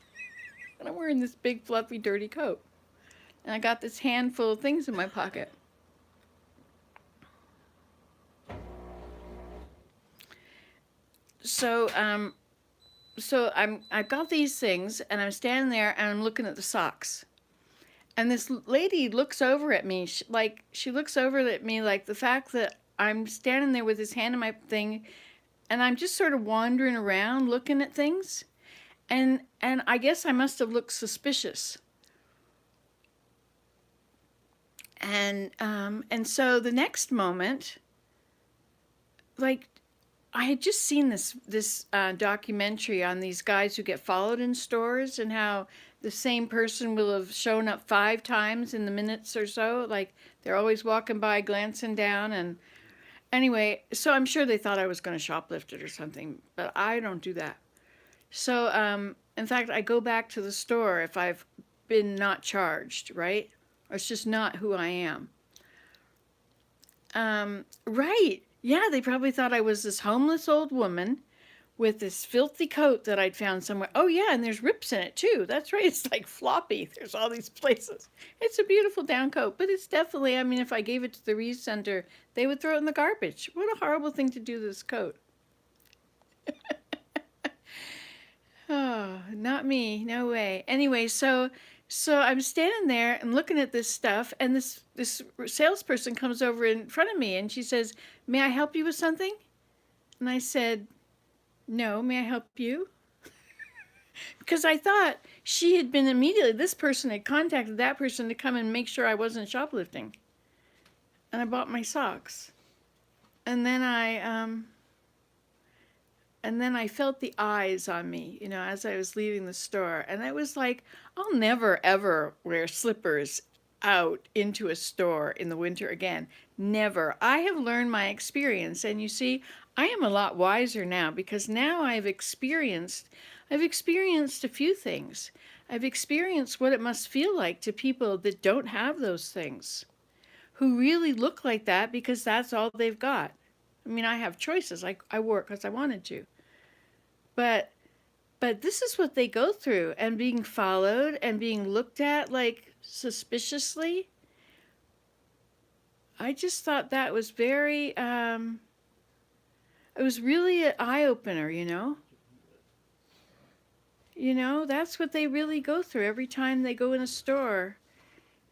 And I'm wearing this big, fluffy, dirty coat. And I got this handful of things in my pocket. So, I've got these things, and I'm standing there, and I'm looking at the socks. And this lady looks over at me, she looks over at me like the fact that I'm standing there with this hand in my thing, and I'm just sort of wandering around looking at things. And I guess I must have looked suspicious. And so the next moment, like, I had just seen this documentary on these guys who get followed in stores, and how the same person will have shown up 5 times in the minutes or so. Like, they're always walking by, glancing down. And anyway, so I'm sure they thought I was going to shoplift it or something, but I don't do that. So, in fact, I go back to the store if I've been not charged, right? Or it's just not who I am. Right. Yeah, they probably thought I was this homeless old woman with this filthy coat that I'd found somewhere. Oh, yeah, and there's rips in it too. That's right. It's like floppy. There's all these places. It's a beautiful down coat, but it's definitely, I mean, if I gave it to the Reese Center, they would throw it in the garbage. What a horrible thing to do to this coat. Oh, not me. No way. Anyway, so I'm standing there and looking at this stuff, and this salesperson comes over in front of me, and she says, "May I help you with something?" And I said, "No, may I help you?" Because I thought she had been immediately, this person had contacted that person to come and make sure I wasn't shoplifting. And I bought my socks. And then I felt the eyes on me, you know, as I was leaving the store. And I was like, I'll never, ever wear slippers out into a store in the winter again. Never. I have learned my experience. And you see, I am a lot wiser now because now I've experienced a few things. I've experienced what it must feel like to people that don't have those things, who really look like that because that's all they've got. I mean, I have choices. I work because I wanted to. But this is what they go through, and being followed and being looked at like suspiciously. I just thought that was very, it was really an eye opener, you know? You know, that's what they really go through every time they go in a store.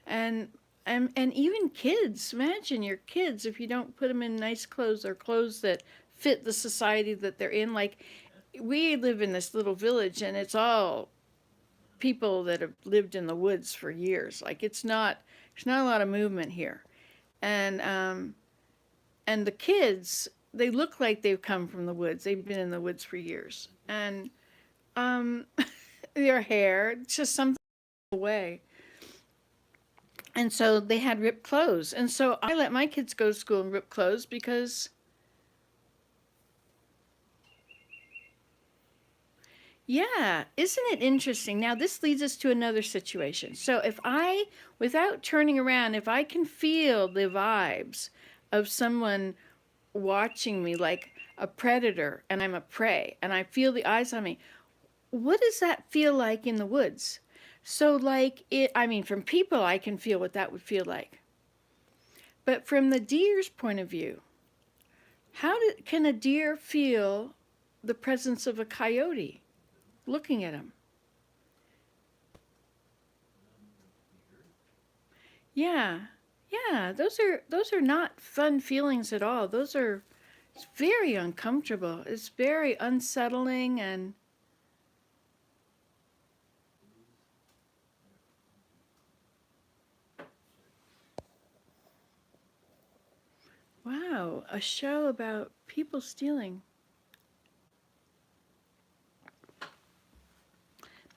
And even kids, imagine your kids if you don't put them in nice clothes or clothes that fit the society that they're in. Like, we live in this little village, and it's all people that have lived in the woods for years. Like, there's not a lot of movement here. And the kids, they look like they've come from the woods. They've been in the woods for years. And their hair, just something away. And so they had ripped clothes. And so I let my kids go to school in ripped clothes because, yeah, isn't it interesting? Now, this leads us to another situation. So if I, without turning around, if I can feel the vibes of someone watching me like a predator and I'm a prey and I feel the eyes on me, what does that feel like in the woods? So, like, I mean, from people, I can feel what that would feel like. But from the deer's point of view, can a deer feel the presence of a coyote looking at him? Yeah, yeah, those are not fun feelings at all. It's very uncomfortable. It's very unsettling and wow, a show about people stealing.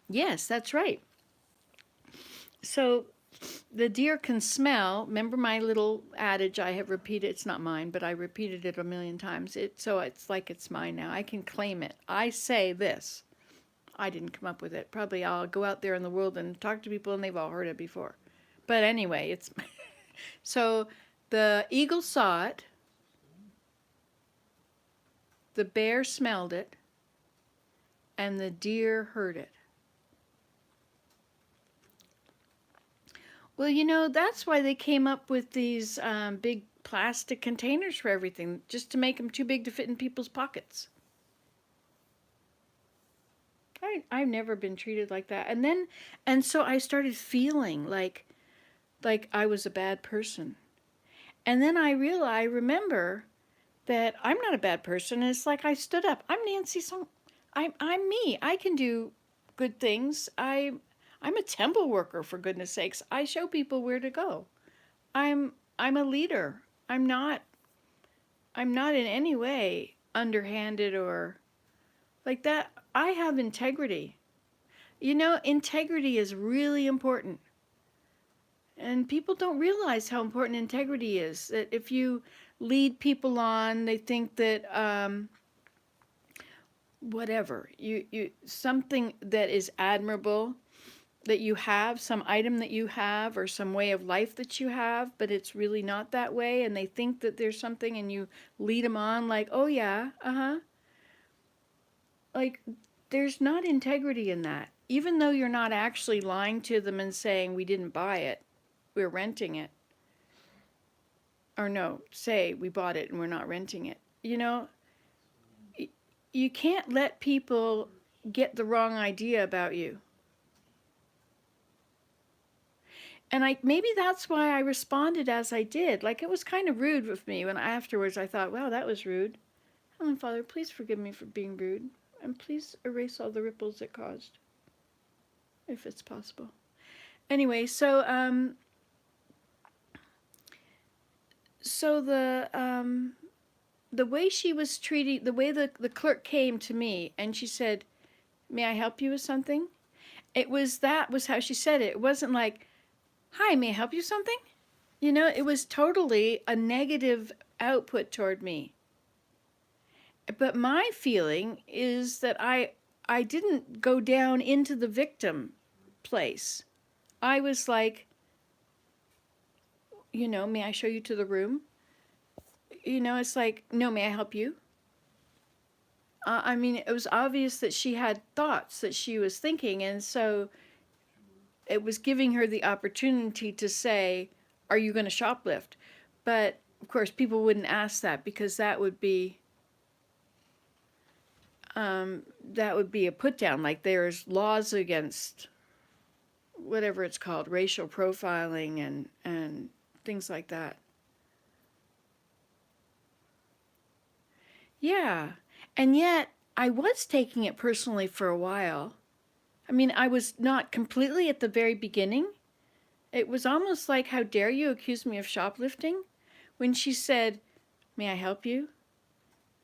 Yes, that's right. So the deer can smell. Remember my little adage I have repeated? It's not mine, but I repeated it a million times. So it's like it's mine now. I can claim it. I say this. I didn't come up with it. Probably I'll go out there in the world and talk to people and they've all heard it before. But anyway, it's so the eagle saw it. The bear smelled it, and the deer heard it. Well, you know, that's why they came up with these big plastic containers for everything, just to make them too big to fit in people's pockets. I've never been treated like that. And so I started feeling like I was a bad person. And then I remember that I'm not a bad person. And it's like I stood up. I'm Nancy Song. I'm me. I can do good things. I'm a temple worker, for goodness sakes. I show people where to go. I'm a leader. I'm not in any way underhanded or like that. I have integrity. You know, integrity is really important. And people don't realize how important integrity is. That if you lead people on, they think that whatever, you something that is admirable that you have, some item that you have, or some way of life that you have, but it's really not that way, and they think that there's something, and you lead them on like, oh yeah, like, there's not integrity in that. Even though you're not actually lying to them and saying, we didn't buy it, we're renting it. Or no, say we bought it and we're not renting it. You know, you can't let people get the wrong idea about you. And maybe that's why I responded as I did. Like, it was kind of rude with me when afterwards I thought, wow, that was rude. Heavenly Father, please forgive me for being rude. And please erase all the ripples it caused, if it's possible. Anyway, so the way she was treating, the way the clerk came to me and she said, may I help you with something? That was how she said it. It wasn't like, hi, may I help you with something? You know, it was totally a negative output toward me. But my feeling is that I didn't go down into the victim place. I was like, you know, may I show you to the room? You know, it's like, no, may I help you? I mean, it was obvious that she had thoughts that she was thinking, and so it was giving her the opportunity to say, are you going to shoplift? But, of course, people wouldn't ask that because that would be a put down. Like, there's laws against whatever it's called, racial profiling and things like that. Yeah. And yet, I was taking it personally for a while. I mean, I was not completely at the very beginning. It was almost like, how dare you accuse me of shoplifting? When she said, may I help you?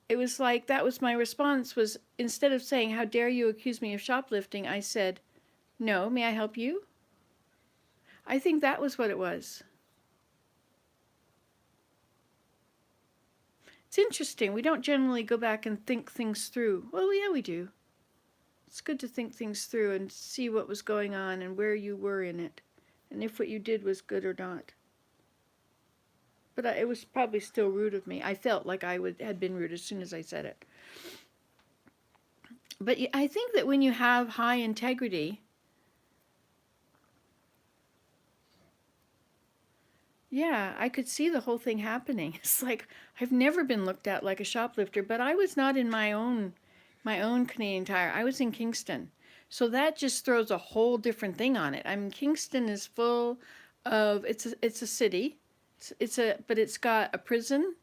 It was like, that was my response, was instead of saying, how dare you accuse me of shoplifting, I said, no, may I help you? I think that was what it was. It's interesting. We don't generally go back and think things through. Well, yeah, we do. It's good to think things through and see what was going on and where you were in it, and if what you did was good or not. But it was probably still rude of me. I felt like I had been rude as soon as I said it. But I think that when you have high integrity, yeah, I could see the whole thing happening. It's like, I've never been looked at like a shoplifter, but I was not in my own Canadian Tire. I was in Kingston. So that just throws a whole different thing on it. I mean, Kingston is full of, it's a city. But it's got a prison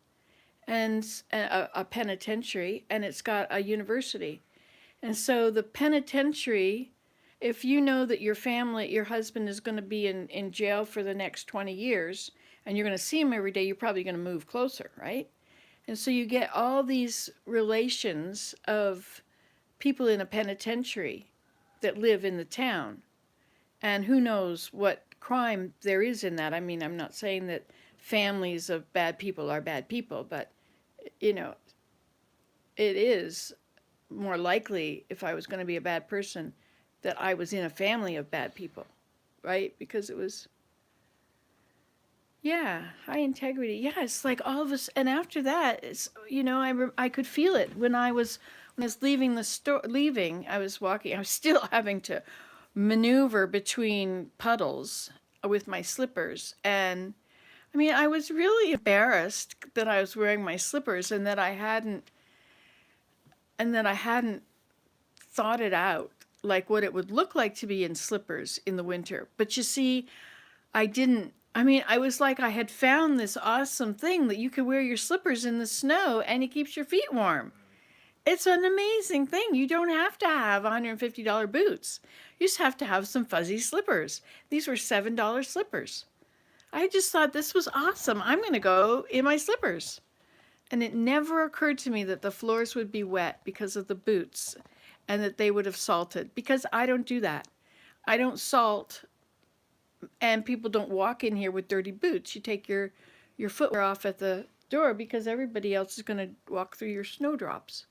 and a penitentiary, and it's got a university. And so the penitentiary, if you know that your husband is going to be in jail for the next 20 years, and you're going to see him every day, you're probably going to move closer, right? And so you get all these relations of people in a penitentiary that live in the town. And who knows what crime there is in that. I mean, I'm not saying that families of bad people are bad people, but, you know, it is more likely, if I was going to be a bad person, that I was in a family of bad people, right? Because it was, yeah, high integrity. Yeah, it's like all of us. And after that, it's, you know, I could feel it when I was leaving the store. I was walking. I was still having to maneuver between puddles with my slippers, and I mean, I was really embarrassed that I was wearing my slippers and that I hadn't thought it out, like what it would look like to be in slippers in the winter. But you see, I didn't. I mean, I was like, I had found this awesome thing that you could wear your slippers in the snow and it keeps your feet warm. It's an amazing thing. You don't have to have $150 boots. You just have to have some fuzzy slippers. These were $7 slippers. I just thought this was awesome. I'm going to go in my slippers. And it never occurred to me that the floors would be wet because of the boots and that they would have salted, because I don't do that. I don't salt, and people don't walk in here with dirty boots. You take your footwear off at the door because everybody else is going to walk through your snowdrops.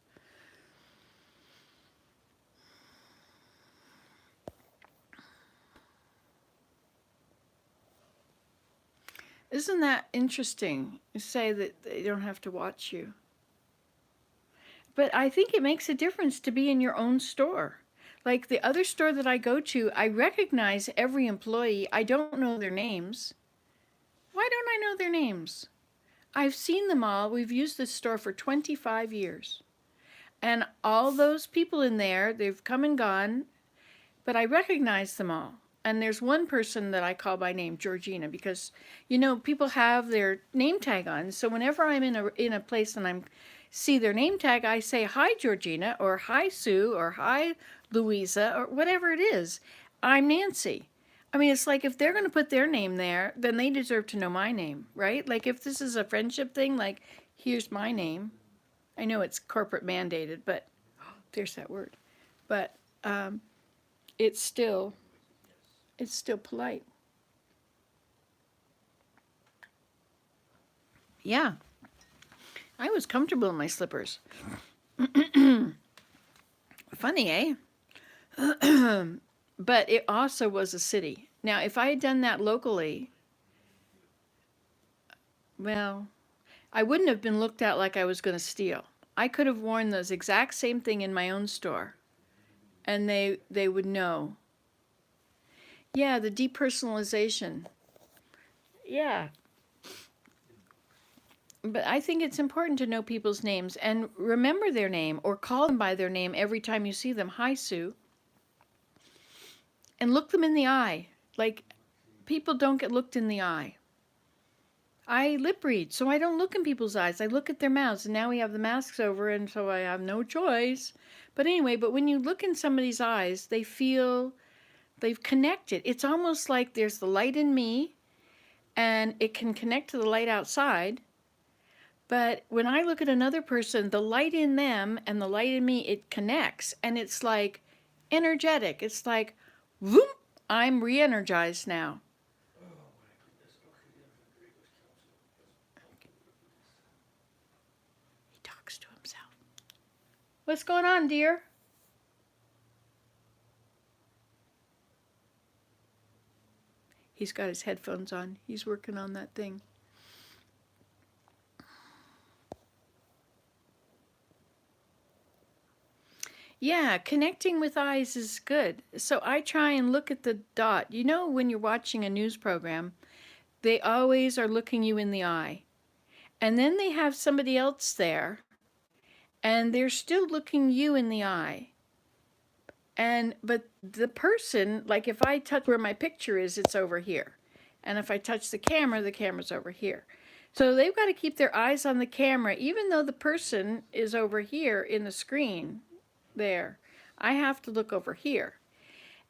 Isn't that interesting? You say that they don't have to watch you. But I think it makes a difference to be in your own store. Like the other store that I go to, I recognize every employee. I don't know their names. Why don't I know their names? I've seen them all. We've used this store for 25 years. And all those people in there, they've come and gone, but I recognize them all. And there's one person that I call by name, Georgina, because people have their name tag on. So whenever I'm in a place and I'm see their name tag, I say hi Georgina or hi Sue or hi Louisa or whatever it is. I'm Nancy. I mean, it's like if they're going to put their name there, then they deserve to know my name, right? Like if this is a friendship thing, like here's my name. I know it's corporate mandated, but there's that word. But it's still polite. Yeah, I was comfortable in my slippers. Funny, eh? But it also was a city. Now, if I had done that locally, well, I wouldn't have been looked at like I was going to steal. I could have worn those exact same thing in my own store, and they would know. Yeah, the depersonalization. Yeah. But I think it's important to know people's names and remember their name or call them by their name every time you see them. Hi, Sue. And look them in the eye. Like, people don't get looked in the eye. I lip read, so I don't look in people's eyes. I look at their mouths, and now we have the masks over, and so I have no choice. But anyway, when you look in somebody's eyes, they feel they've connected. It's almost like there's the light in me, and it can connect to the light outside. But when I look at another person, the light in them and the light in me, it connects. And it's like energetic. It's like, whoop, I'm re-energized now. He talks to himself. What's going on, dear? He's got his headphones on. He's working on that thing. Yeah, connecting with eyes is good. So I try and look at the dot. You know, when you're watching a news program, they always are looking you in the eye. And then they have somebody else there, and they're still looking you in the eye. But the person, like if I touch where my picture is, it's over here. And if I touch the camera's over here. So they've got to keep their eyes on the camera, even though the person is over here in the screen. There. I have to look over here.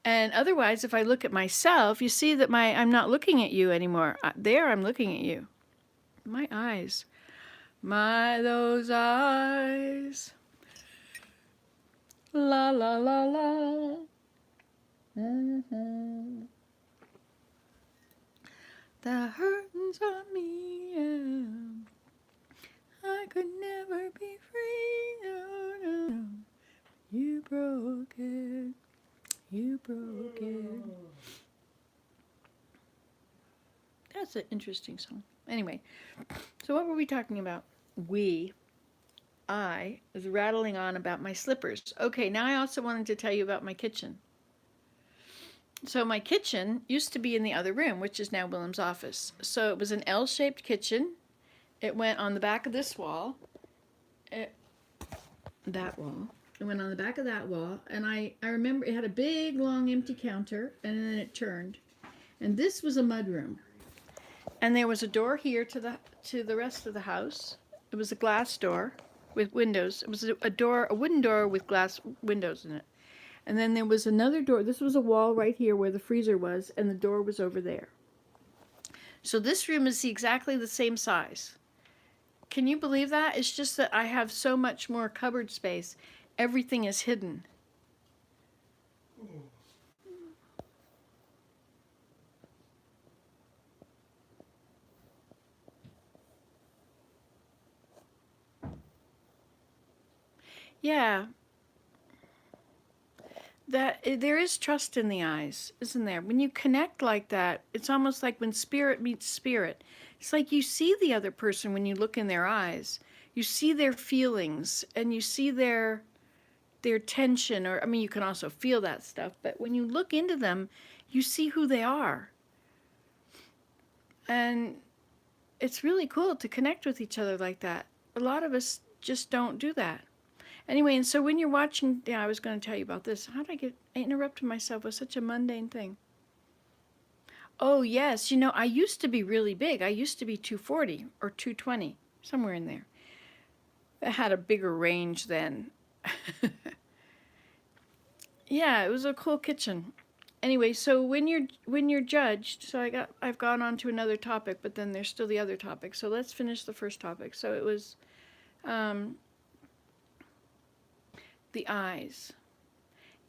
And otherwise, if I look at myself, you see that I'm not looking at you anymore. There, I'm looking at you. My eyes. Those eyes. La, la, la, la. Mm-hmm. The hurting's on me, yeah. I could never be free, no, no. You broke it. You broke it. That's an interesting song. Anyway, so what were we talking about? I was rattling on about my slippers. Okay, now I also wanted to tell you about my kitchen. So my kitchen used to be in the other room, which is now Willem's office. So it was an L-shaped kitchen. It went on the back of this wall. That wall. It went on the back of that wall, and I remember it had a big, long, empty counter, and then it turned. And this was a mudroom. And there was a door here to the rest of the house. It was a glass door with windows. It was a wooden door with glass windows in it. And then there was another door. This was a wall right here where the freezer was, and the door was over there. So this room is exactly the same size. Can you believe that? It's just that I have so much more cupboard space. Everything is hidden. Yeah. there is trust in the eyes, isn't there? When you connect like that, it's almost like when spirit meets spirit. It's like you see the other person when you look in their eyes. You see their feelings and you see their tension, or I mean you can also feel that stuff, but when you look into them, you see who they are. And it's really cool to connect with each other like that. A lot of us just don't do that. Anyway, and so when you're watching, yeah, I was going to tell you about this. How did I interrupted myself with such a mundane thing? Oh, yes. You know, I used to be really big. I used to be 240 or 220, somewhere in there. I had a bigger range then. Yeah, it was a cool kitchen. Anyway, so when you're judged, so I've gone on to another topic, but then there's still the other topic. So let's finish the first topic. So it was the eyes.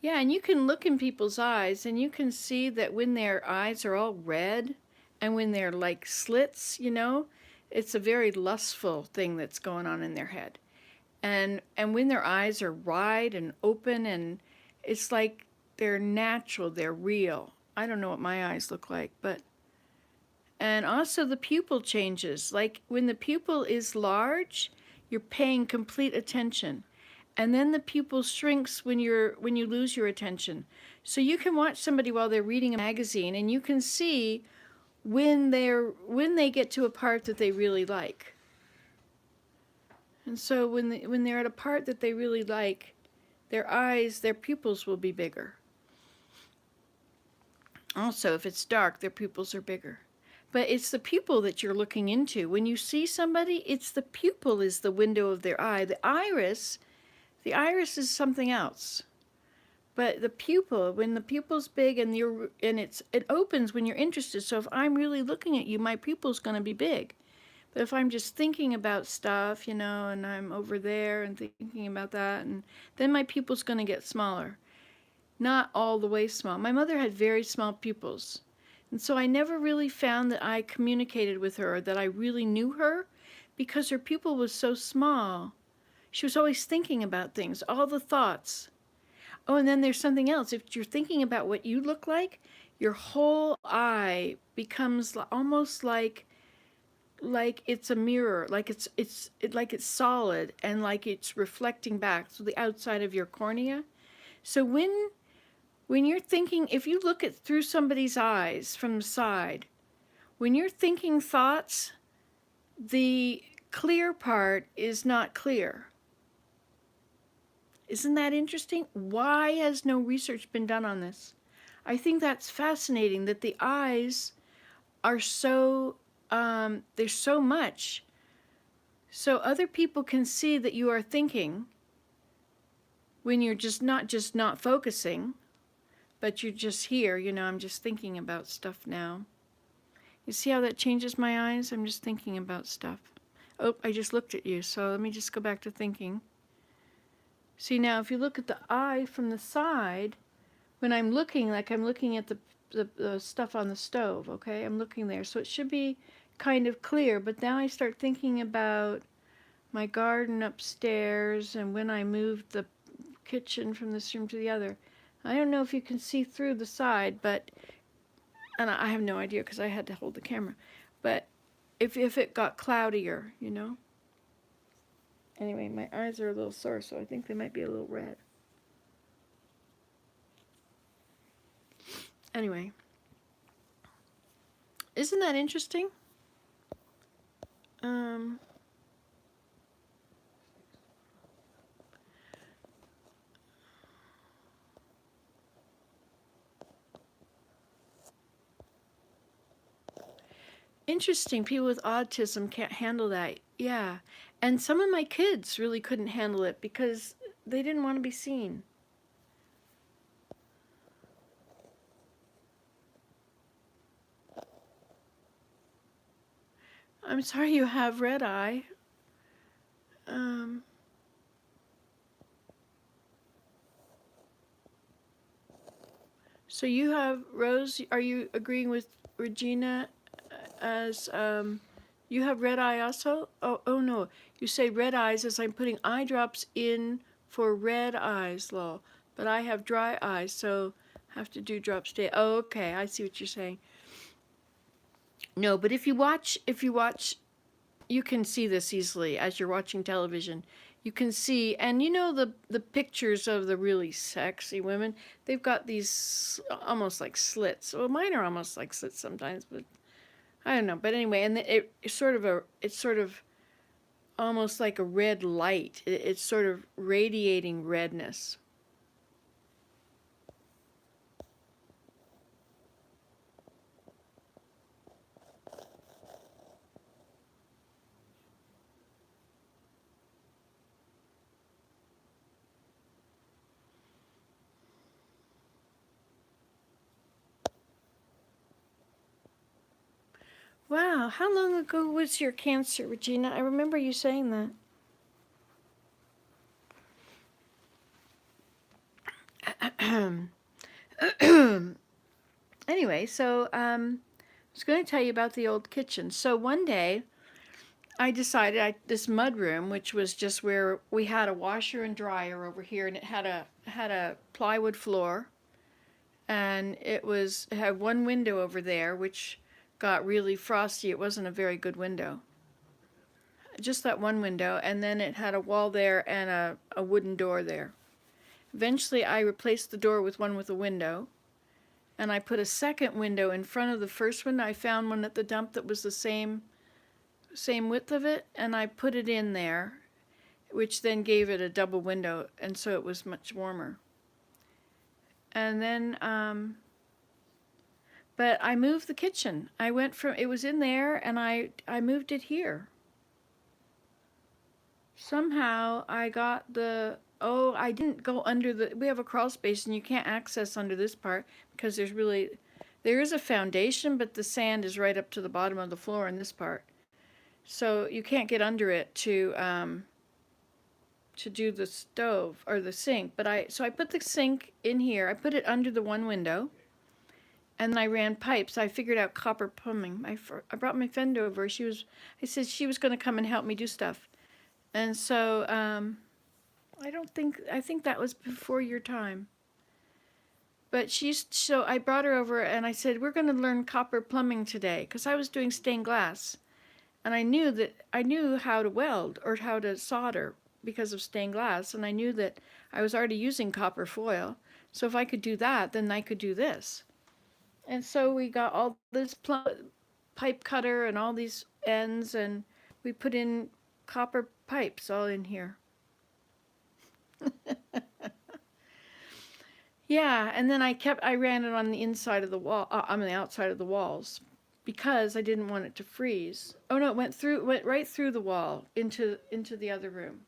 Yeah, and you can look in people's eyes and you can see that when their eyes are all red and when they're like slits, you know, it's a very lustful thing that's going on in their head. And when their eyes are wide and open and it's like they're natural, they're real. I don't know what my eyes look like, but and also the pupil changes. Like when the pupil is large, you're paying complete attention. And then the pupil shrinks when you lose your attention. So you can watch somebody while they're reading a magazine and you can see when they get to a part that they really like. And so when they're at a part that they really like, their pupils will be bigger. Also, if it's dark, their pupils are bigger. But it's the pupil that you're looking into. When you see somebody, it's the pupil is the window of their eye. The iris is something else. But the pupil, when the pupil's big and it opens when you're interested. So if I'm really looking at you, my pupil's going to be big. But if I'm just thinking about stuff, you know, and I'm over there and thinking about that, and then my pupil's going to get smaller. Not all the way small. My mother had very small pupils. And so I never really found that I communicated with her, that I really knew her, because her pupil was so small. She was always thinking about things, all the thoughts. Oh, and then there's something else. If you're thinking about what you look like, your whole eye becomes almost like it's a mirror, like it's solid and like it's reflecting back to the outside of your cornea. So when you're thinking, if you look at through somebody's eyes from the side, when you're thinking thoughts, the clear part is not clear. Isn't that interesting? Why has no research been done on this? I think that's fascinating that the eyes are so there's so much. So other people can see that you are thinking when you're just not focusing, but you're just here, you know, I'm just thinking about stuff now. You see how that changes my eyes? I'm just thinking about stuff. Oh, I just looked at you, so let me just go back to thinking. See, now if you look at the eye from the side, when I'm looking, like I'm looking at the stuff on the stove, okay? I'm looking there, so it should be kind of clear, but now I start thinking about my garden upstairs and when I moved the kitchen from this room to the other. I don't know if you can see through the side, but, and I have no idea because I had to hold the camera, but if it got cloudier, you know? Anyway, my eyes are a little sore, so I think they might be a little red. Anyway, isn't that interesting? Interesting. People with autism can't handle that. Yeah. And some of my kids really couldn't handle it because they didn't want to be seen. I'm sorry you have red eye. So you have, Rose, are you agreeing with Regina as you have red eye also? Oh no, you say red eyes as I'm putting eye drops in for red eyes, lol. but I have dry eyes, so have to do drops daily. Oh, okay, I see what you're saying. No, but if you watch, you can see this easily as you're watching television. You can see, and you know the pictures of the really sexy women. They've got these almost like slits. Well, mine are almost like slits sometimes, but I don't know. But anyway, and it's sort of almost like a red light. It's sort of radiating redness. Wow, how long ago was your cancer, Regina? I remember you saying that. Anyway, so I was going to tell you about the old kitchen. So one day, I decided this mud room, which was just where we had a washer and dryer over here, and it had a plywood floor, and it had one window over there, which got really frosty. It wasn't a very good window. Just that one window, and then it had a wall there and a wooden door there. Eventually, I replaced the door with one with a window, and I put a second window in front of the first one. I found one at the dump that was the same width of it, and I put it in there, which then gave it a double window, and so it was much warmer. And then, but I moved the kitchen. I went from, it was in there, and I moved it here. Somehow I got I didn't go under we have a crawl space, and you can't access under this part because there is a foundation, but the sand is right up to the bottom of the floor in this part. So you can't get under it to do the stove or the sink. But I put the sink in here. I put it under the one window, and I ran pipes. I figured out copper plumbing. I brought my friend over. I said she was going to come and help me do stuff. And so I think that was before your time. But so I brought her over, and I said, we're going to learn copper plumbing today, because I was doing stained glass. And I knew how to weld or how to solder because of stained glass, and I knew that I was already using copper foil. So if I could do that, then I could do this. And so we got all this pipe cutter and all these ends, and we put in copper pipes all in here. Yeah, and then I ran it on the inside of the wall, on the outside of the walls, because I didn't want it to freeze. Oh no, it went right through the wall into the other room.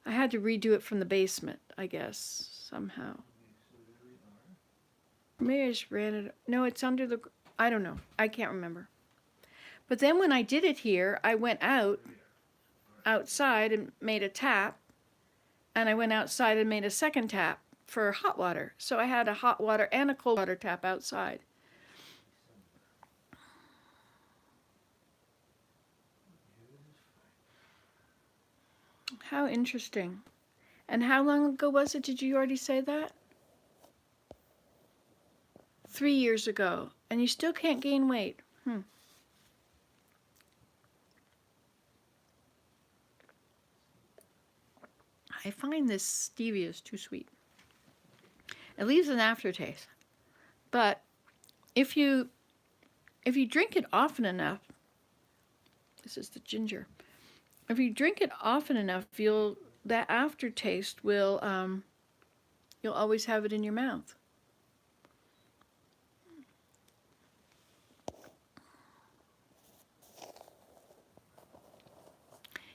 I had to redo it from the basement, I guess, somehow. Maybe I just ran it. No, it's under the. I don't know. I can't remember. But then when I did it here, I went outside and made a tap, and I went outside and made a second tap for hot water. So I had a hot water and a cold water tap outside. How interesting. And how long ago was it? Did you already say that? 3 years ago. And you still can't gain weight. I find this stevia is too sweet. It leaves an aftertaste. But if you drink it often enough, this is the ginger. If you drink it often enough, that aftertaste will you'll always have it in your mouth.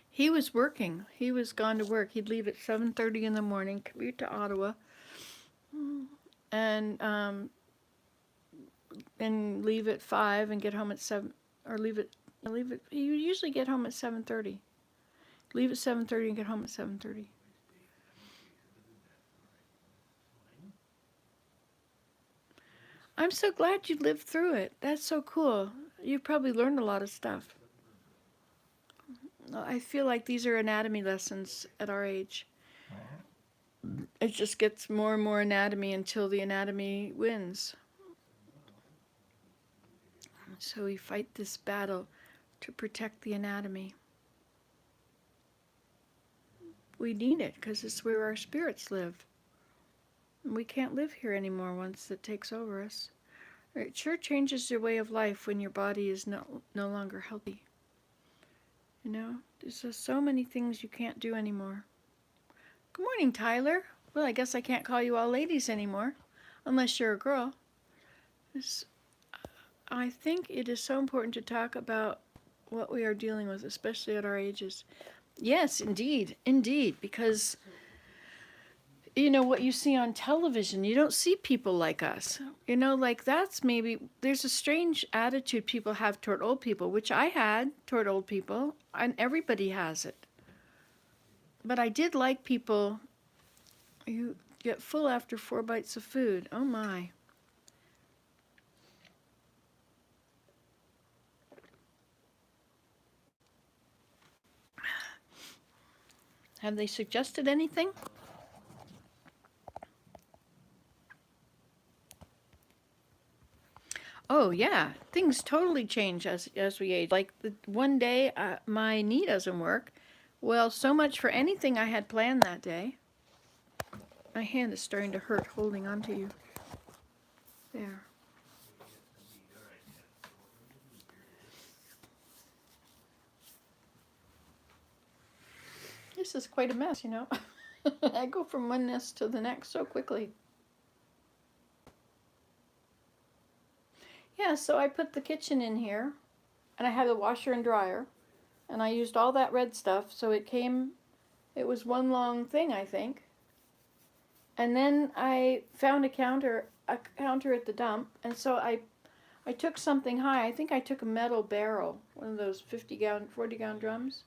He was working. He was gone to work. He'd leave at 7:30 in the morning, commute to Ottawa, and leave at 5 and get home at 7, or leave it. He usually get home at 7:30. Leave at 7:30 and get home at 7:30. I'm so glad you lived through it. That's so cool. You probably learned a lot of stuff. I feel like these are anatomy lessons at our age. It just gets more and more anatomy until the anatomy wins. So we fight this battle to protect the anatomy. We need it because it's where our spirits live. And we can't live here anymore once it takes over us. It sure changes your way of life when your body is no longer healthy. You know, there's just so many things you can't do anymore. Good morning, Tyler. Well, I guess I can't call you all ladies anymore, unless you're a girl. I think it is so important to talk about what we are dealing with, especially at our ages. Yes, indeed, because you know what you see on television, you don't see people like us. You know, like that's maybe, there's a strange attitude people have toward old people, which I had toward old people, and everybody has it. But I did like people who get full after 4 bites of food. Oh my. Have they suggested anything? Oh yeah, things totally change as we age. Like one day, my knee doesn't work. Well, so much for anything I had planned that day. My hand is starting to hurt holding on to you. There. This is quite a mess, you know. I go from one nest to the next so quickly. Yeah, so I put the kitchen in here, and I had a washer and dryer, and I used all that red stuff, so it was one long thing, I think. And then I found a counter at the dump, and so I took something high. I think I took a metal barrel, one of those 50-gallon, 40-gallon drums.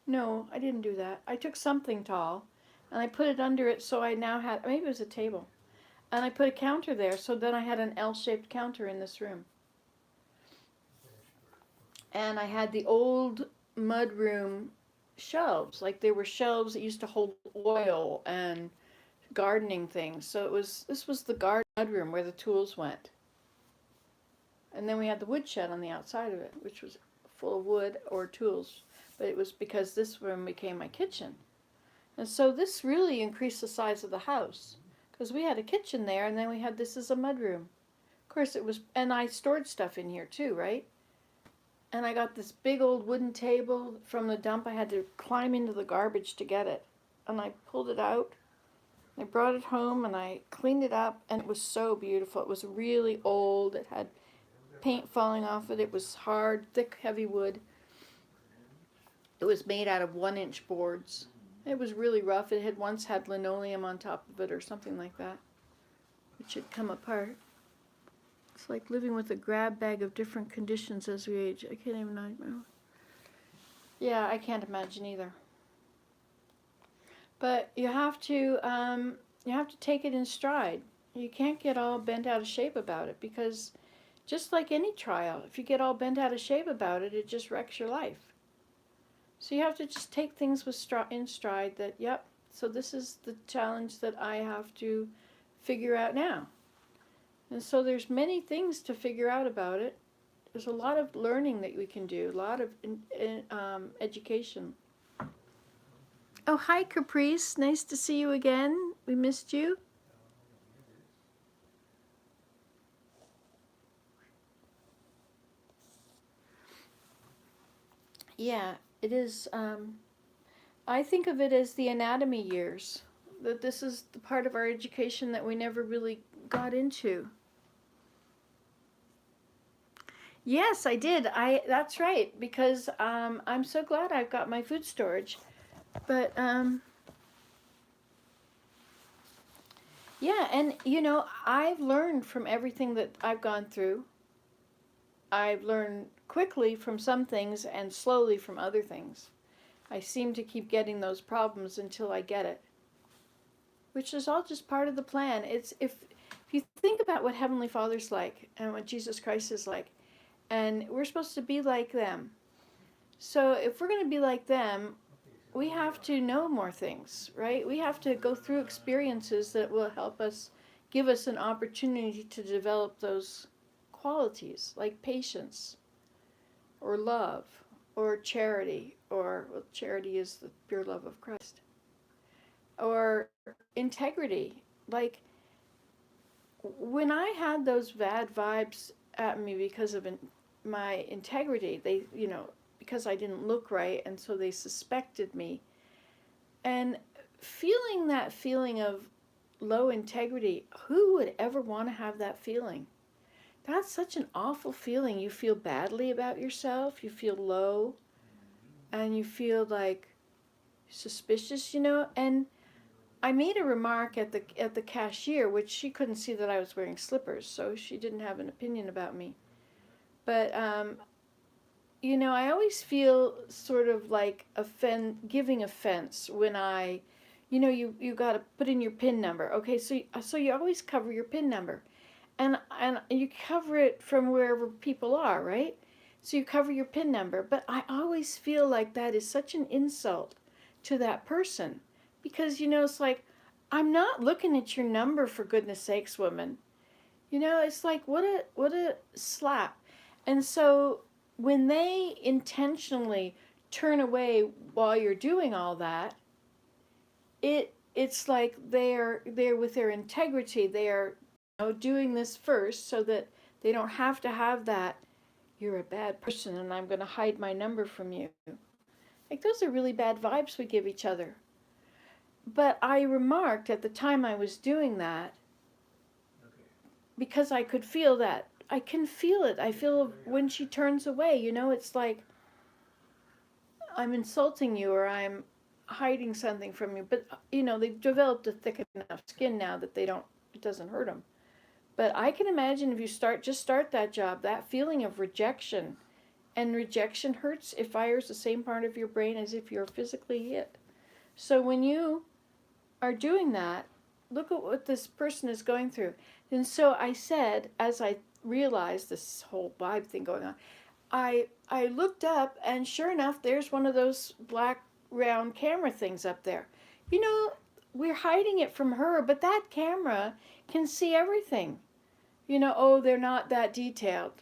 No, I didn't do that. I took something tall, and I put it under it, so I now had, maybe it was a table. And I put a counter there, so then I had an L-shaped counter in this room. And I had the old mudroom shelves, like they were shelves that used to hold oil and gardening things. So this was the garden mudroom where the tools went. And then we had the woodshed on the outside of it, which was full of wood or tools. But it was because this room became my kitchen. And so this really increased the size of the house. Because we had a kitchen there, and then we had this as a mudroom. Of course it was, and I stored stuff in here too, right? And I got this big old wooden table from the dump. I had to climb into the garbage to get it. And I pulled it out. I brought it home and I cleaned it up, and it was so beautiful. It was really old. It had paint falling off it. It was hard, thick, heavy wood. It was made out of 1-inch boards. It was really rough. It had once had linoleum on top of it or something like that, which had come apart. It's like living with a grab bag of different conditions as we age. I can't even know. Yeah, I can't imagine either. But you have to take it in stride. You can't get all bent out of shape about it, because just like any trial, if you get all bent out of shape about it, it just wrecks your life. So you have to just take things in stride that, yep, so this is the challenge that I have to figure out now. And so there's many things to figure out about it. There's a lot of learning that we can do, a lot of education. Oh, hi, Caprice. Nice to see you again. We missed you. Yeah, it is. I think of it as the anatomy years. That this is the part of our education that we never really got into. Yes, I did. That's right, because I'm so glad I've got my food storage. But yeah, and you know, I've learned from everything that I've gone through. I've learned quickly from some things and slowly from other things. I seem to keep getting those problems until I get it, which is all just part of the plan. It's if you think about what Heavenly Father's like and what Jesus Christ is like, and we're supposed to be like them. So if we're going to be like them, we have to know more things, right? We have to go through experiences that will help us, give us an opportunity to develop those qualities, like patience or love or charity, or well, charity is the pure love of Christ, or integrity. Like when I had those bad vibes at me because of my integrity, they, because I didn't look right, and so they suspected me. And feeling that feeling of low integrity, who would ever want to have that feeling? That's such an awful feeling. You feel badly about yourself, you feel low, and you feel like suspicious, And I made a remark at the cashier, which she couldn't see that I was wearing slippers, so she didn't have an opinion about me. But I always feel sort of like giving offense when you got to put in your PIN number. Okay, so you always cover your PIN number, and you cover it from wherever people are, right? So you cover your PIN number, but I always feel like that is such an insult to that person, because it's like, I'm not looking at your number, for goodness sakes, woman. It's like, what a slap. And so when they intentionally turn away while you're doing all that, it's like they're with their integrity. They are doing this first so that they don't have to have that, you're a bad person and I'm going to hide my number from you. Like, those are really bad vibes we give each other. But I remarked at the time I was doing that, because I could feel that. I can feel it. I feel when she turns away, it's like I'm insulting you or I'm hiding something from you. But, they've developed a thick enough skin now that it doesn't hurt them. But I can imagine if you start that job, that feeling of rejection, and rejection hurts, it fires the same part of your brain as if you're physically hit. So when you are doing that, look at what this person is going through. And so I said, as I realized this whole vibe thing going on, I looked up, and sure enough, there's one of those black round camera things up there. We're hiding it from her, but that camera can see everything. Oh, they're not that detailed.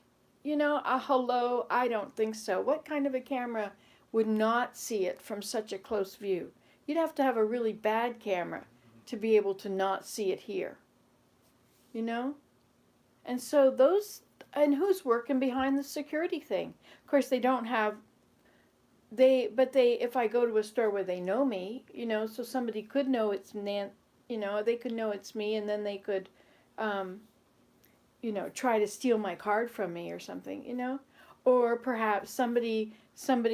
Hello, I don't think so. What kind of a camera would not see it from such a close view? You'd have to have a really bad camera to be able to not see it here. And so who's working behind the security thing? Of course, they don't have, if I go to a store where they know me, so somebody could know it's they could know it's me, and then they could, try to steal my card from me or something, or perhaps somebody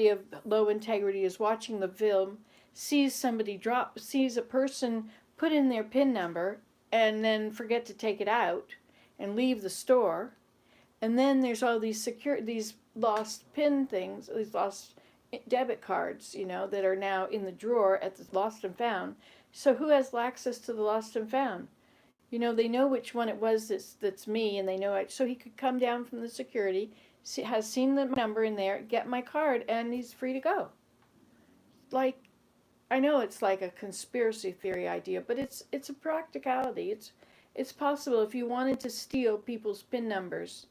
of low integrity is watching the film, sees a person put in their PIN number and then forget to take it out and leave the store, and then there's all these lost PIN things, these lost debit cards, that are now in the drawer at the lost and found. So who has access to the lost and found? They know which one it was that's me, and they know it. So he could come down from the security, has seen the number in there, get my card, and he's free to go. Like, I know it's like a conspiracy theory idea, but it's a practicality. It's possible. If you wanted to steal people's PIN numbers,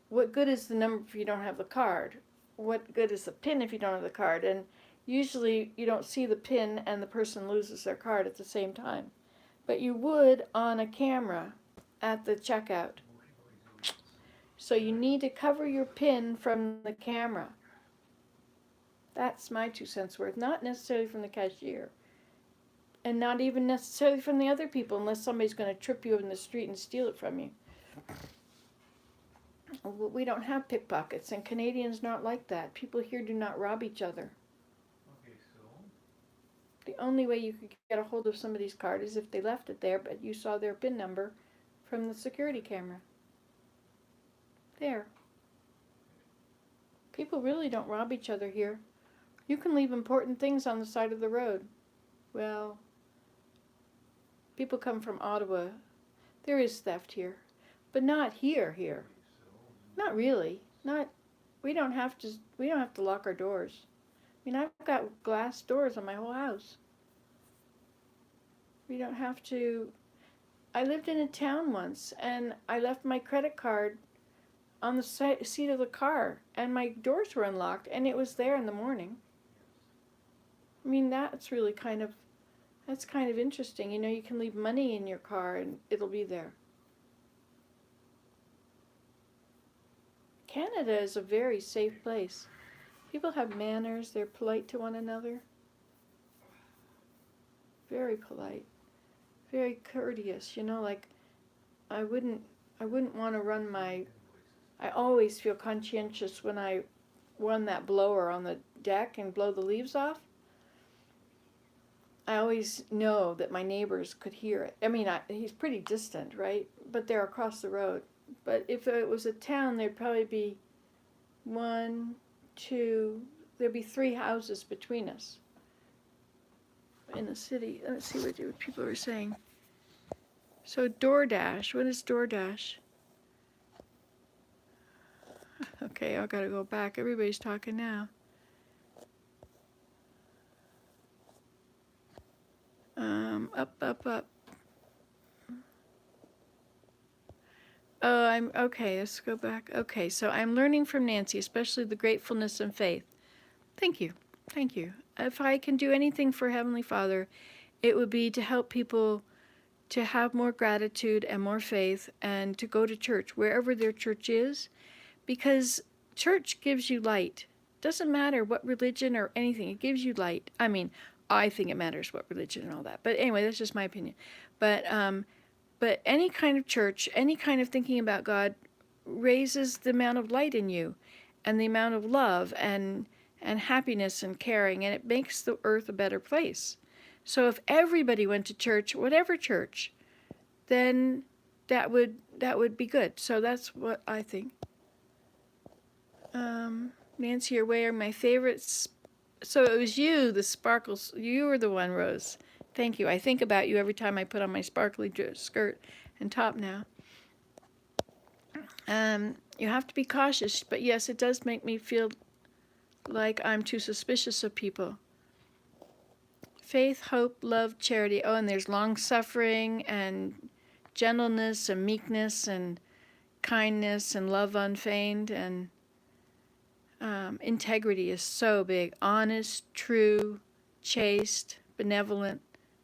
what good is the number if you don't have the card? What good is the PIN if you don't have the card? And usually you don't see the PIN and the person loses their card at the same time. But you would on a camera at the checkout. So you need to cover your PIN from the camera. That's my 2 cents worth. Not necessarily from the cashier. And not even necessarily from the other people, unless somebody's going to trip you in the street and steal it from you. We don't have pickpockets, and Canadians not like that. People here do not rob each other. The only way you could get a hold of somebody's card is if they left it there, but you saw their PIN number from the security camera. There. People really don't rob each other here. You can leave important things on the side of the road. Well, people come from Ottawa. There is theft here, but not here. Not really. We don't have to lock our doors. mean, I've got glass doors on my whole house. We don't have to. I lived in a town once, and I left my credit card on the seat of the car, and my doors were unlocked, and it was there in the morning. I mean, that's kind of interesting. You know, you can leave money in your car, and it'll be there. Canada is a very safe place. People have manners. They're polite to one another. Very polite. Very courteous. You know, like I wouldn't want to run my. I always feel conscientious when I run that blower on the deck and blow the leaves off. I always know that my neighbors could hear it. I mean, he's pretty distant, right? But they're across the road. But if it was a town, there'd probably be 1, 2, there'd be 3 houses between us. In the city, let's see what people are saying. So DoorDash, what is DoorDash? Okay, I gotta go back. Everybody's talking now. Up. Oh, okay, let's go back. Okay, so I'm learning from Nancy, especially the gratefulness and faith. Thank you. If I can do anything for Heavenly Father, it would be to help people to have more gratitude and more faith and to go to church, wherever their church is, because church gives you light. Doesn't matter what religion or anything, it gives you light. I mean, I think it matters what religion and all that. But anyway, that's just my opinion. But any kind of church, any kind of thinking about God raises the amount of light in you and the amount of love and happiness and caring, and it makes the earth a better place. So if everybody went to church, whatever church, then that would be good. So that's what I think. Nancy, you're wearing my favorites. So it was you, the sparkles. You were the one, Rose. Thank you. I think about you every time I put on my sparkly skirt and top now. You have to be cautious, but yes, it does make me feel like I'm too suspicious of people. Faith, hope, love, charity. Oh, and there's long-suffering and gentleness and meekness and kindness and love unfeigned, and integrity is so big. Honest, true, chaste, benevolent,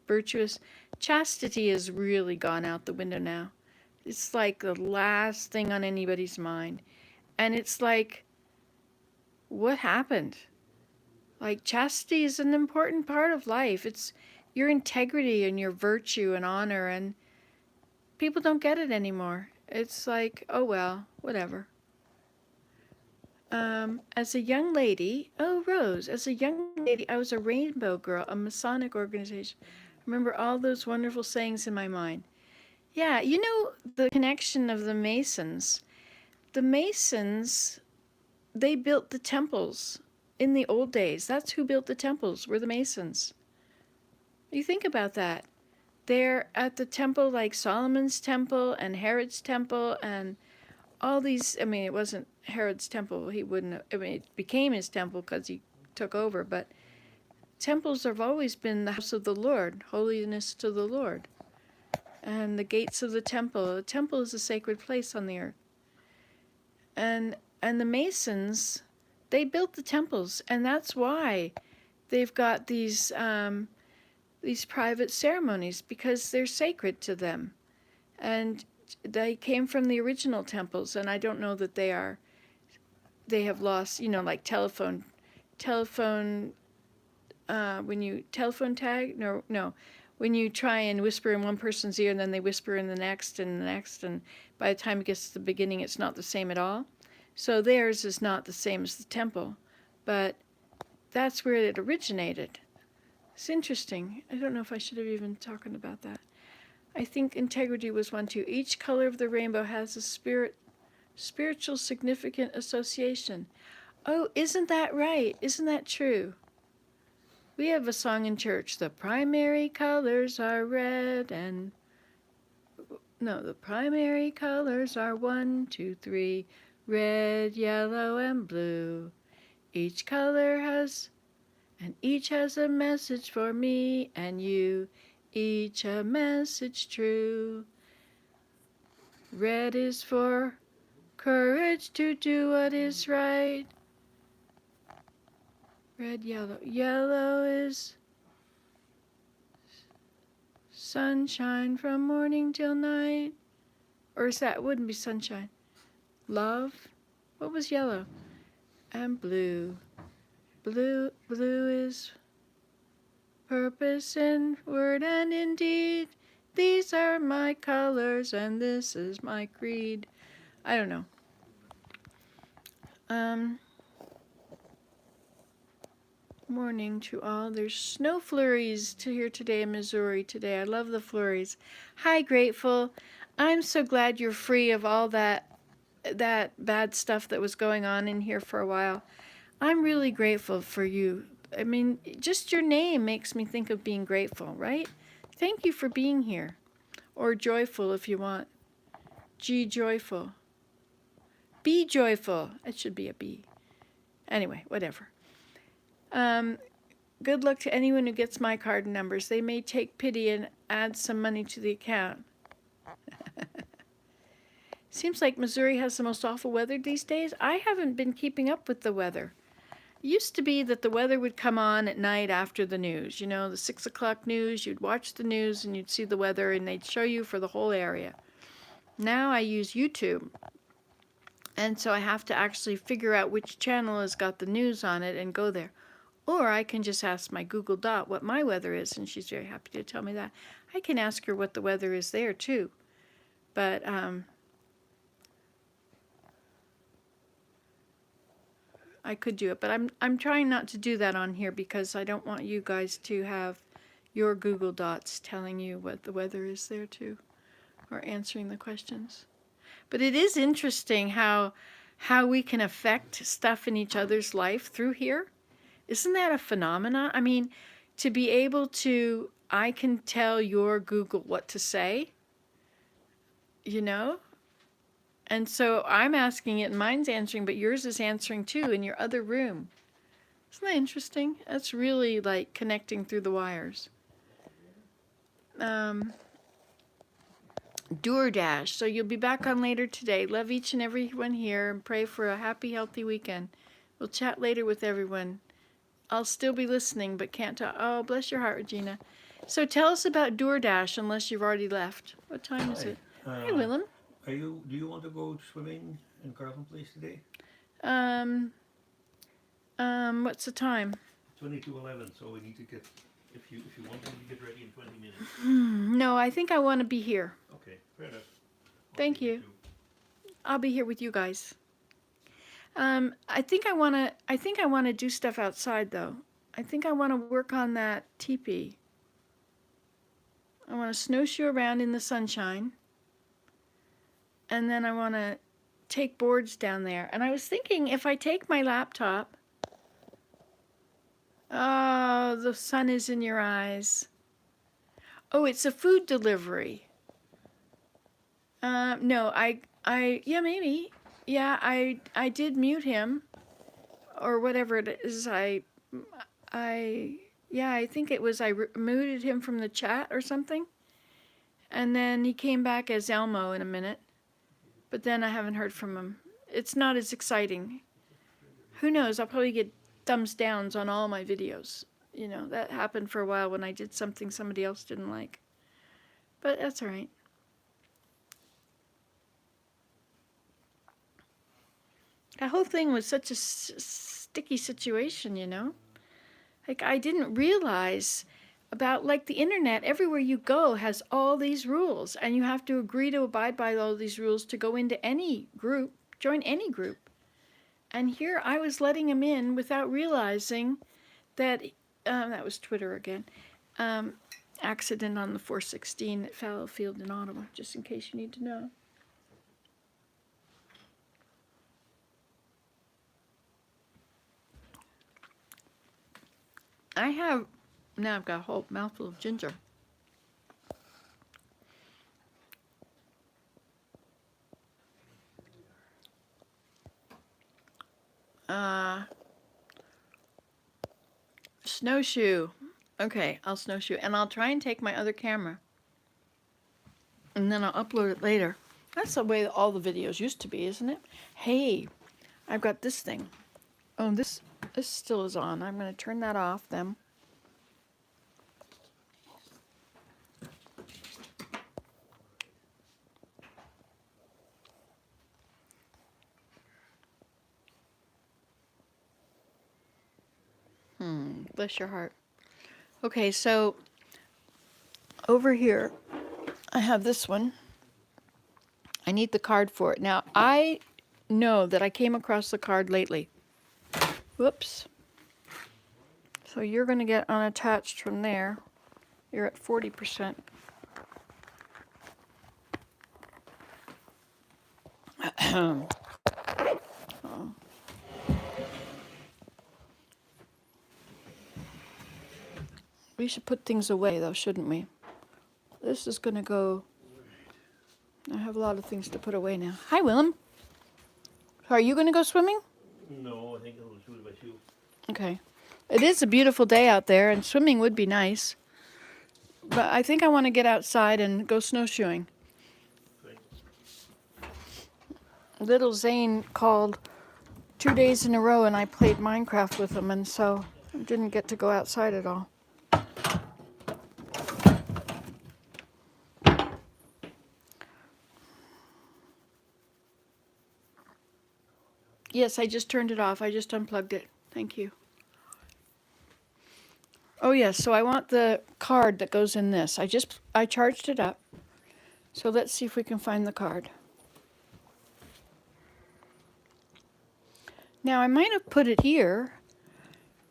virtuous. Chastity has really gone out the window now. It's like the last thing on anybody's mind. And it's like, what happened? Like, chastity is an important part of life. It's your integrity and your virtue and honor, and people don't get it anymore. It's like, oh well, whatever. As a young lady, Rose, as a young lady, I was a Rainbow Girl, a Masonic organization. I remember all those wonderful sayings in my mind. Yeah, you know the connection of the Masons. The Masons, they built the temples in the old days. That's who built the temples, were the Masons. You think about that. They're at the temple like Solomon's temple and Herod's temple and all these. I mean, it wasn't Herod's temple. He wouldn't have, I mean, it became his temple because he took over. But temples have always been the house of the Lord, holiness to the Lord. And the gates of the temple. The temple is a sacred place on the earth. And the Masons, they built the temples, and that's why they've got these private ceremonies, because they're sacred to them, and they came from the original temples. And I don't know that they have lost, you know, like telephone. When you telephone tag, no. When you try and whisper in one person's ear and then they whisper in the next, and by the time it gets to the beginning, it's not the same at all. So theirs is not the same as the temple, but that's where it originated. It's interesting. I don't know if I should have even talked about that. I think integrity was one too. Each color of the rainbow has a spiritual significant association. Oh, isn't that right? Isn't that true? We have a song in church. The primary colors are red and... No, the primary colors are 1, 2, 3. Red, yellow, and blue. Each color has and each has a message for me and you, each a message true. Red is for courage to do what is right. Red, yellow. Yellow is sunshine from morning till night. Or is that, wouldn't be sunshine. Love. What was yellow? And blue. Blue is purpose in word and in deed. These are my colors and this is my creed. I don't know. Morning to all. There's snow flurries to here today in Missouri today. I love the flurries. Hi, Grateful. I'm so glad you're free of all that bad stuff that was going on in here for a while. I'm really grateful for you. I mean, just your name makes me think of being grateful, right? Thank you for being here. Or joyful if you want. G, joyful. Be joyful. It should be a B. Anyway, whatever. Good luck to anyone who gets my card numbers. They may take pity and add some money to the account. Seems like Missouri has the most awful weather these days. I haven't been keeping up with the weather. It used to be that the weather would come on at night after the news. You know, the 6 o'clock news, you'd watch the news and you'd see the weather and they'd show you for the whole area. Now I use YouTube. And so I have to actually figure out which channel has got the news on it and go there. Or I can just ask my Google Dot what my weather is, and she's very happy to tell me that. I can ask her what the weather is there, too. But, I could do it. But I'm trying not to do that on here because I don't want you guys to have your Google Dots telling you what the weather is there, too. Or answering the questions. But it is interesting how we can affect stuff in each other's life through here. Isn't that a phenomenon? I mean, to be able to, I can tell your Google what to say, you know? And so I'm asking it and mine's answering, but yours is answering too in your other room. Isn't that interesting? That's really like connecting through the wires. DoorDash. So you'll be back on later today. Love each and every one here and pray for a happy, healthy weekend. We'll chat later with everyone. I'll still be listening, but can't talk. Oh, bless your heart, Regina. So tell us about DoorDash, unless you've already left. What time is it? Hi, Willem. Do you want to go swimming in Carlton Place today? What's the time? 20 to 11. So we need to get. If you want, we need to get ready in 20 minutes. No, I think I want to be here. Okay, fair enough. Thank you. I'll be here with you guys. I think I want to do stuff outside though. I think I want to work on that teepee. I want to snowshoe around in the sunshine. And then I want to take boards down there. And I was thinking if I take my laptop. Oh, the sun is in your eyes. Oh, it's a food delivery. No, yeah, maybe. Yeah, I did mute him, or whatever it is. Yeah, I think it was I muted him from the chat or something, and then he came back as Elmo in a minute, but then I haven't heard from him. It's not as exciting. Who knows? I'll probably get thumbs downs on all my videos. You know, that happened for a while when I did something somebody else didn't like, but that's all right. That whole thing was such a sticky situation, you know? Like, I didn't realize about, like, the internet, everywhere you go has all these rules, and you have to agree to abide by all these rules to go into any group, join any group. And here I was letting him in without realizing that, that was Twitter again, accident on the 416 at Fallowfield in Ottawa, just in case you need to know. Now I've got a whole mouthful of ginger. snowshoe. Okay, I'll snowshoe. And I'll try and take my other camera. And then I'll upload it later. That's the way all the videos used to be, isn't it? Hey, I've got this thing. Oh, this still is on. I'm going to turn that off then. Bless your heart. Okay, so over here, I have this one. I need the card for it. Now, I know that I came across the card lately. Whoops. So you're going to get unattached from there. You're at 40%. Oh. We should put things away, though, shouldn't we? This is going to go... I have a lot of things to put away now. Hi, Willem. Are you going to go swimming? No, I think I'll do it by shoe. Okay. It is a beautiful day out there, and swimming would be nice. But I think I want to get outside and go snowshoeing. Right. Little Zane called 2 days in a row, and I played Minecraft with him, and so I didn't get to go outside at all. Yes, I just turned it off. I just unplugged it. Thank you. Oh yes, so I want the card that goes in this. I charged it up. So let's see if we can find the card. Now I might have put it here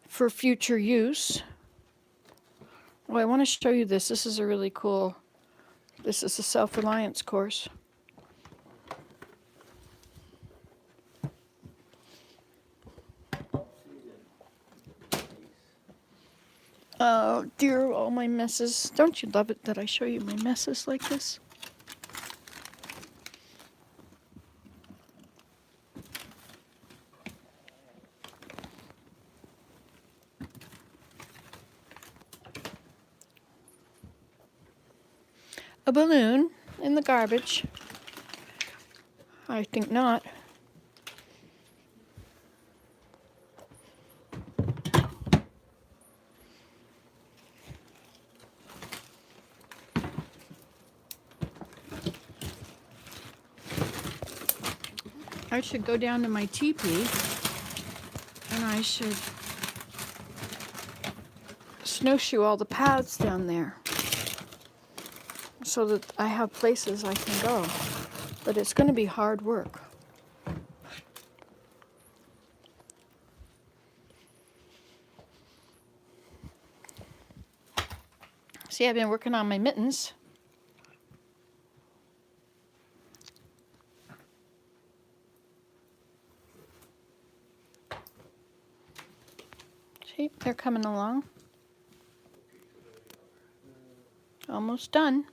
for future use. Oh, I want to show you this. This is a really cool, this is a self-reliance course. Oh dear, all my messes. Don't you love it that I show you my messes like this? A balloon in the garbage. I think not. I should go down to my teepee and I should snowshoe all the paths down there so that I have places I can go. But it's going to be hard work. See, I've been working on my mittens. See, they're coming along. Almost done.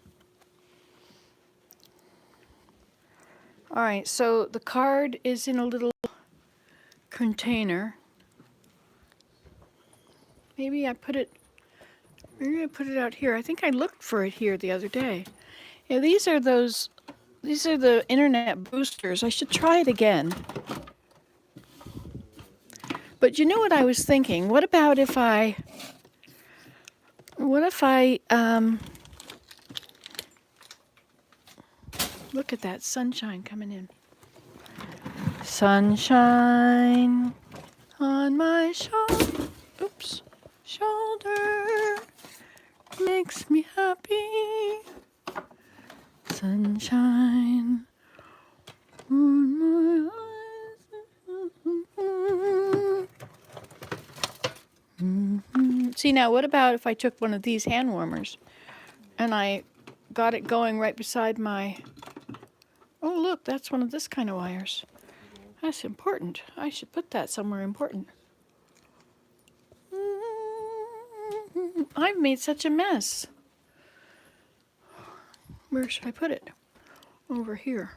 All right, so the card is in a little container. Maybe I put it out here. I think I looked for it here the other day. Yeah, these are the internet boosters. I should try it again. But you know what I was thinking? What if I look at that sunshine coming in. Sunshine on my shoulder makes me happy. Sunshine on my eyes. See, now what about if I took one of these hand warmers and I got it going right beside my... Oh, look, that's one of this kind of wires. That's important. I should put that somewhere important. I've made such a mess. Where should I put it? Over here.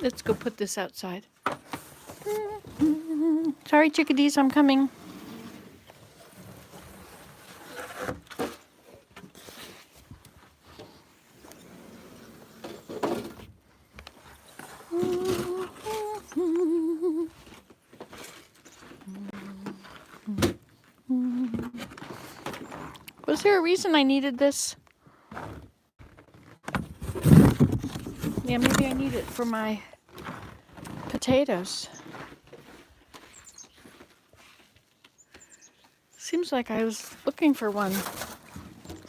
Let's go put this outside. Sorry, chickadees, I'm coming. Was there a reason I needed this? Yeah, maybe I need it for my potatoes. Seems like I was looking for one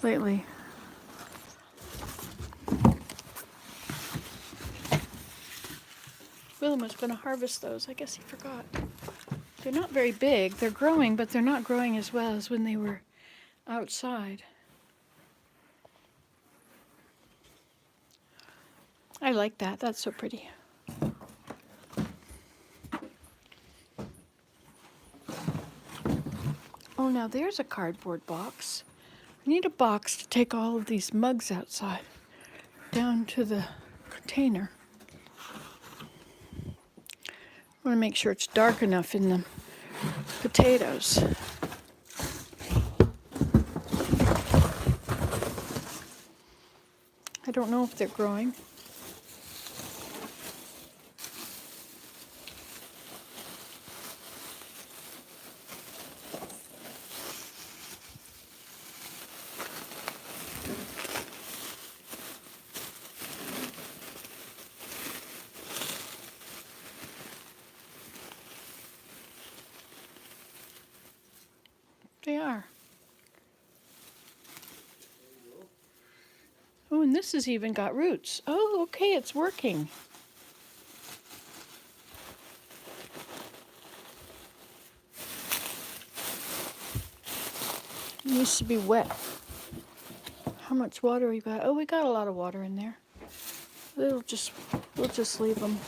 lately. Willem was going to harvest those. I guess he forgot. They're not very big. They're growing, but they're not growing as well as when they were outside. I like that. That's so pretty. Oh, now there's a cardboard box. I need a box to take all of these mugs outside down to the container. I want to make sure it's dark enough in the potatoes. I don't know if they're growing. They are. Oh, and this has even got roots. Oh, okay, it's working. It needs to be wet. How much water we got? Oh, we got a lot of water in there. We'll just leave them.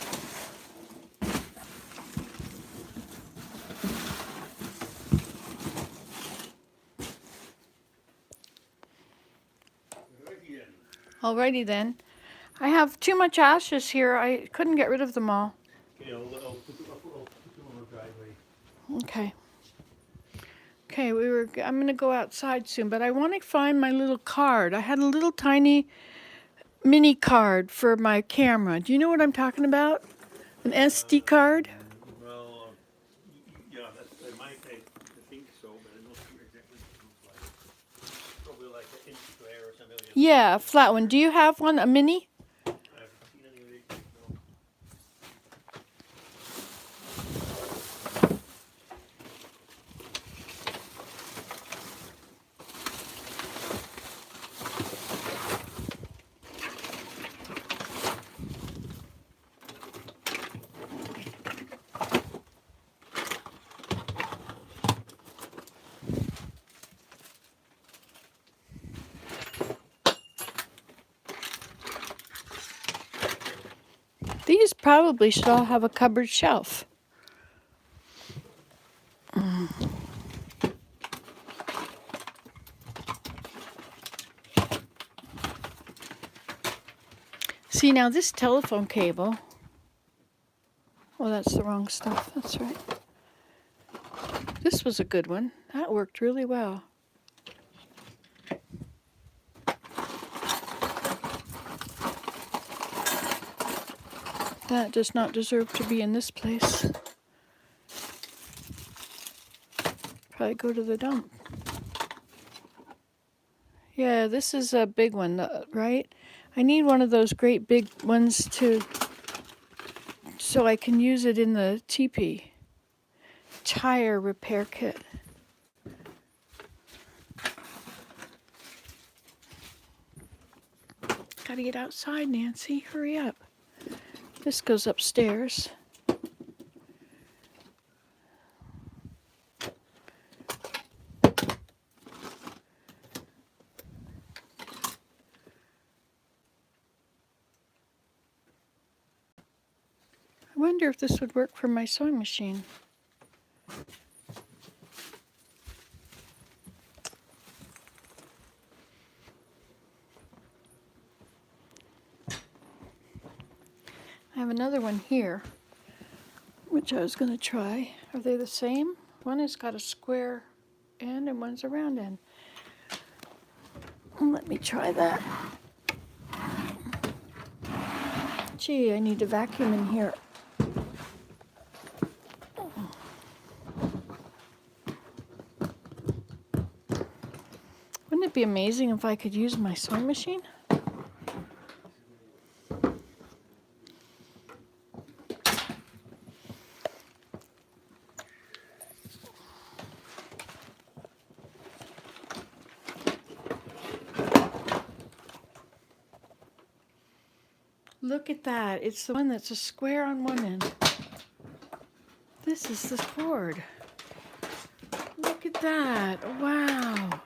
Alrighty then. I have too much ashes here. I couldn't get rid of them all. Okay, I'll put them on the driveway. Okay. Okay, I'm gonna go outside soon, but I want to find my little card. I had a little tiny mini card for my camera. Do you know what I'm talking about? An SD card? Well, yeah, I think so, but I'm not sure exactly what it looks like. Probably like an inch square or something. Yeah, a flat one. Do you have one, a mini? I haven't seen any of these, no. These probably should all have a cupboard shelf. See, now this telephone cable. Oh, that's the wrong stuff. That's right. This was a good one. That worked really well. That does not deserve to be in this place. Probably go to the dump. Yeah, this is a big one, right? I need one of those great big ones so I can use it in the teepee. Tire repair kit. Gotta get outside, Nancy. Hurry up. This goes upstairs. I wonder if this would work for my sewing machine. I have another one here, which I was going to try. Are they the same? One has got a square end and one's a round end. Let me try that. Gee, I need to vacuum in here. Wouldn't it be amazing if I could use my sewing machine? Look at that. It's the one that's a square on one end. This is the cord. Look at that. Wow.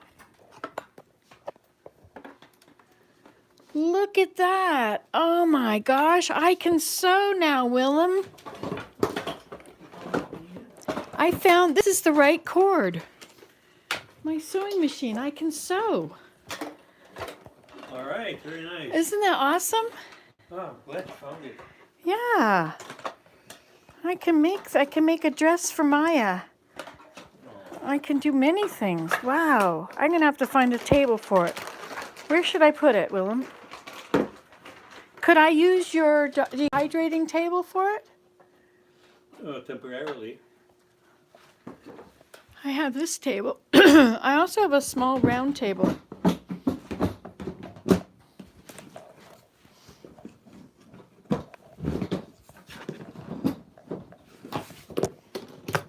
Look at that. Oh my gosh. I can sew now, Willem. I found this is the right cord. My sewing machine. I can sew. All right, very nice. Isn't that awesome? Oh, I'm glad you found it. Yeah. I can make a dress for Maya. I can do many things. Wow. I'm going to have to find a table for it. Where should I put it, Willem? Could I use your dehydrating table for it? Temporarily. I have this table. I also have a small round table.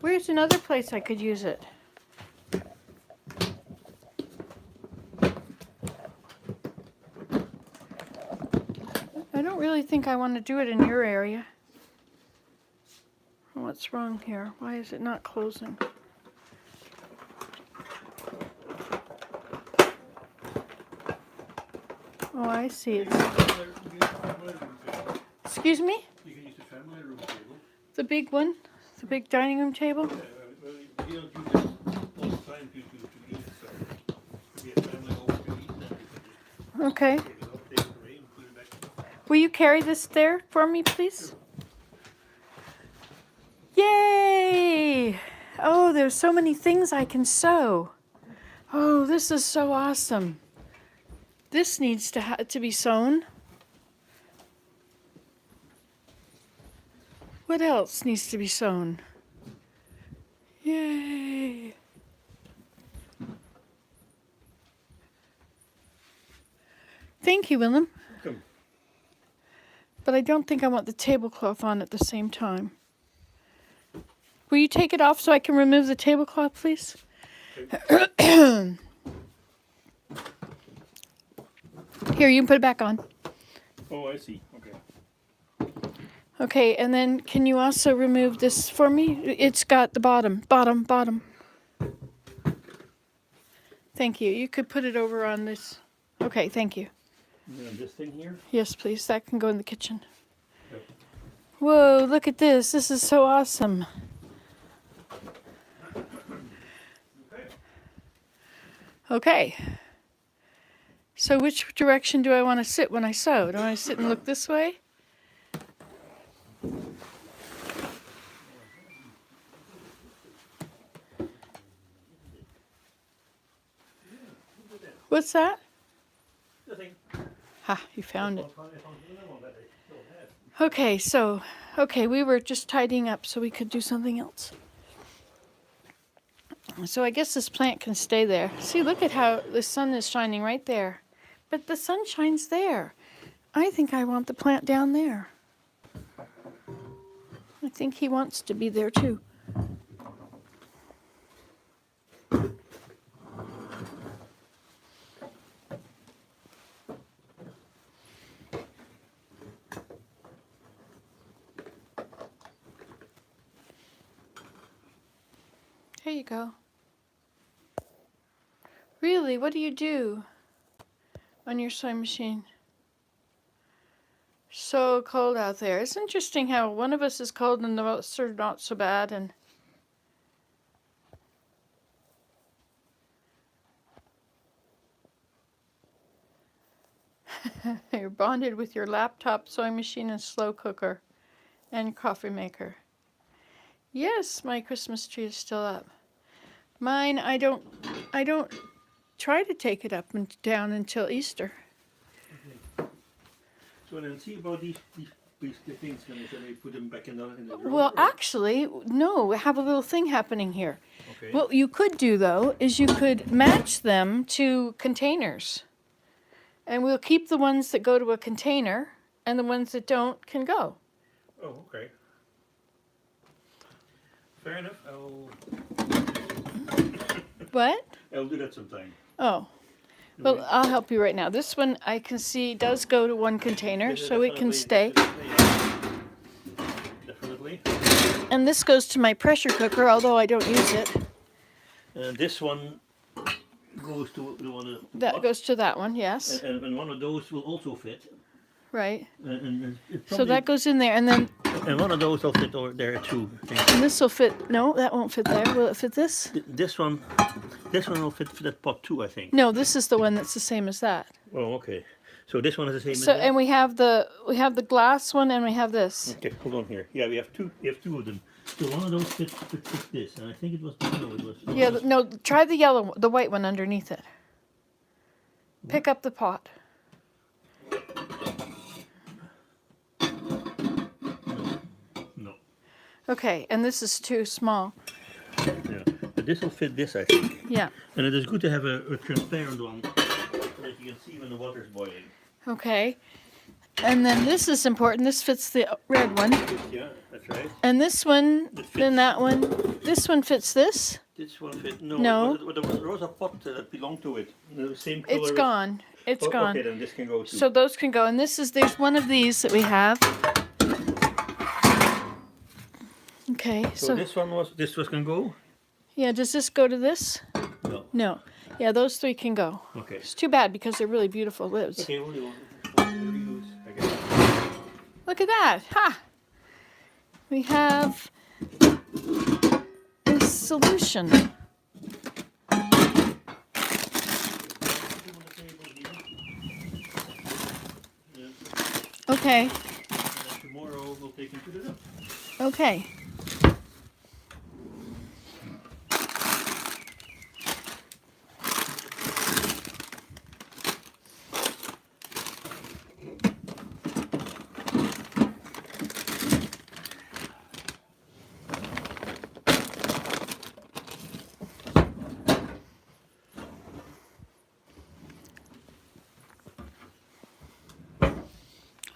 Where's another place I could use it? I don't really think I want to do it in your area. What's wrong here? Why is it not closing? Oh, I see. Excuse me? You can use the family room table. The big one? The big dining room table? Well, you don't use it all the time to eat, so if you have family over to eat and everything, Okay. take it out, take it away, and put it back. Will you carry this there for me, please? Yay! Oh, there's so many things I can sew. Oh, this is so awesome. This needs to be sewn. What else needs to be sewn? Yay! Thank you, Willem. Welcome. But I don't think I want the tablecloth on at the same time. Will you take it off so I can remove the tablecloth, please? Here, you can put it back on. Oh, I see. Okay. Okay, and then can you also remove this for me? It's got the bottom. Thank you. You could put it over on this. Okay, thank you. This thing here? Yes, please. That can go in the kitchen. Yep. Whoa, look at this. This is so awesome. Okay. So which direction do I want to sit when I sew? Do I want to sit and look this way? What's that? Nothing. Ha, you found it. I found another one that I still have. Okay, we were just tidying up so we could do something else. So I guess this plant can stay there. See, look at how the sun is shining right there. But the sun shines there. I think I want the plant down there. I think he wants to be there too. Here you go. Really, what do you do on your sewing machine? So cold out there. It's interesting how one of us is cold and the others are not so bad. And you're bonded with your laptop, sewing machine, and slow cooker. And coffee maker. Yes, my Christmas tree is still up. Mine, I don't try to take it up and down until Easter. Okay. So then see about these the things, and then we put them back in the drawer. Well, or- actually, no, we have a little thing happening here. Okay. What you could do, though, is you could match them to containers. And we'll keep the ones that go to a container, and the ones that don't can go. Oh, okay. Fair enough. What? I'll do that sometime. Oh. Well, I'll help you right now. This one I can see does go to one container, Yes, so it can stay. Definitely. And this goes to my pressure cooker, although I don't use it. This one goes to the one That goes to that one, yes. and one of those will also fit. Right. And it So probably- that goes in there, and then and one of those will fit over there too. I think. and this will fit. No, that won't fit there. Will it fit this? This one will fit for that pot too, I think. No, this is the one that's the same as that. Oh, okay. So this one is the same So as that? and we have the glass one, and we have this. Okay, hold on here. Yeah, we have two of them. So one of those fits this, and I think it was no, it was. Yeah, no. Try the yellow, the white one underneath it. Pick up the pot. No. Okay, and this is too small. Yeah, but this will fit this, I think. Yeah. And it is good to have a transparent one so that you can see when the water's boiling. Okay. And then this is important. This fits the red one. Yeah, that's right. And this one, It then fits. that one. This one fits this. This one fit. No. No. There was a pot that belonged to it. The same color. It's as- gone. It's Oh, gone. Okay, then this can go too. So those can go. And there's one of these that we have. Okay. So this was can go. Yeah, does this go to this? No. No. Yeah, those three can go. Okay. It's too bad because they're really beautiful lids. Okay, we'll reuse. I guess. Look at that. Ha! We have a solution. Okay. And then tomorrow we'll take him to the dump. Okay.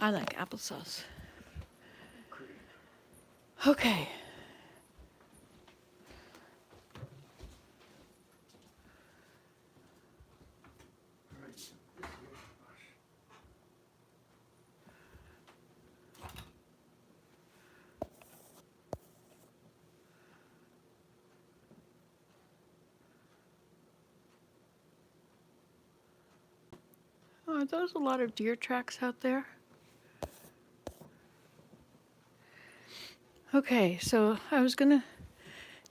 I like applesauce. Okay. Oh, are those a lot of deer tracks out there? Okay, so I was gonna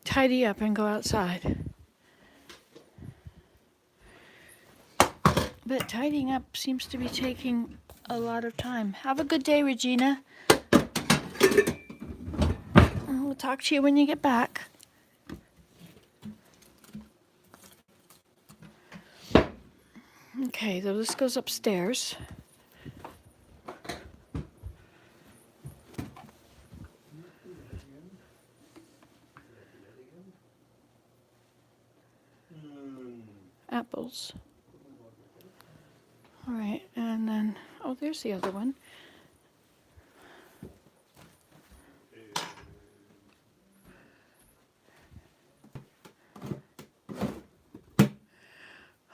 tidy up and go outside. But tidying up seems to be taking a lot of time. Have a good day, Regina. And we'll talk to you when you get back. Okay, so this goes upstairs. Apples. All right, and then, oh, there's the other one.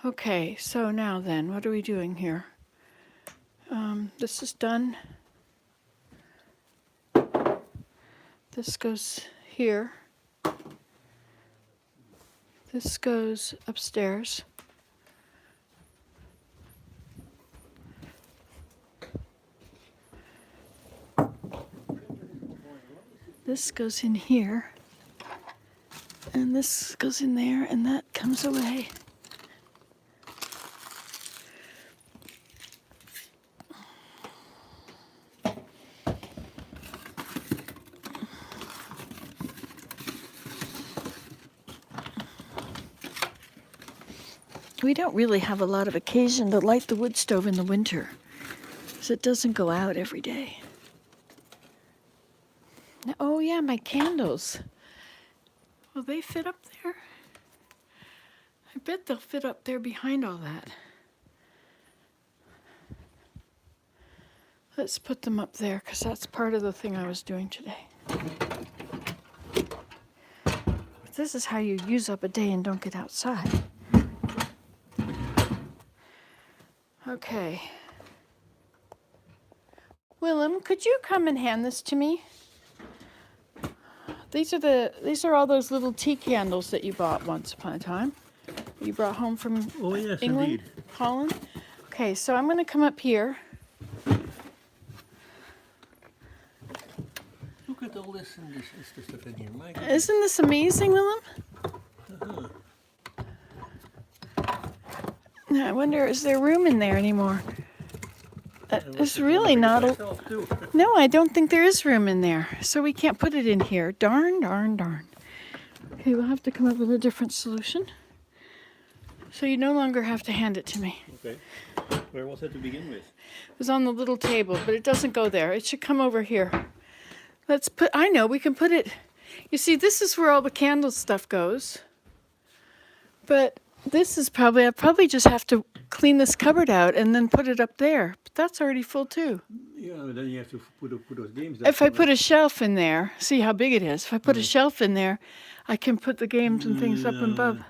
Okay, so now then, what are we doing here? This is done. This goes here. This goes upstairs. This goes in here. And this goes in there, and that comes away. We don't really have a lot of occasion to light the wood stove in the winter, because it doesn't go out every day. Oh yeah, my candles. Will they fit up there? I bet they'll fit up there behind all that. Let's put them up there, because that's part of the thing I was doing today. This is how you use up a day and don't get outside. Okay. Willem, could you come and hand this to me? These are all those little tea candles that you bought once upon a time. You brought home from yes, England, indeed. Holland. Okay, so I'm going to come up here. Look at all this and this stuff in here, Mike. Isn't this amazing, Willem? I wonder, is there room in there anymore? There's really not a... No, I don't think there is room in there. So we can't put it in here. Darn, darn, darn. Okay, we'll have to come up with a different solution. So you no longer have to hand it to me. Okay. Where was it to begin with? It was on the little table, but it doesn't go there. It should come over here. Let's put... I know, we can put it... You see, this is where all the candle stuff goes. But this is probably... I probably just have to clean this cupboard out and then put it up there. But that's already full too. Yeah, but then you have to put those games. If I put a shelf in there, see how big it is. If I put a shelf in there, I can put the games and things up above.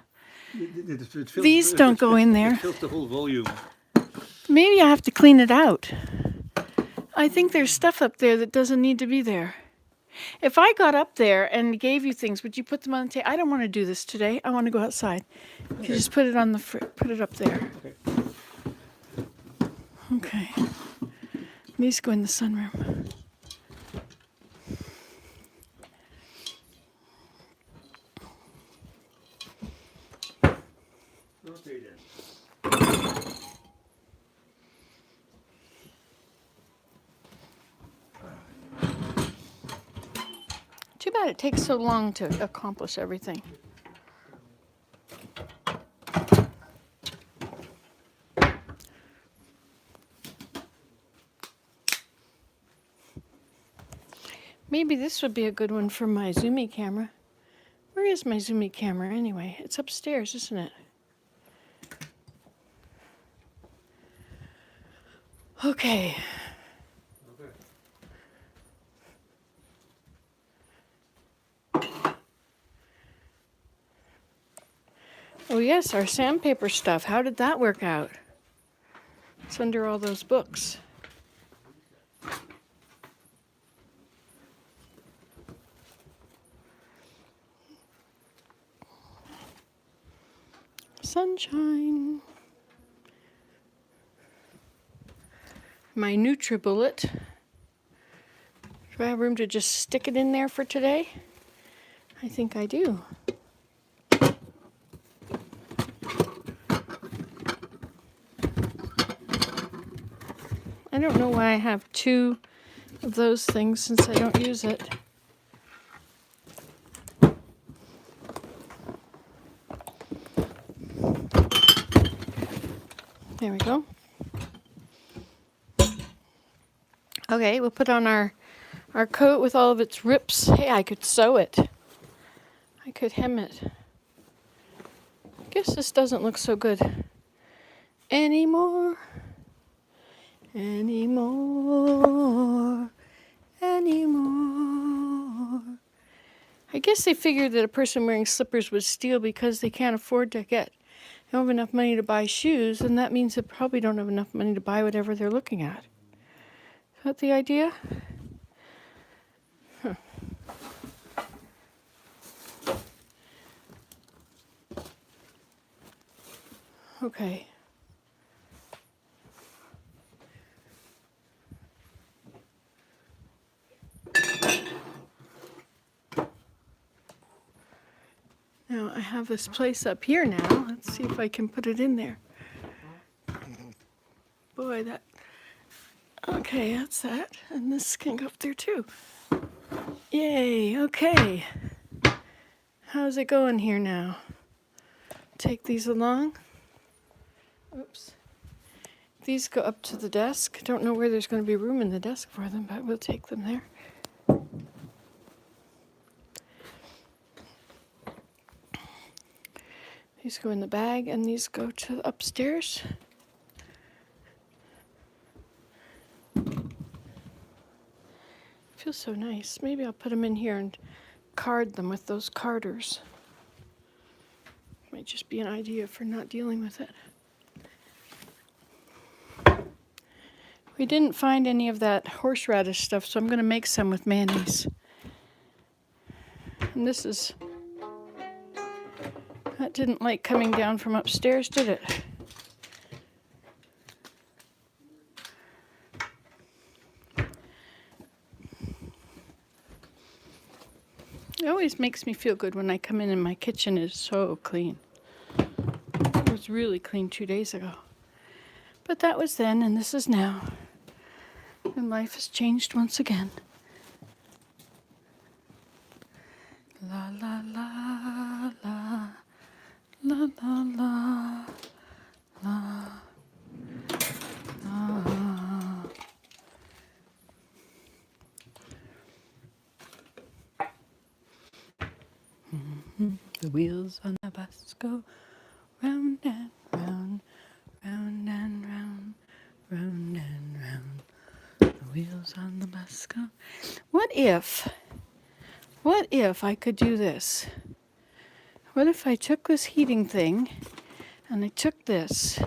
These don't go in there. It fills the whole volume. Maybe I have to clean it out. I think there's stuff up there that doesn't need to be there. If I got up there and gave you things, would you put them on the table? I don't want to do this today. I want to go outside. You just put it on the put it up there. Okay. These go in the sunroom. Okay then. Too bad it takes so long to accomplish everything. Maybe this would be a good one for my Zoomy camera. Where is my Zoomy camera anyway? It's upstairs, isn't it? Okay. Oh yes, our sandpaper stuff. How did that work out? It's under all those books. Sunshine. My Nutribullet. Do I have room to just stick it in there for today? I think I do. I don't know why I have two of those things since I don't use it. There we go. Okay, we'll put on our coat with all of its rips. Hey, I could sew it. I could hem it. I guess this doesn't look so good anymore. Anymore. I guess they figured that a person wearing slippers would steal because they can't afford to they don't have enough money to buy shoes, and that means they probably don't have enough money to buy whatever they're looking at. Is that the idea? Huh. Okay. Now I have this place up here now. Let's see if I can put it in there. Boy, that... Okay, that's that. And this can go up there too. Yay, okay. How's it going here now? Take these along. Oops. These go up to the desk. Don't know where there's going to be room in the desk for them, but we'll take them there. These go in the bag, and these go to upstairs. Feels so nice. Maybe I'll put them in here and card them with those carders. Might just be an idea for not dealing with it. We didn't find any of that horseradish stuff, so I'm going to make some with mayonnaise. And this is... That didn't like coming down from upstairs, did it? It always makes me feel good when I come in and my kitchen is so clean. It was really clean 2 days ago. But that was then, and this is now. And life has changed once again. La la la la. La la la la la. The wheels on the bus go round and round, round and round, round and round. The wheels on the bus go. What if I could do this? What if I took this heating thing and I took this?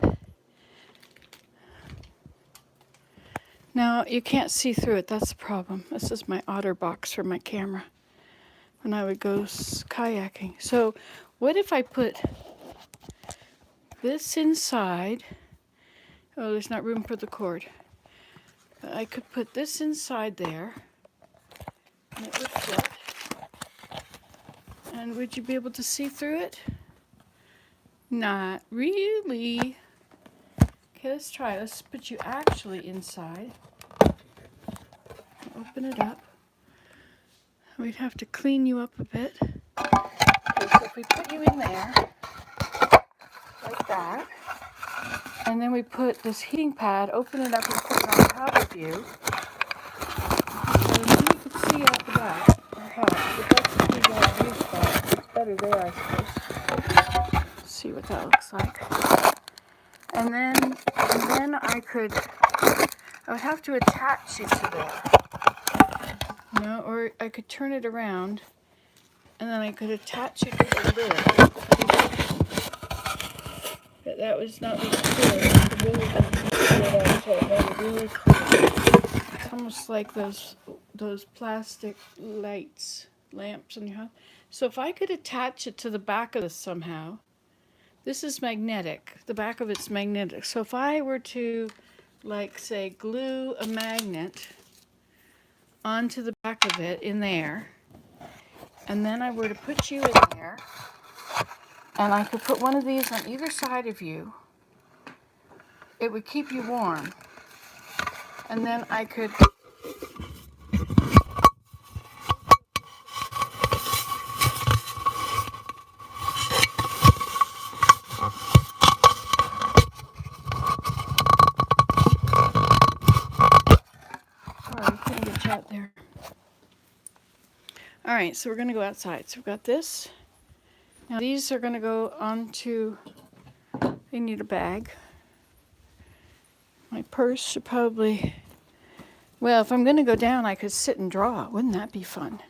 Now, you can't see through it. That's the problem. This is my otter box for my camera when I would go kayaking. So what if I put this inside? Oh, there's not room for the cord. But I could put this inside there, and it would fit. And would you be able to see through it? Not really. Okay, let's try. Let's put you actually inside. Open it up. We'd have to clean you up a bit. Okay, so if we put you in there, like that, and then we put this heating pad, open it up and put it on top of you, and then you can see out the back. But that's the key to use that. It's better there, I suppose. Let's see what that looks like. And then I would have to attach it to there. You know, or I could turn it around and then I could attach it to the lid. But that was not really clear. The really didn't clear out, so I made it really clear. It's almost like those plastic lamps in your house. So if I could attach it to the back of this somehow, this is magnetic. The back of it's magnetic. So if I were to, like, say, glue a magnet onto the back of it in there, and then I were to put you in there, and I could put one of these on either side of you, it would keep you warm. And then I could there. All right, so we're going to go outside. So we've got this. Now these are going to go onto, they need a bag. My purse should probably, well, if I'm going to go down, I could sit and draw. Wouldn't that be fun?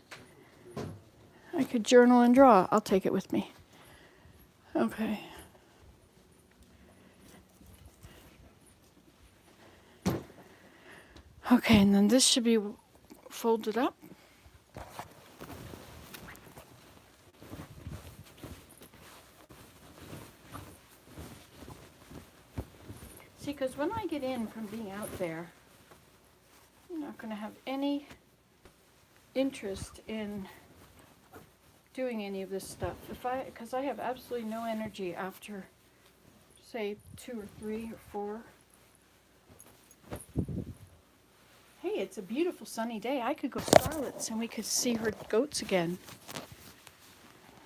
I could journal and draw. I'll take it with me. Okay. Okay, and then this should be folded up. See, because when I get in from being out there, I'm not going to have any interest in doing any of this stuff. Because I have absolutely no energy after, say, 2 or 3 or 4. Hey, it's a beautiful sunny day. I could go to Scarlett's and we could see her goats again.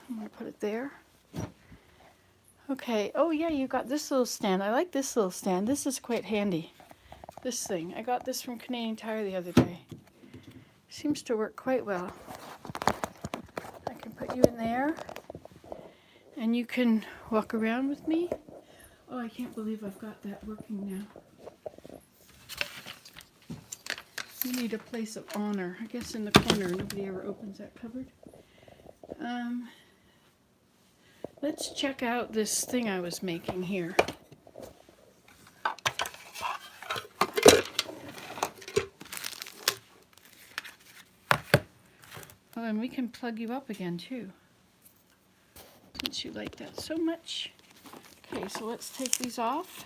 I'm going to put it there. Okay, oh yeah, you got this little stand. I like this little stand. This is quite handy. This thing. I got this from Canadian Tire the other day. Seems to work quite well. I can put you in there and you can walk around with me. Oh, I can't believe I've got that working now. You need a place of honor. I guess in the corner, nobody ever opens that cupboard. Let's check out this thing I was making here. Oh, and we can plug you up again too, since you like that so much. Okay, so let's take these off.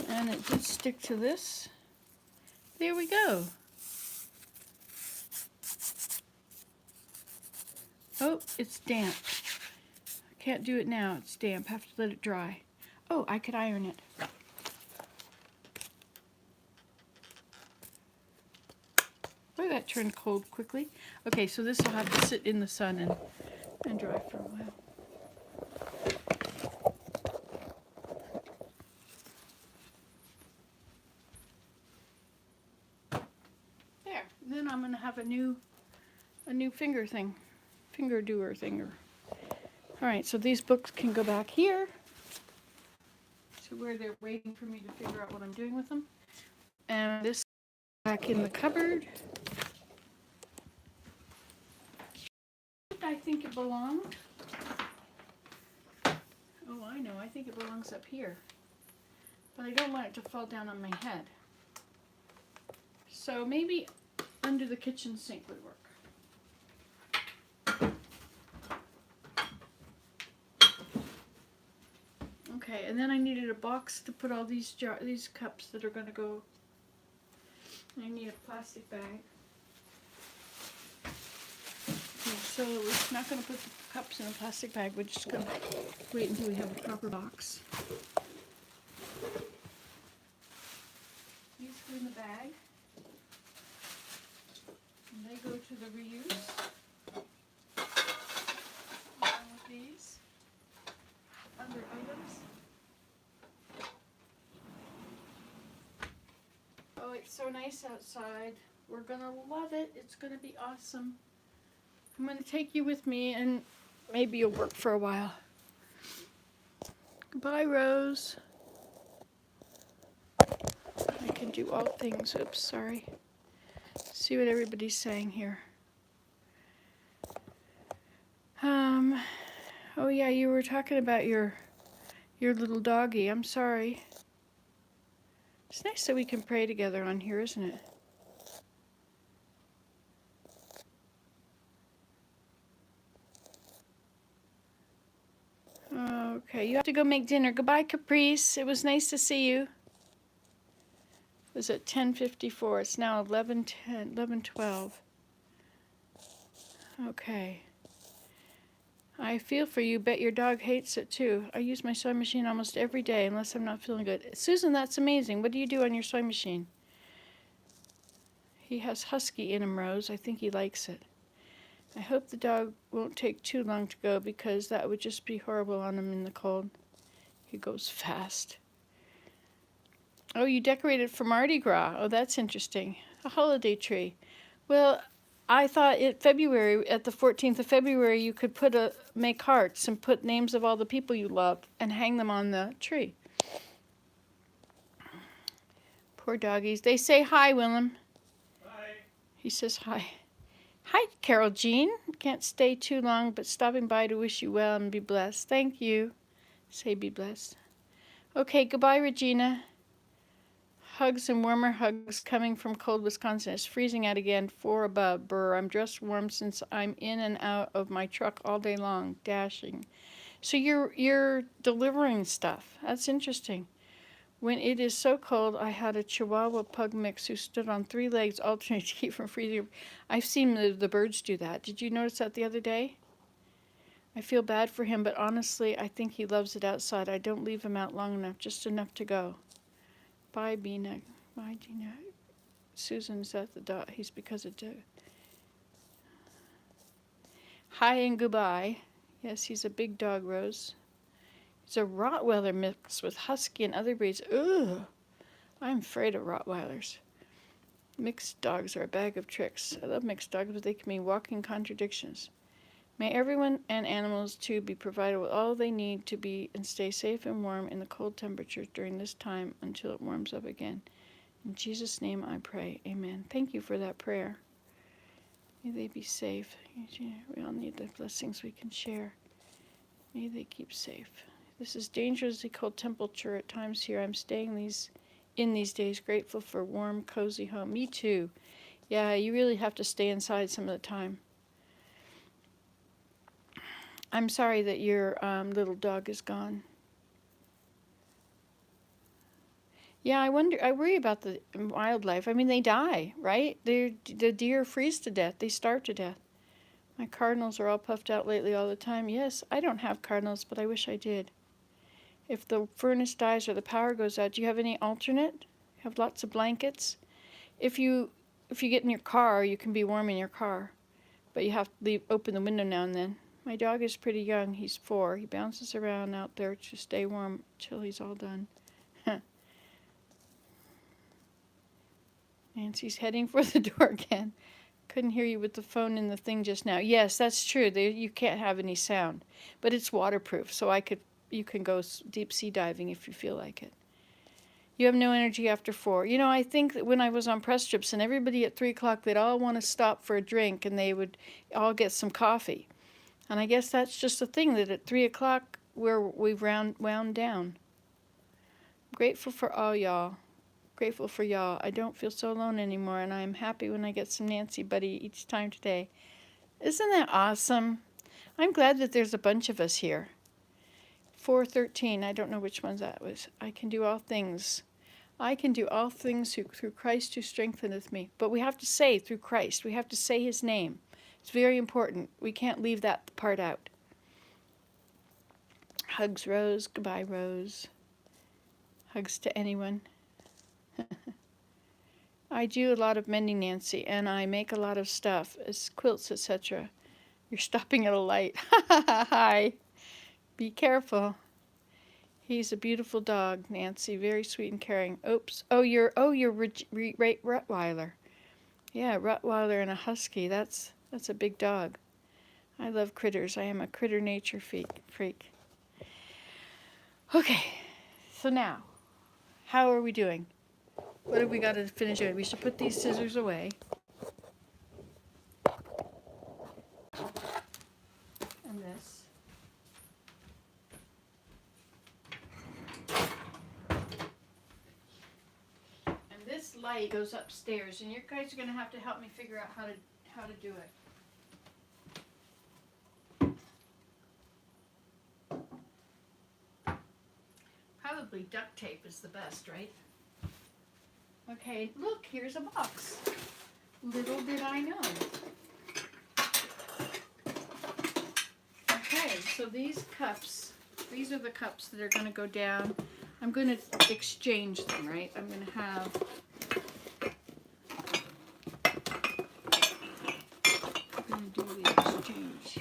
And it did stick to this. There we go. Oh, it's damp. I can't do it now, it's damp. Have to let it dry. Oh, I could iron it. Boy, that turned cold quickly. Okay, so this will have to sit in the sun and dry for a while. There. And then I'm gonna have a new finger doer thing. All right, so these books can go back here to where they're waiting for me to figure out what I'm doing with them. And this back in the cupboard. I think it belonged. Oh, I know. I think it belongs up here. But I don't want it to fall down on my head. So maybe under the kitchen sink would work. Okay, and then I needed a box to put all these cups that are going to go. I need a plastic bag. Okay, so we're not going to put the cups in a plastic bag. We're just going to wait until we have a proper box. These go in the bag. And they go to the reuse. Along with these. Under items. Oh, it's so nice outside. We're gonna love it. It's gonna be awesome. I'm gonna take you with me and maybe you'll work for a while. Goodbye, Rose. I can do all things. Oops, sorry. See what everybody's saying here. Oh yeah, you were talking about your little doggy. I'm sorry. It's nice that we can pray together on here, isn't it? Okay, you have to go make dinner. Goodbye, Caprice. It was nice to see you. It was at 10:54. It's now 11:10, 11:12. Okay. I feel for you. Bet your dog hates it too. I use my sewing machine almost every day unless I'm not feeling good. Susan, that's amazing. What do you do on your sewing machine? He has husky in him, Rose. I think he likes it. I hope the dog won't take too long to go because that would just be horrible on him in the cold. He goes fast. Oh, you decorated for Mardi Gras. Oh, that's interesting. A holiday tree. Well, I thought at the 14th of February, you could make hearts and put names of all the people you love and hang them on the tree. Poor doggies. They say hi, Willem. Hi. He says hi. Hi, Carol Jean. Can't stay too long, but stopping by to wish you well and be blessed. Thank you. Say be blessed. Okay, goodbye, Regina. Hugs and warmer hugs coming from cold Wisconsin. It's freezing out again, 4 above. Brr, I'm dressed warm since I'm in and out of my truck all day long, dashing. So you're delivering stuff. That's interesting. When it is so cold, I had a Chihuahua pug mix who stood on 3 legs alternating to keep from freezing. I've seen the birds do that. Did you notice that the other day? I feel bad for him, but honestly, I think he loves it outside. I don't leave him out long enough, just enough to go. Bye, Bina. Bye, Gina. Susan's at the dog. He's because of dog. Hi and goodbye. Yes, he's a big dog, Rose. He's a Rottweiler mixed with Husky and other breeds. Ugh, I'm afraid of Rottweilers. Mixed dogs are a bag of tricks. I love mixed dogs, but they can be walking contradictions. May everyone and animals too be provided with all they need to be and stay safe and warm in the cold temperatures during this time until it warms up again. In Jesus' name I pray. Amen. Thank you for that prayer. May they be safe. We all need the blessings we can share. May they keep safe. This is dangerously cold temperature at times here. I'm staying in these days, grateful for warm, cozy home. Me too. Yeah, you really have to stay inside some of the time. I'm sorry that your little dog is gone. Yeah, I worry about the wildlife. I mean, they die, right? The deer freeze to death. They starve to death. My cardinals are all puffed out lately all the time. Yes, I don't have cardinals, but I wish I did. If the furnace dies or the power goes out, do you have any alternate? Have lots of blankets? If you get in your car, you can be warm in your car, but you have to open the window now and then. My dog is pretty young. He's 4. He bounces around out there to stay warm till he's all done. Nancy's heading for the door again. Couldn't hear you with the phone in the thing just now. Yes, that's true. You can't have any sound, but it's waterproof, so you can go deep sea diving if you feel like it. You have no energy after 4. You know, I think that when I was on press trips and everybody at 3 o'clock, they'd all want to stop for a drink and they would all get some coffee. And I guess that's just a thing that at 3 o'clock we've wound down. I'm grateful for all y'all. Grateful for y'all. I don't feel so alone anymore, and I'm happy when I get some Nancy Buddy each time today. Isn't that awesome? I'm glad that there's a bunch of us here. 4:13. I don't know which one that was. I can do all things. I can do all things through Christ who strengtheneth me. But we have to say through Christ. We have to say his name. It's very important. We can't leave that part out. Hugs, Rose. Goodbye, Rose. Hugs to anyone. I do a lot of mending, Nancy, and I make a lot of stuff, as quilts, etc. You're stopping at a light. Hi. Be careful. He's a beautiful dog, Nancy. Very sweet and caring. Oops. Oh, you're Rottweiler. Yeah, Rottweiler and a Husky. That's a big dog. I love critters. I am a critter nature freak. Okay. So now, how are we doing? What have we got to finish doing? We should put these scissors away. And this. And this light goes upstairs, and you guys are going to have to help me figure out how to do it. Probably duct tape is the best, right? Okay, look, here's a box. Little did I know. Okay, so these are the cups that are going to go down. I'm going to exchange them, right? I'm going to have... I'm going to do the exchange.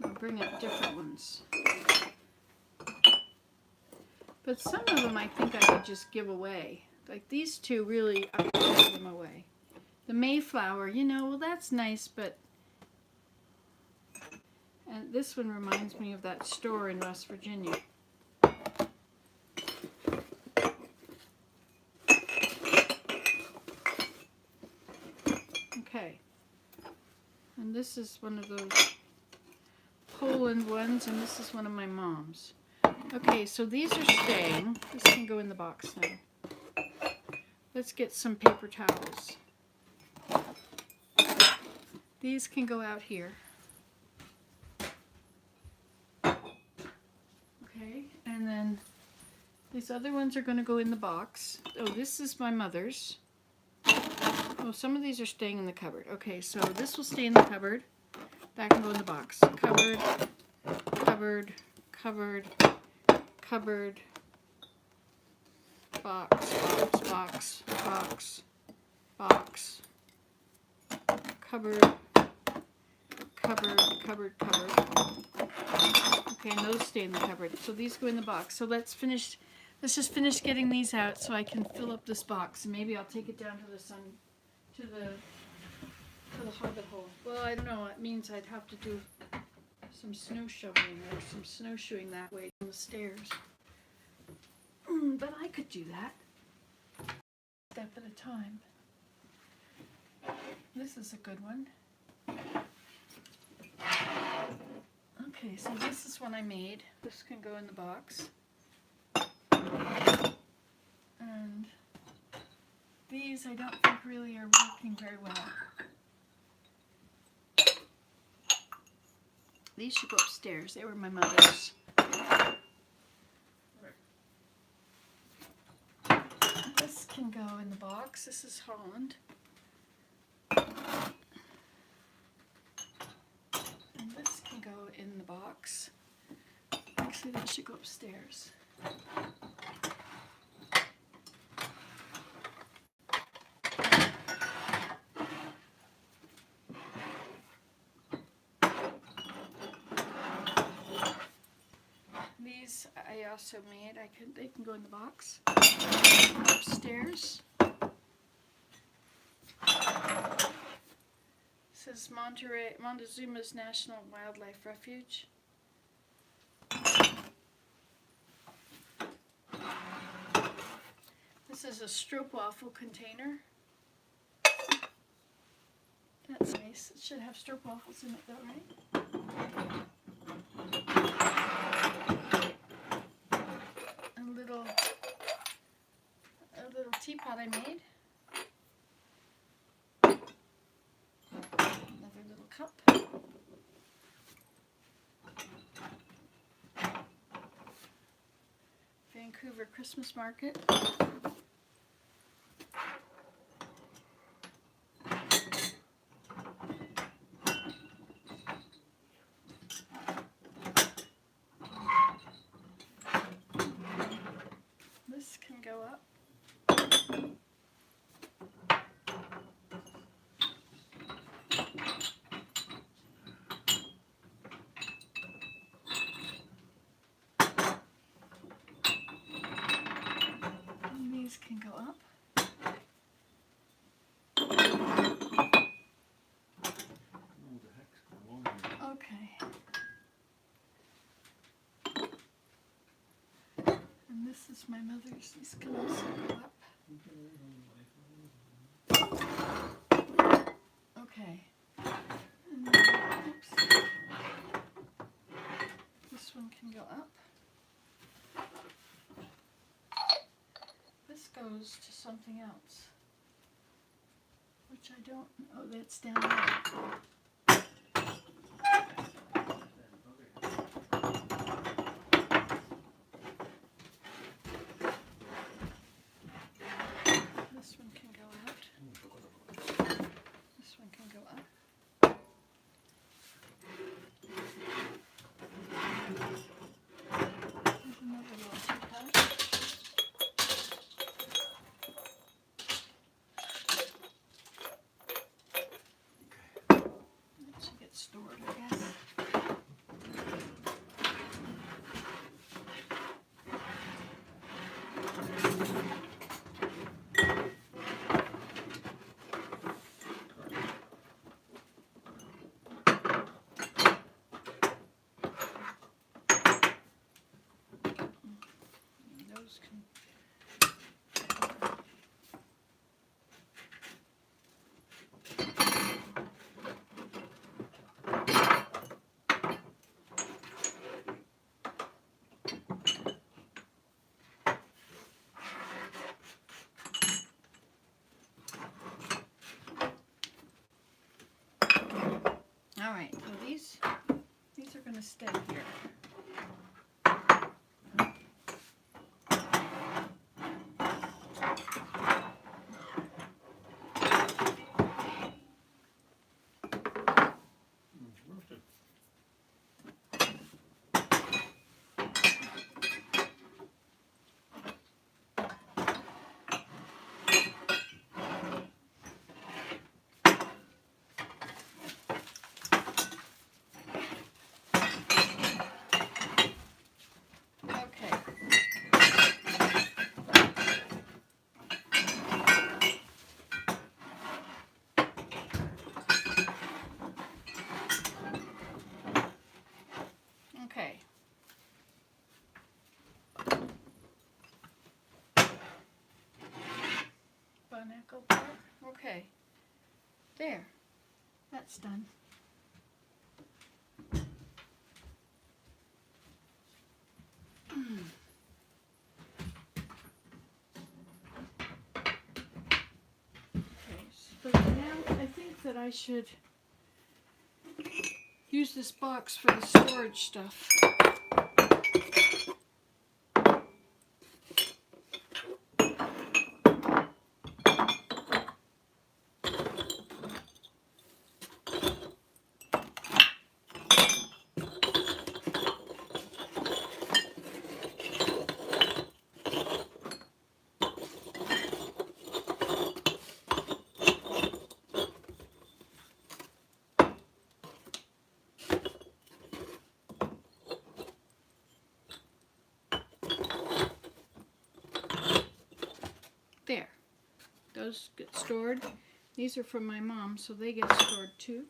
I'll bring up different ones. But some of them I think I could just give away. Like these two, really, I could give them away. The Mayflower, well, that's nice, but... And this one reminds me of that store in West Virginia. Okay. And this is one of those Poland ones, and this is one of my mom's. Okay, so these are staying. This can go in the box now. Let's get some paper towels. These can go out here. Okay, and then these other ones are going to go in the box. Oh, this is my mother's. Oh, some of these are staying in the cupboard. Okay, so this will stay in the cupboard. That can go in the box. Cupboard, cupboard, cupboard, cupboard, box, box, box, box, box, cupboard, cupboard. Okay, and those stay in the cupboard. So these go in the box. So let's just finish getting these out so I can fill up this box. And maybe I'll take it down to the hobbit hole. Well, I don't know. It means I'd have to do some snow shoveling or some snowshoeing that way down the stairs. But I could do that. Step at a time. This is a good one. Okay, so this is one I made. This can go in the box. And these I don't think really are working very well. These should go upstairs. They were my mother's. This can go in the box. This is Holland. And this can go in the box. Actually, that should go upstairs. These I also made. They can go in the box. Upstairs. This is Montezuma's National Wildlife Refuge. This is a stroopwafel container. That's nice. It should have stroopwafels in it though, right? A little teapot I made. Another little cup. Vancouver Christmas Market. This can go up. And these can go up. Okay. And this is my mother's. These can also go up. Okay. And then, oops. This one can go up. This goes to something else, which I don't know. That's down there. This one can go out. This one can go up. There's another little teapot. That should get stored, I guess. Those can. All right, so these are going to stay here. that go back? Okay. There. That's done. Okay, so now I think that I should use this box for the storage stuff. There. Those get stored. These are from my mom, so they get stored too.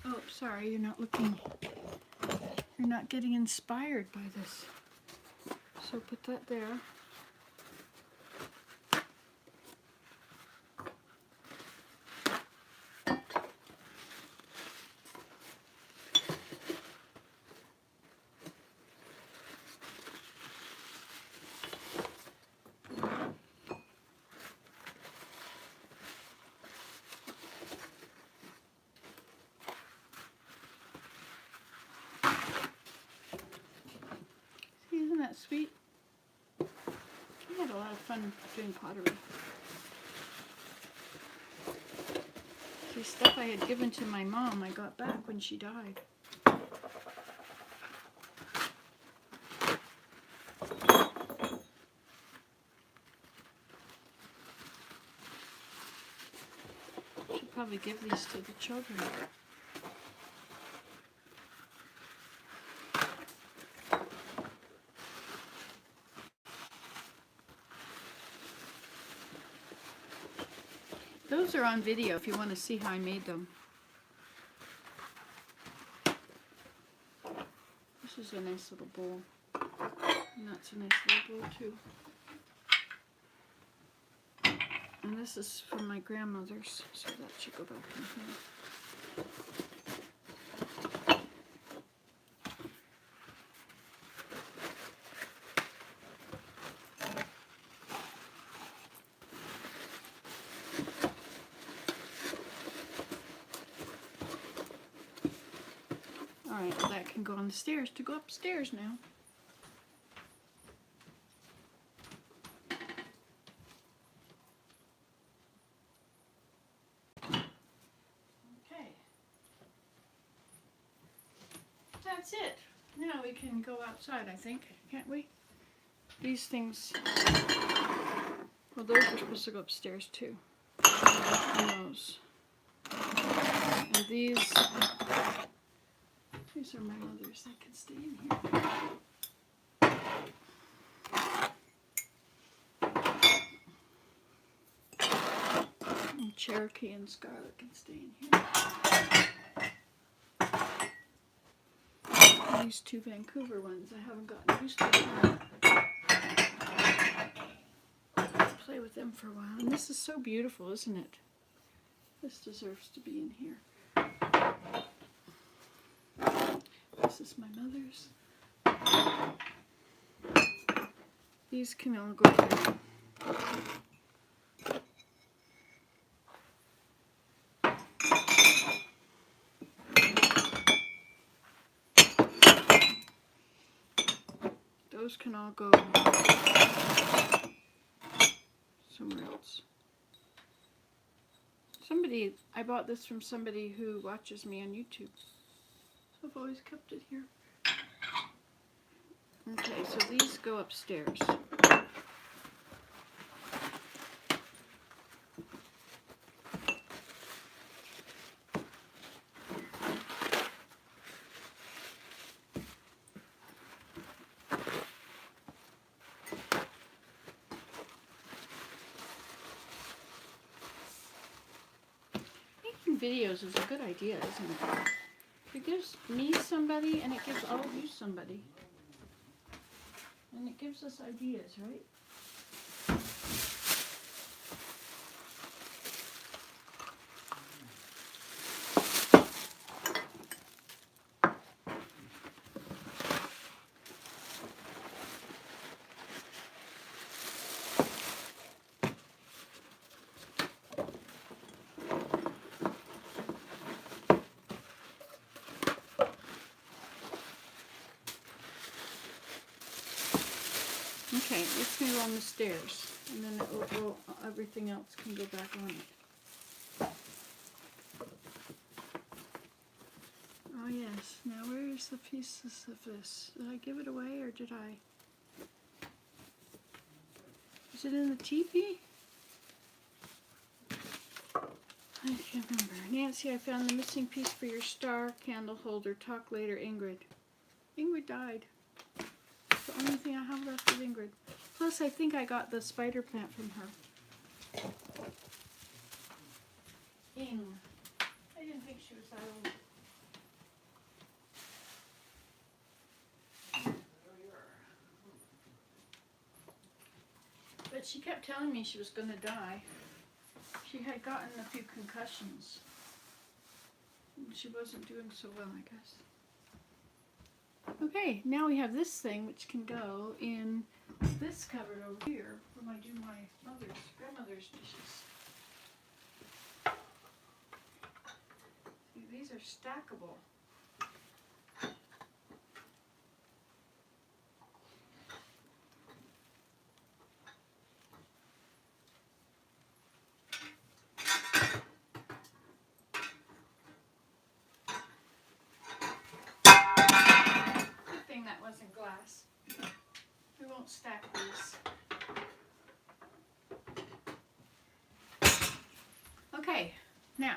Oh, sorry, you're not looking. You're not getting inspired by this. So put that there. Isn't that sweet? We had a lot of fun doing pottery. See, stuff I had given to my mom, I got back when she died. Should probably give these to the children. Those are on video if you want to see how I made them. This is a nice little bowl. And that's a nice little bowl too. And this is from my grandmother's, so that should go back in here. Alright, well that can go on the stairs to go upstairs now. Okay. That's it. Now we can go outside, I think, can't we? These things, well those are supposed to go upstairs too. And those. And these are my mother's. They can stay in here. And Cherokee and Scarlet can stay in here. And these two Vancouver ones I haven't gotten used to. Play with them for a while. And this is so beautiful, isn't it? This deserves to be in here. This is my mother's. These can all go there. Those can all go somewhere else. I bought this from somebody who watches me on YouTube. I've always kept it here. Okay, so these go upstairs. Making videos is a good idea, isn't it? It gives me somebody, and it gives all of you somebody. And it gives us ideas, right? Okay, let's move on the stairs, and then everything else can go back on it. Oh yes, now where's the pieces of this? Did I give it away, or did I? Is it in the teepee? I can't remember. Nancy, I found the missing piece for your star candle holder. Talk later, Ingrid. Ingrid died. The only thing I have left is Ingrid. Plus, I think I got the spider plant from her. Ing. I didn't think she was that old. But she kept telling me she was going to die. She had gotten a few concussions. She wasn't doing so well, I guess. Okay, now we have this thing which can go in this cupboard over here when I do my grandmother's dishes. See, these are stackable. Good thing that wasn't glass. We won't stack these. Okay, now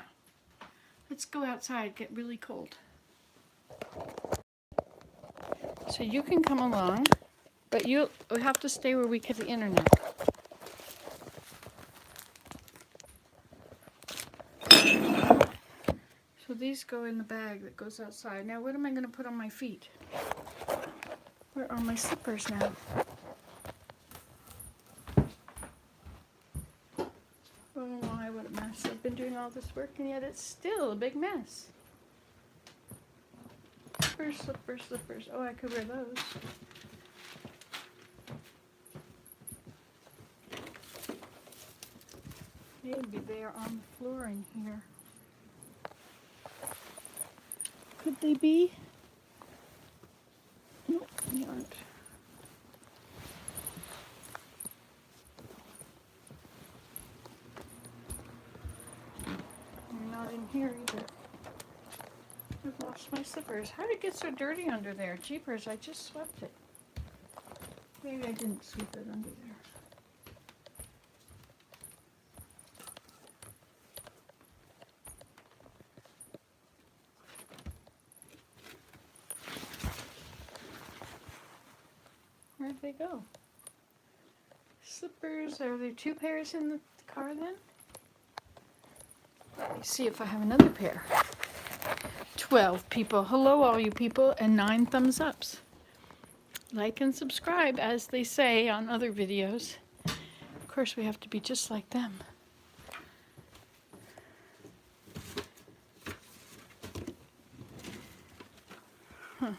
let's go outside, get really cold. So you can come along, but you'll have to stay where we get the internet. So these go in the bag that goes outside. Now what am I going to put on my feet? Where are my slippers now? Oh my, what a mess. I've been doing all this work and yet it's still a big mess. Slippers, slippers, slippers. Oh, I could wear those. Maybe they are on the floor in here. Could they be? Nope, they aren't. They're not in here either. I've lost my slippers. How did it get so dirty under there? Jeepers, I just swept it. Maybe I didn't sweep it under there. Where'd they go? Slippers, are there 2 pairs in the car then? Let me see if I have another pair. 12 people. Hello all you people, and 9 thumbs ups. Like and subscribe, as they say on other videos. Of course, we have to be just like them. Huh.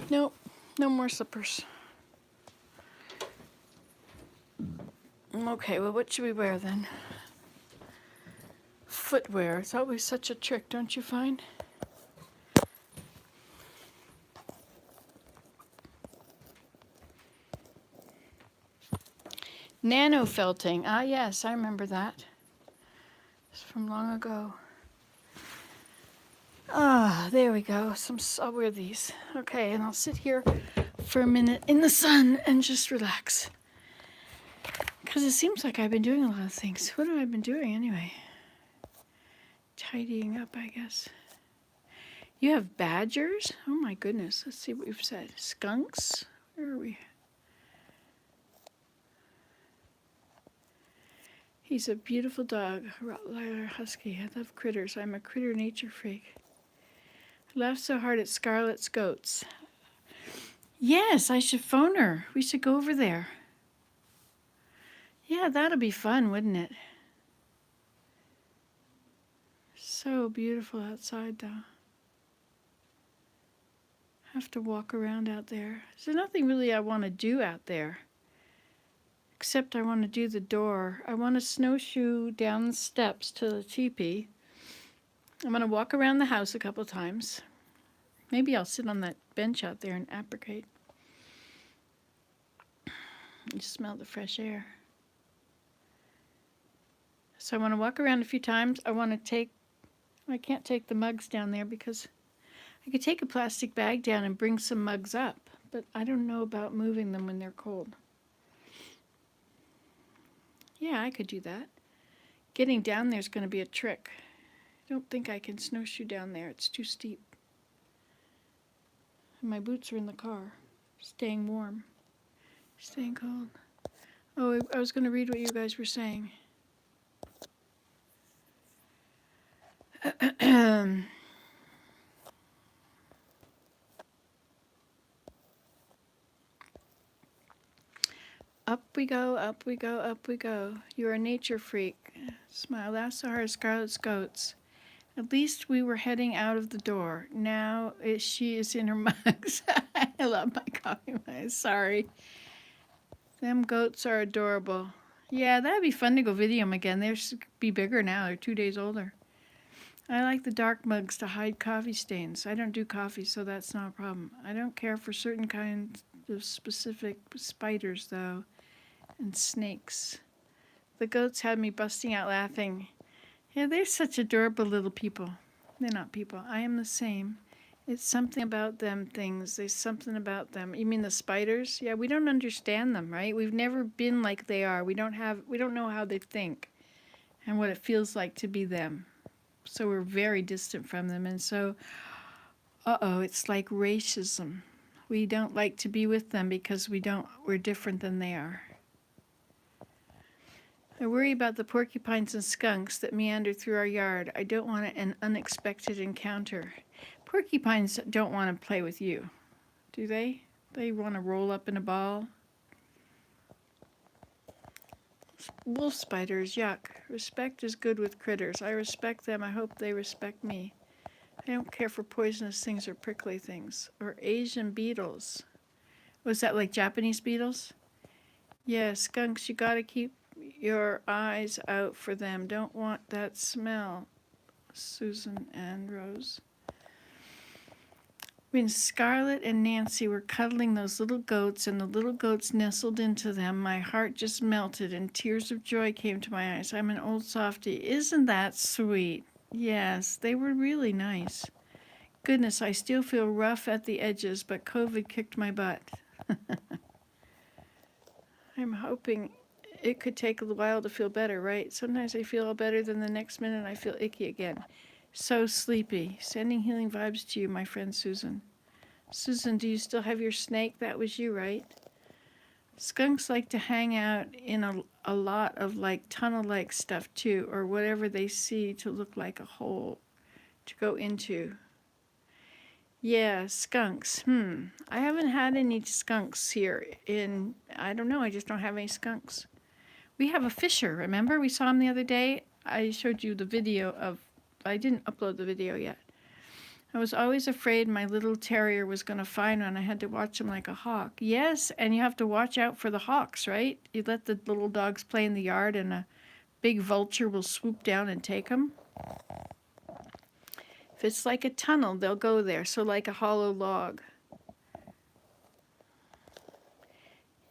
Nope, no more slippers. Okay, well, what should we wear then? Footwear. It's always such a trick, don't you find? Nano felting. Ah, yes, I remember that. It's from long ago. Ah, there we go. I'll wear these. Okay, and I'll sit here for a minute in the sun and just relax. Because it seems like I've been doing a lot of things. What have I been doing anyway? Tidying up, I guess. You have badgers? Oh my goodness. Let's see what we've said. Skunks? Where are we? He's a beautiful dog, a Rottweiler Husky. I love critters. I'm a critter nature freak. I laughed so hard at Scarlett's goats. Yes, I should phone her. We should go over there. Yeah, that'll be fun, wouldn't it? So beautiful outside, though. Have to walk around out there. There's nothing really I want to do out there. Except I want to do the door. I want to snowshoe down the steps to the teepee. I'm going to walk around the house a couple times. Maybe I'll sit on that bench out there and apricot. You smell the fresh air. So I want to walk around a few times. I can't take the mugs down there because I could take a plastic bag down and bring some mugs up, but I don't know about moving them when they're cold. Yeah, I could do that. Getting down there is going to be a trick. I don't think I can snowshoe down there. It's too steep. And my boots are in the car, staying warm, staying cold. Oh, I was going to read what you guys were saying. Up we go, up we go, up we go. You're a nature freak. Smile. That's so hard, Scarlett's goats. At least we were heading out of the door. Now she is in her mugs. I love my coffee mugs. Sorry. Them goats are adorable. Yeah, that'd be fun to go video them again. They should be bigger now. They're 2 days older. I like the dark mugs to hide coffee stains. I don't do coffee, so that's not a problem. I don't care for certain kinds of specific spiders, though, and snakes. The goats had me busting out laughing. Yeah, they're such adorable little people. They're not people. I am the same. It's something about them things. There's something about them. You mean the spiders? Yeah, we don't understand them, right? We've never been like they are. We don't know how they think and what it feels like to be them. So we're very distant from them. And so, it's like racism. We don't like to be with them because we're different than they are. I worry about the porcupines and skunks that meander through our yard. I don't want an unexpected encounter. Porcupines don't want to play with you, do they? They want to roll up in a ball. Wolf spiders, yuck. Respect is good with critters. I respect them. I hope they respect me. I don't care for poisonous things or prickly things. Or Asian beetles. Was that like Japanese beetles? Yeah, skunks, you gotta keep your eyes out for them. Don't want that smell. Susan and Rose. When Scarlett and Nancy were cuddling those little goats and the little goats nestled into them, my heart just melted and tears of joy came to my eyes. I'm an old softie. Isn't that sweet? Yes, they were really nice. Goodness, I still feel rough at the edges, but COVID kicked my butt. I'm hoping it could take a while to feel better, right? Sometimes I feel all better, then the next minute I feel icky again. So sleepy. Sending healing vibes to you, my friend Susan. Susan, do you still have your snake? That was you, right? Skunks like to hang out in a lot of like tunnel-like stuff too, or whatever they see to look like a hole to go into. Yeah, skunks. I haven't had any skunks here I don't know, I just don't have any skunks. We have a fisher, remember? We saw him the other day. I showed you the video I didn't upload the video yet. I was always afraid my little terrier was going to find one. I had to watch him like a hawk. Yes, and you have to watch out for the hawks, right? You let the little dogs play in the yard and a big vulture will swoop down and take them. If it's like a tunnel, they'll go there, so like a hollow log.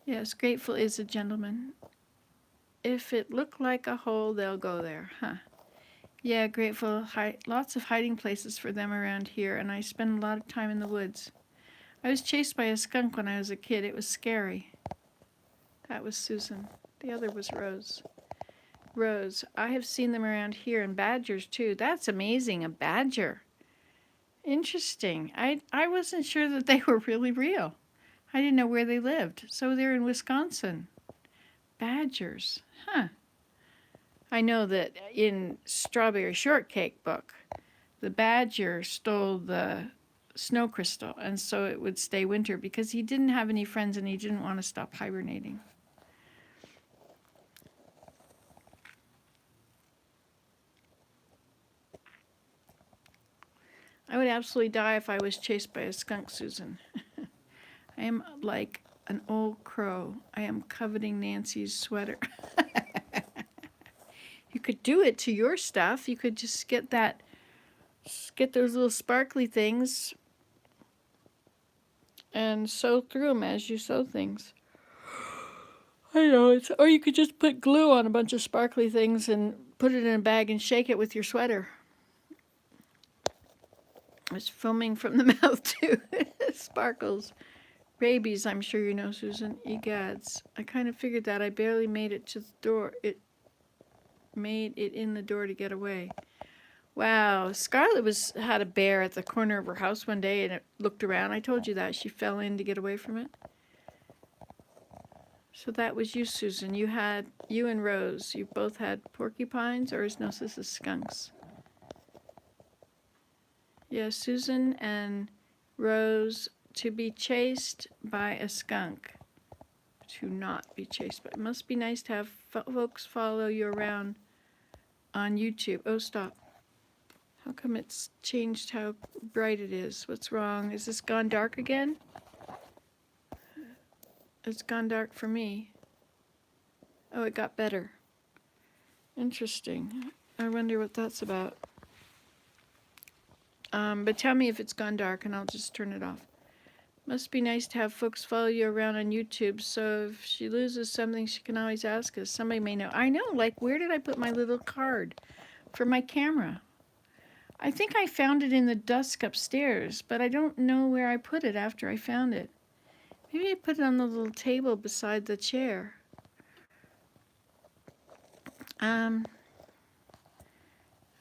Yes, grateful is a gentleman. If it looked like a hole, they'll go there, huh? Yeah, grateful. Lots of hiding places for them around here, and I spend a lot of time in the woods. I was chased by a skunk when I was a kid. It was scary. That was Susan. The other was Rose. Rose, I have seen them around here, and badgers too. That's amazing, a badger. Interesting. I wasn't sure that they were really real. I didn't know where they lived. So they're in Wisconsin. Badgers. Huh. I know that in Strawberry Shortcake book, the badger stole the snow crystal, and so it would stay winter because he didn't have any friends and he didn't want to stop hibernating. I would absolutely die if I was chased by a skunk, Susan. I am like an old crow. I am coveting Nancy's sweater. You could do it to your stuff. You could just get those little sparkly things and sew through them as you sew things. I know, or you could just put glue on a bunch of sparkly things and put it in a bag and shake it with your sweater. It's foaming from the mouth too. Sparkles. Rabies, I'm sure you know, Susan. Egads. I kind of figured that. I barely made it to the door. It made it in the door to get away. Wow. Scarlett had a bear at the corner of her house one day and it looked around. I told you that. She fell in to get away from it. So that was you, Susan. You and Rose. You both had porcupines, or is no, this is skunks. Yeah, Susan and Rose, to be chased by a skunk. To not be chased by. It must be nice to have folks follow you around on YouTube. Oh, stop. How come it's changed how bright it is? What's wrong? Is this gone dark again? It's gone dark for me. Oh, it got better. Interesting. I wonder what that's about. But tell me if it's gone dark and I'll just turn it off. Must be nice to have folks follow you around on YouTube, so if she loses something, she can always ask us. Somebody may know. I know, like, where did I put my little card for my camera? I think I found it in the desk upstairs, but I don't know where I put it after I found it. Maybe I put it on the little table beside the chair. I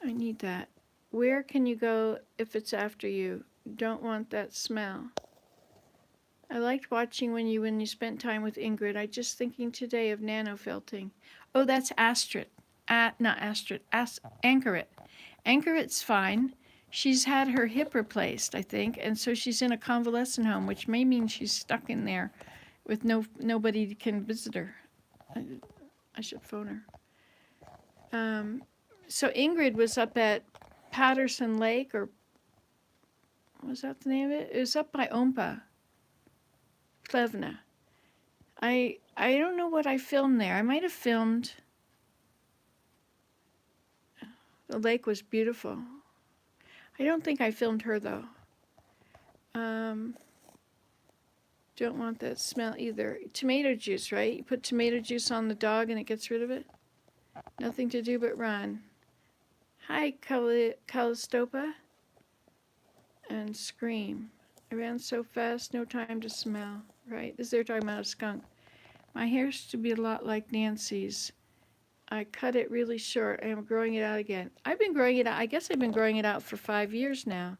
need that. Where can you go if it's after you? Don't want that smell. I liked watching when you spent time with Ingrid. I just thinking today of nanofelting. Oh, that's Astrid. Not Astrid. Anchoret. Anchoret's fine. She's had her hip replaced, I think, and so she's in a convalescent home, which may mean she's stuck in there with nobody can visit her. I should phone her. So Ingrid was up at Patterson Lake, or was that the name of it? It was up by Ompa, Plevna. I don't know what I filmed there. I might have filmed. The lake was beautiful. I don't think I filmed her though. Don't want that smell either. Tomato juice, right? You put tomato juice on the dog and it gets rid of it. Nothing to do but run. Hi, Calistopa. And scream. I ran so fast, no time to smell. Right, they're talking about a skunk. My hair used to be a lot like Nancy's. I cut it really short. I am growing it out again. I've been growing it out. I guess I've been growing it out for 5 years now.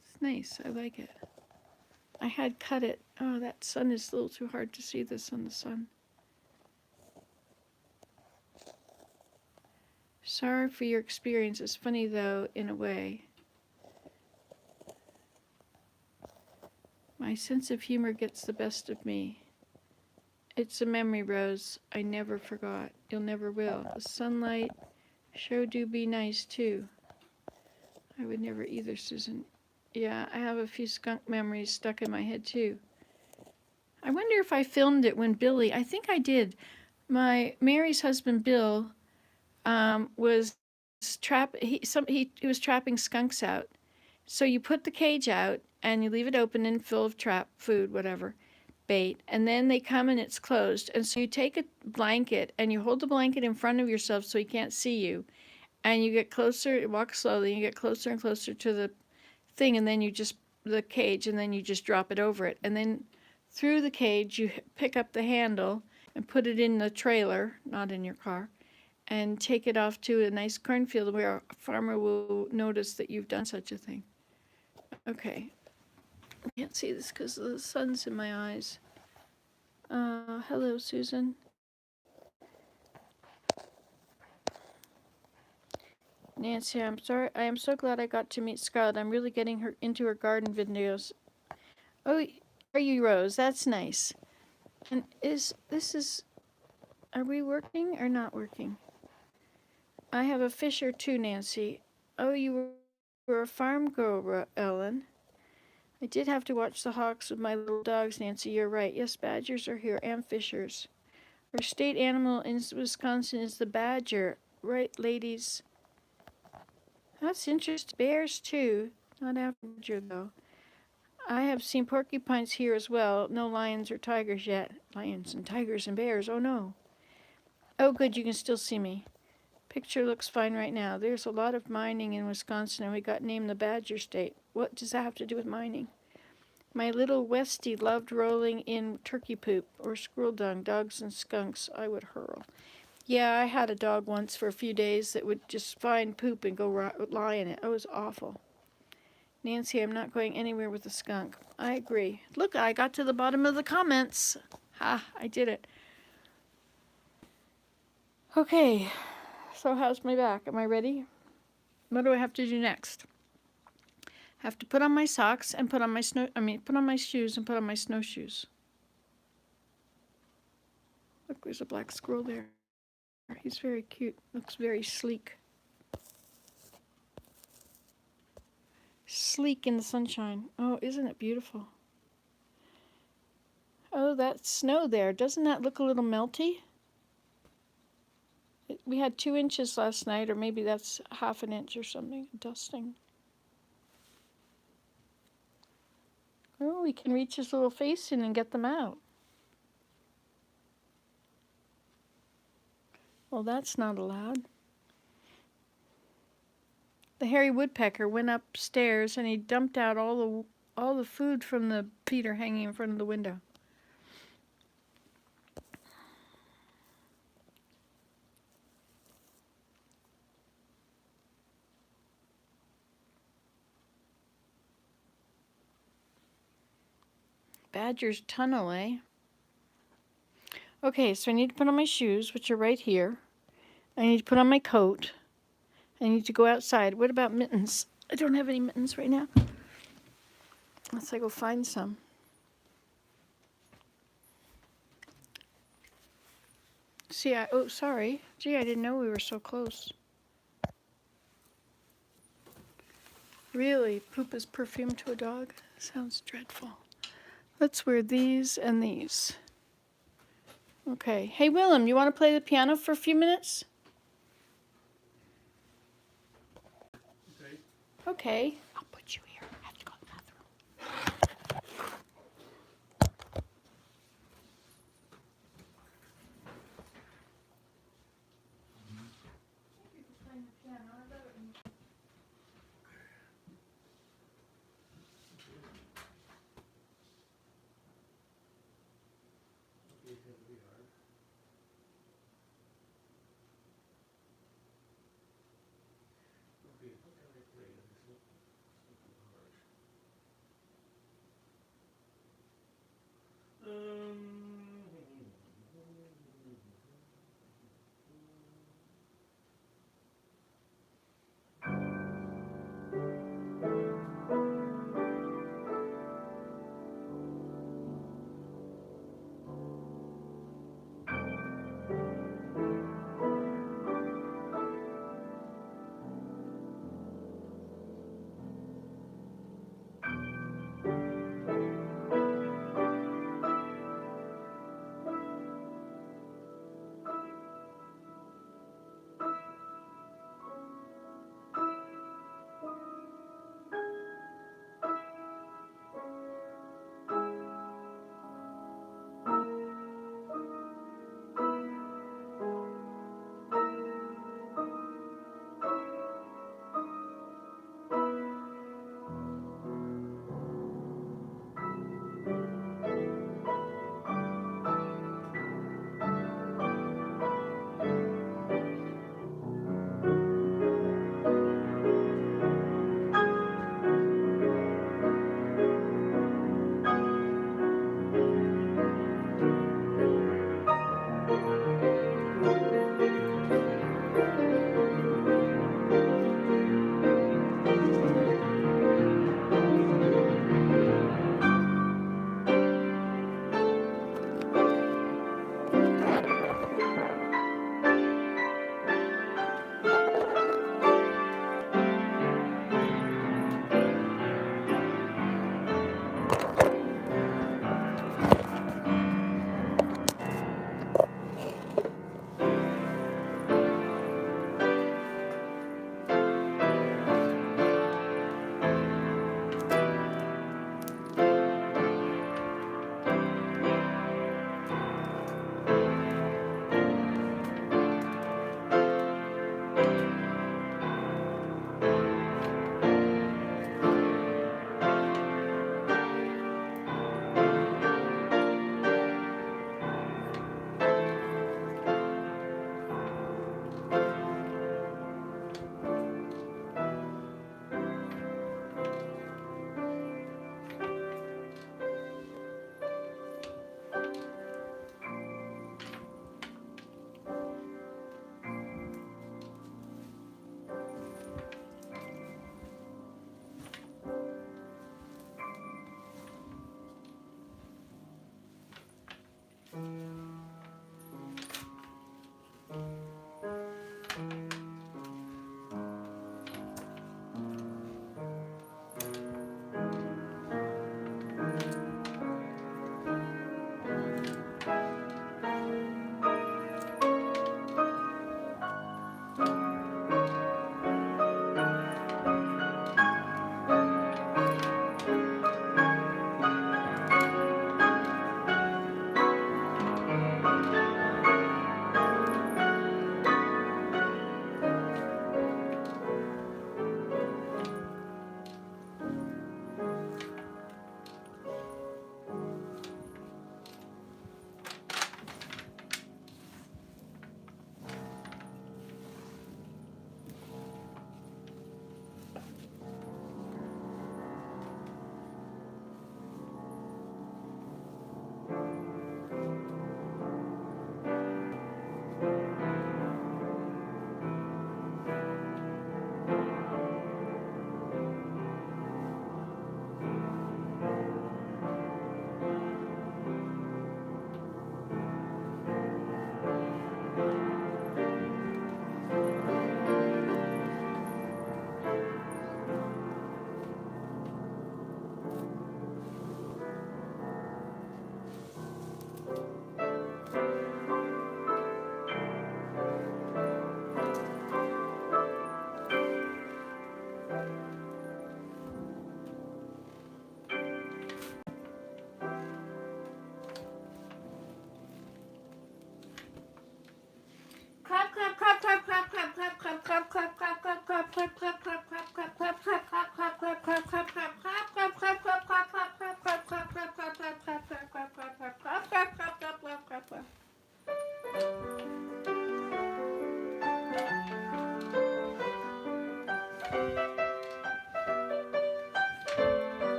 It's nice. I like it. I had cut it. Oh, that sun is a little too hard to see this on the sun. Sorry for your experience. It's funny, though, in a way. My sense of humor gets the best of me. It's a memory, Rose. I never forgot. You'll never will. The sunlight sure do be nice, too. I would never either, Susan. Yeah, I have a few skunk memories stuck in my head, too. I wonder if I filmed it when Billy... I think I did. Mary's husband, Bill, was he was trapping skunks out. So you put the cage out, and you leave it open and full of trap food, whatever, bait, and then they come and it's closed. And so you take a blanket and you hold the blanket in front of yourself so he can't see you, and you get closer, walk slowly, and you get closer and closer to the thing, and then the cage, and then you just drop it over it. And then through the cage, you pick up the handle and put it in the trailer, not in your car, and take it off to a nice cornfield where a farmer will notice that you've done such a thing. Okay. I can't see this because the sun's in my eyes. Hello, Susan. Nancy, I'm sorry. I am so glad I got to meet Scarlett. I'm really getting her into her garden videos. Oh, are you, Rose? That's nice. And are we working or not working? I have a fisher too, Nancy. Oh, you were a farm girl, Ellen. I did have to watch the hawks with my little dogs, Nancy. You're right. Yes, badgers are here and fishers. Our state animal in Wisconsin is the badger. Right, ladies? That's interesting. Bears, too. Not after badger, though. I have seen porcupines here as well. No lions or tigers yet. Lions and tigers and bears. Oh, no. Oh, good. You can still see me. Picture looks fine right now. There's a lot of mining in Wisconsin, and we got named the Badger State. What does that have to do with mining? My little Westie loved rolling in turkey poop or squirrel dung, dogs and skunks. I would hurl. Yeah, I had a dog once for a few days that would just find poop and go lie in it. It was awful. Nancy, I'm not going anywhere with a skunk. I agree. Look, I got to the bottom of the comments. Ha, I did it. Okay, so how's my back? Am I ready? What do I have to do next? I have to put on my socks and put on my shoes and put on my snowshoes. Look, there's a black squirrel there. He's very cute. Looks very sleek. Sleek in the sunshine. Oh, isn't it beautiful? Oh, that snow there. Doesn't that look a little melty? We had 2 inches last night, or maybe that's half an inch or something. Dusting. Oh, we can reach his little face in and get them out. Well, that's not allowed. The hairy woodpecker went upstairs and he dumped out all the food from the feeder hanging in front of the window. Badger's tunnel, eh? Okay, so I need to put on my shoes, which are right here. I need to put on my coat. I need to go outside. What about mittens? I don't have any mittens right now. Let's go find some. See, oh, sorry. Gee, I didn't know we were so close. Really? Poop is perfume to a dog? Sounds dreadful. Let's wear these and these. Okay. Hey, Willem, you want to play the piano for a few minutes? Okay. Okay. I'll put you here. I have to go to the bathroom. Okay, it's gonna be hard. Okay, what can I play on this one?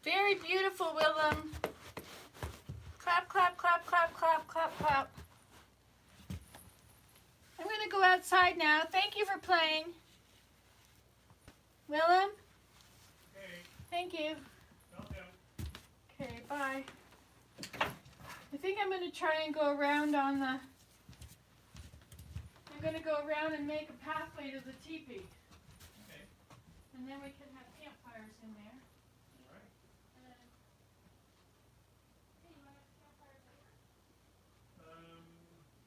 Very beautiful, Willem. Clap, clap, clap, clap, clap, clap, clap. I'm going to go outside now. Thank you for playing. Willem? Okay, Thank you. welcome. Okay, bye. I think I'm going to try and go around on the... I'm going to go around and make a pathway to the teepee. Okay, And then we can have campfires in there. all right. Hey, you want to have campfires later?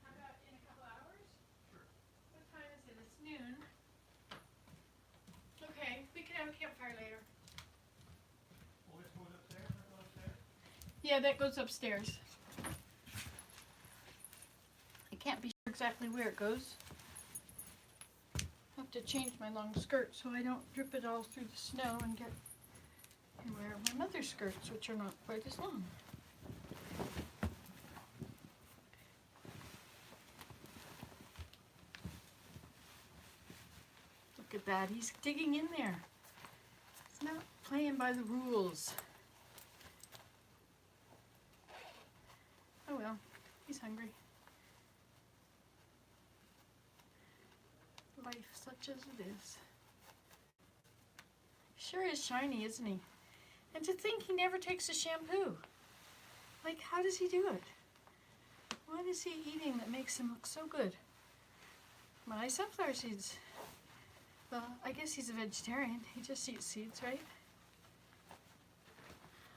How about in a couple hours? Sure. What time is it? It's noon. Okay, we can have a campfire later. Well, this goes upstairs, that goes upstairs? Yeah, that goes upstairs. I can't be sure exactly where it goes. I have to change my long skirt so I don't drip it all through the snow and wear my mother's skirts, which are not quite as long. Look at that, he's digging in there. He's not playing by the rules. Oh well, he's hungry. Life such as it is. Sure is shiny, isn't he? And to think he never takes a shampoo. Like, how does he do it? What is he eating that makes him look so good? My sunflower seeds. Well, I guess he's a vegetarian. He just eats seeds, right?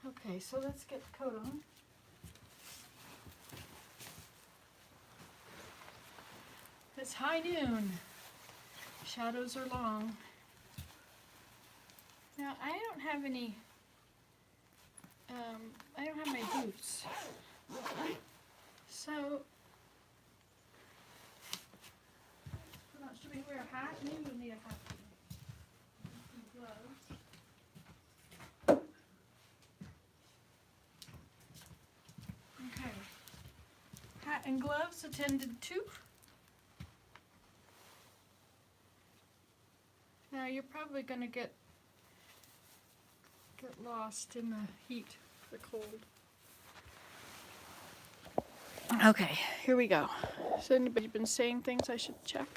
Okay, so let's get the coat on. It's high noon. Shadows are long. Now, I don't have any, I don't have my boots. So, should we wear a hat? Maybe we'll need a hat. Some gloves. Okay. Hat and gloves attended to. Now you're probably going to get lost in the heat, the cold. Okay, here we go. Has anybody been saying things I should check?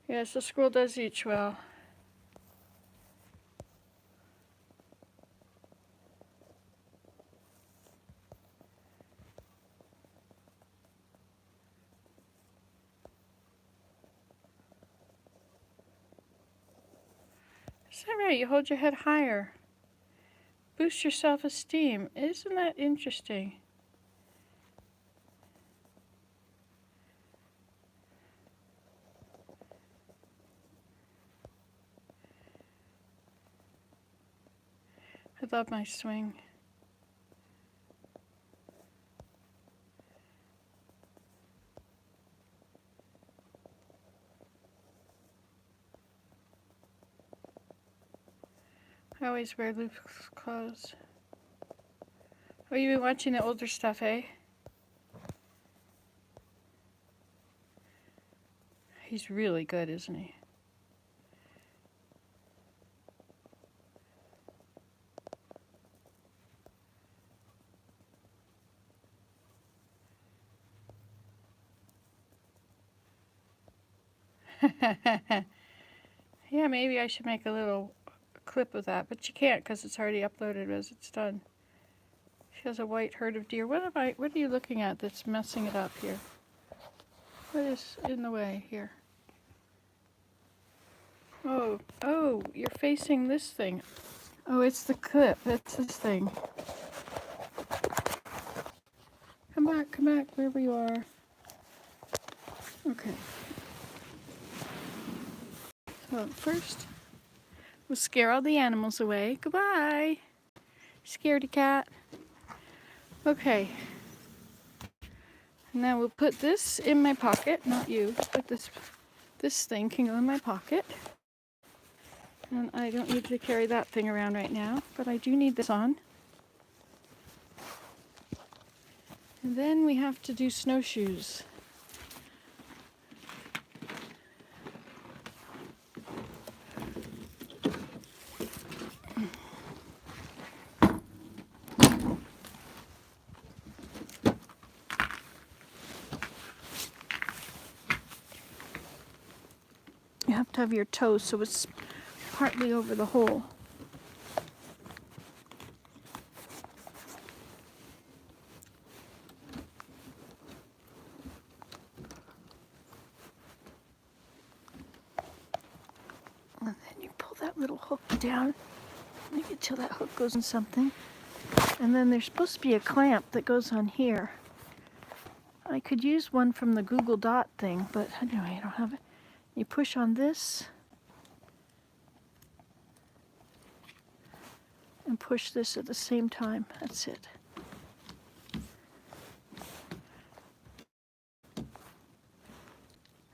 Yes, the squirrel does eat well. Is that right? You hold your head higher. Boost your self-esteem. Isn't that interesting? I love my swing. I always wear loose clothes. Oh, you've been watching the older stuff, eh? He's really good, isn't he? Yeah, maybe I should make a little clip of that, but you can't because it's already uploaded as it's done. She has a white herd of deer. What are you looking at that's messing it up here? What is in the way here? Oh, you're facing this thing. Oh, it's the clip. That's this thing. Come back, wherever you are. Okay. So first, we'll scare all the animals away. Goodbye, scaredy cat. Okay. Now we'll put this in my pocket. Not you, but this thing can go in my pocket. And I don't need to carry that thing around right now, but I do need this on. And then we have to do snowshoes. of your toe so it's partly over the hole. And then you pull that little hook down, make it till that hook goes in something. And then there's supposed to be a clamp that goes on here. I could use one from the Google Dot thing, but anyway, I don't have it. You push on this and push this at the same time. That's it.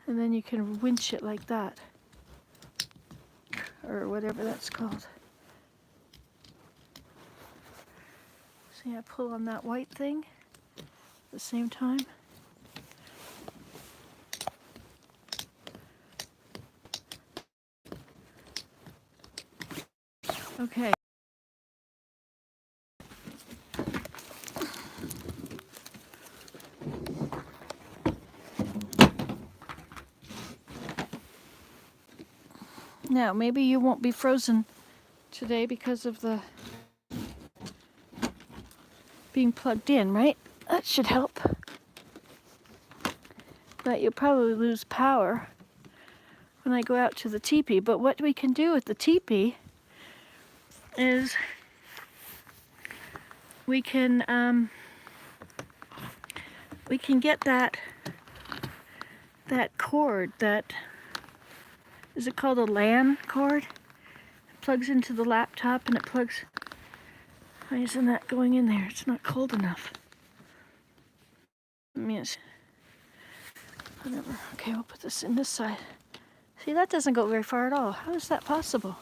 And then you can winch it like that, or whatever that's called. See, I pull on that white thing at the same time. Okay. Now, maybe you won't be frozen today because of the being plugged in, right? That should help. But you'll probably lose power when I go out to the teepee. But what we can do with the teepee is we can get that cord, that is it called a LAN cord? It plugs into the laptop and it plugs. Why isn't that going in there? It's not cold enough. I mean, it's whatever. Okay, we'll put this in this side. See, that doesn't go very far at all. How is that possible?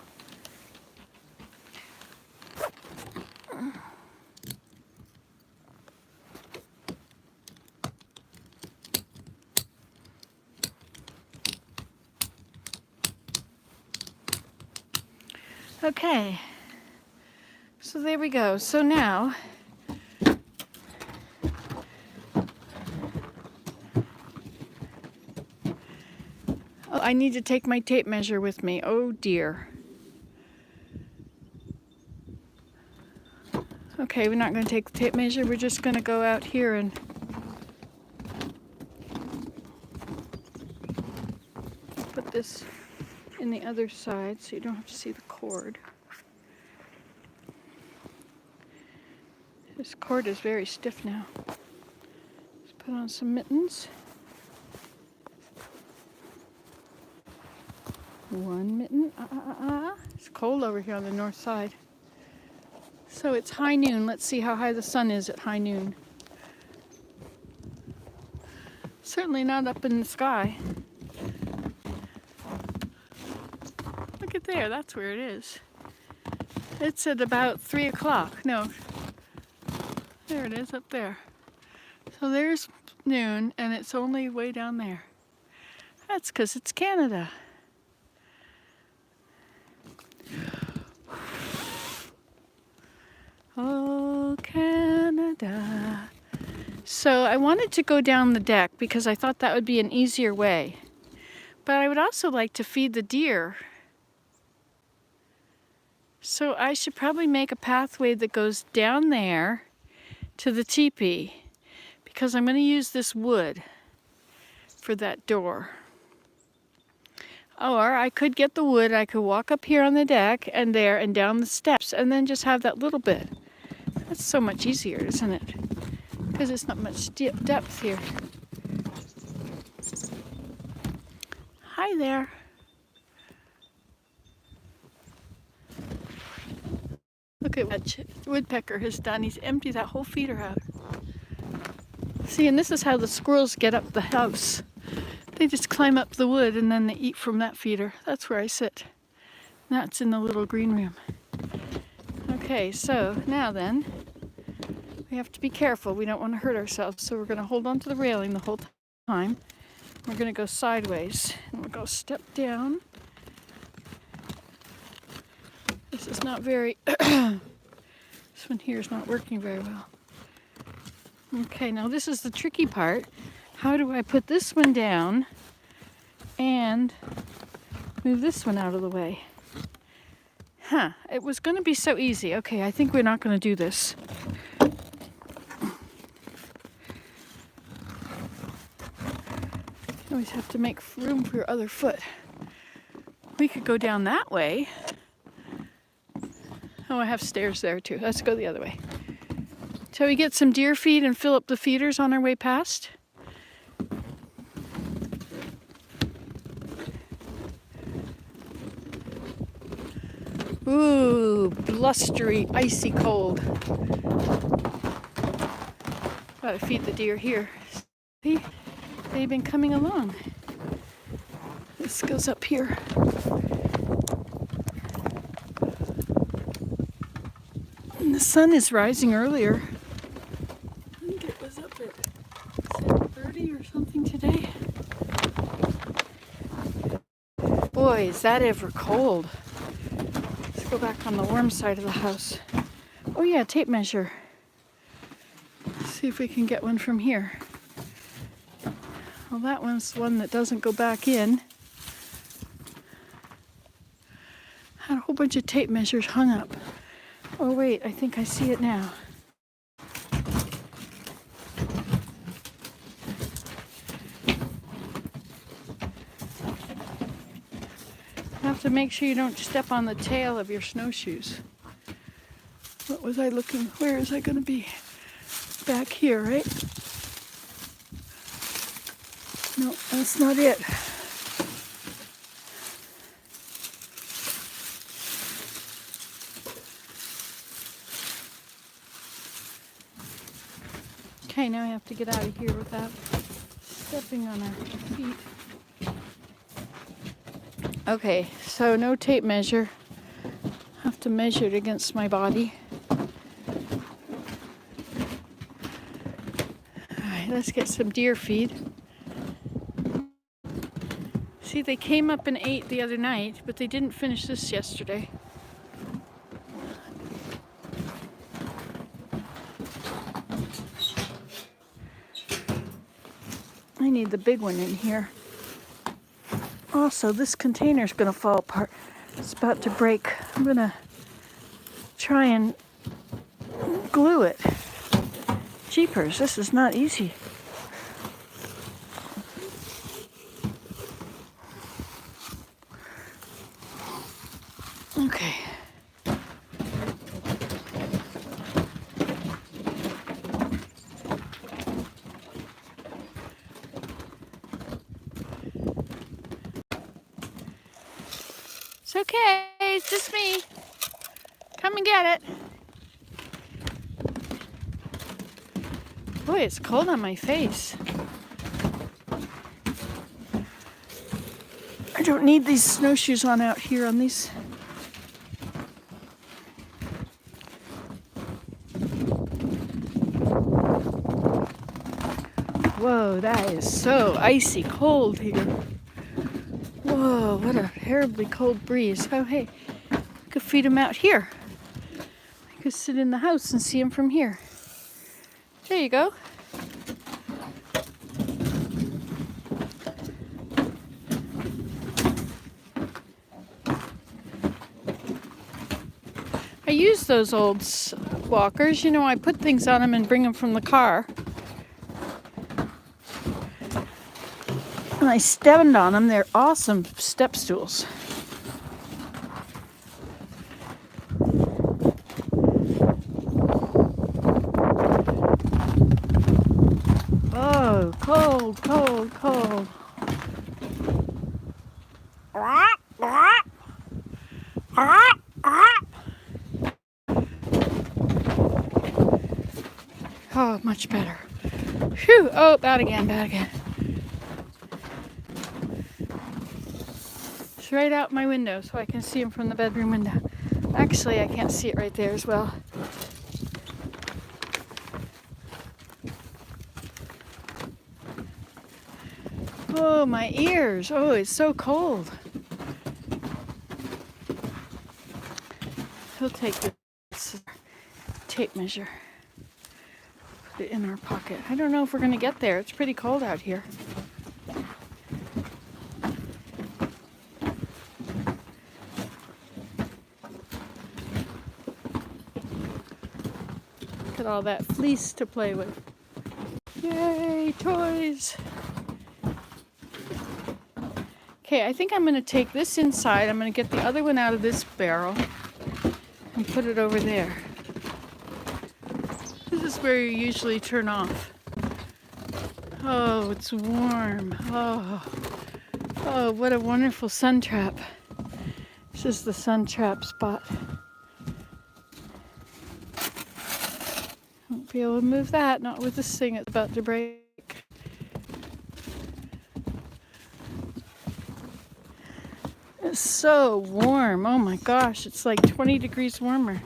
Okay, so there we go. So now, oh, I need to take my tape measure with me. Oh dear. Okay, we're not going to take the tape measure. We're just going to go out here and put this in the other side so you don't have to see the cord. This cord is very stiff now. Let's put on some mittens. One mitten. It's cold over here on the north side. So it's high noon. Let's see how high the sun is at high noon. Certainly not up in the sky. Look at there, that's where it is. It's at about 3 o'clock. No, there it is up there. So there's noon and it's only way down there. That's because it's Canada. Oh, Canada. So I wanted to go down the deck because I thought that would be an easier way. But I would also like to feed the deer. So I should probably make a pathway that goes down there to the teepee because I'm going to use this wood for that door. Or I could get the wood, I could walk up here on the deck and there and down the steps and then just have that little bit. That's so much easier, isn't it? Because it's not much depth here. Hi there. Look at what woodpecker has done. He's emptied that whole feeder out. See, and this is how the squirrels get up the house. They just climb up the wood and then they eat from that feeder. That's where I sit. That's in the little green room. Okay, so now then, we have to be careful. We don't want to hurt ourselves. So we're going to hold on to the railing the whole time. We're going to go sideways. And we'll go step down. This is not very, this one here is not working very well. Okay, now this is the tricky part. How do I put this one down and move this one out of the way. Huh, it was going to be so easy. Okay, I think we're not going to do this. You always have to make room for your other foot. We could go down that way. Oh, I have stairs there too. Let's go the other way. Shall we get some deer feed and fill up the feeders on our way past? Ooh, blustery, icy cold. Gotta feed the deer here. See, they've been coming along. This goes up here. And the sun is rising earlier. I think it was up at 7:30 or something today. Boy, is that ever cold. Let's go back on the warm side of the house. Oh yeah, tape measure. Let's see if we can get one from here. Well, that one's one that doesn't go back in. Had a whole bunch of tape measures hung up. Oh wait, I think I see it now. You have to make sure you don't step on the tail of your snowshoes. What was I looking? Where is I going to be? Back here, right? No, that's not it. Okay, now I have to get out of here without stepping on our feet. Okay, so no tape measure. I have to measure it against my body. Alright, let's get some deer feed. See, they came up and ate the other night, but they didn't finish this yesterday. I need the big one in here. Also, this container's gonna fall apart. It's about to break. I'm gonna try and glue it. Jeepers, this is not easy. Okay. It's okay, it's just me. Come and get it. Boy, it's cold on my face. I don't need these snowshoes on out here on these. Whoa, that is so icy cold here. Whoa, what a terribly cold breeze. Oh, hey, I could feed them out here. I could sit in the house and see them from here. There you go. I use those old walkers. You know, I put things on them and bring them from the car. And I stand on them. They're awesome step stools. Oh, cold, cold, cold. Oh, much better. Phew. Oh, bad again, bad again. It's right out my window so I can see him from the bedroom window. Actually, I can't see it right there as well. Oh, my ears. Oh, it's so cold. He'll take this tape measure. Put it in our pocket. I don't know if we're going to get there. It's pretty cold out here. at all that fleece to play with. Yay, toys! Okay, I think I'm going to take this inside. I'm going to get the other one out of this barrel and put it over there. This is where you usually turn off. Oh, it's warm. Oh, what a wonderful sun trap. This is the sun trap spot. Won't be able to move that, not with this thing, it's about to break. It's so warm. Oh my gosh, it's like 20 degrees warmer.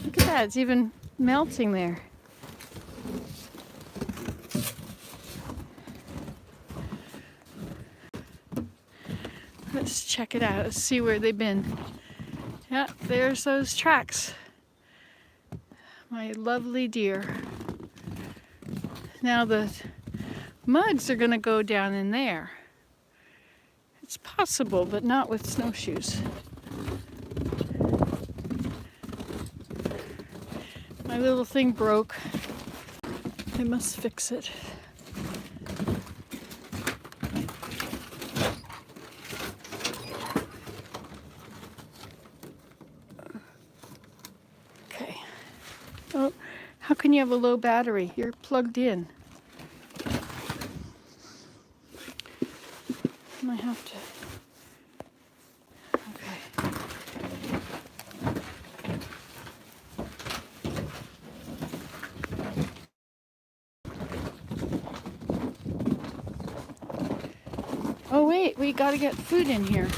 Look at that, it's even melting there. Let's check it out. Let's see where they've been. Yeah, there's those tracks. My lovely deer. Now the mugs are going to go down in there. It's possible, but not with snowshoes. My little thing broke. I must fix it. Oh, how can you have a low battery? You're plugged in. I have to. Okay. Oh wait, we gotta get food in here.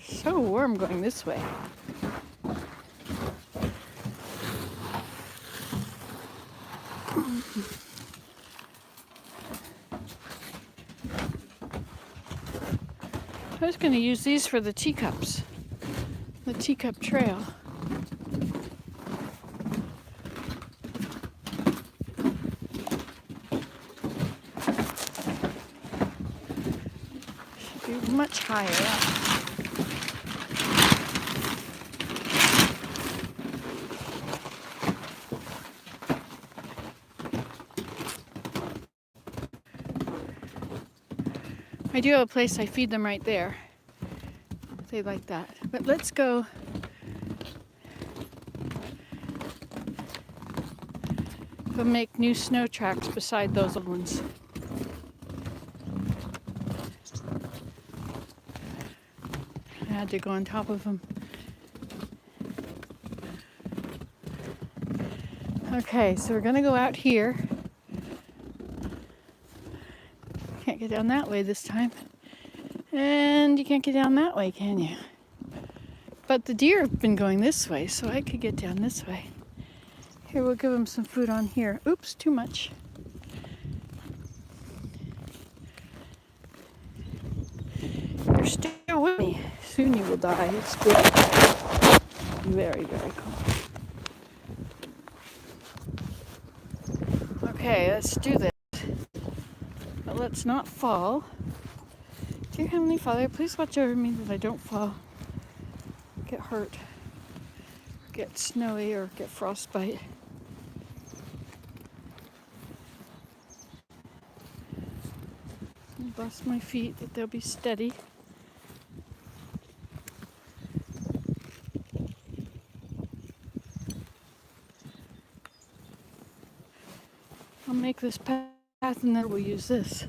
So warm going this way. I was going to use these for the teacups, the teacup trail. Should be much higher up. I do have a place I feed them right there. They like that. But let's go. Go make new snow tracks beside those old ones. I had to go on top of them. Okay, so we're gonna go out here. Can't get down that way this time. And you can't get down that way, can you? But the deer have been going this way, so I could get down this way. Here, we'll give them some food on here. Oops, too much. You're still with me. Soon you will die. It's good. Very, very cold. Okay, let's do this. But let's not fall. Dear Heavenly Father, please watch over me that I don't fall, get hurt, get snowy, or get frostbite. Bless my feet that they'll be steady. I'll make this path and then we'll use this.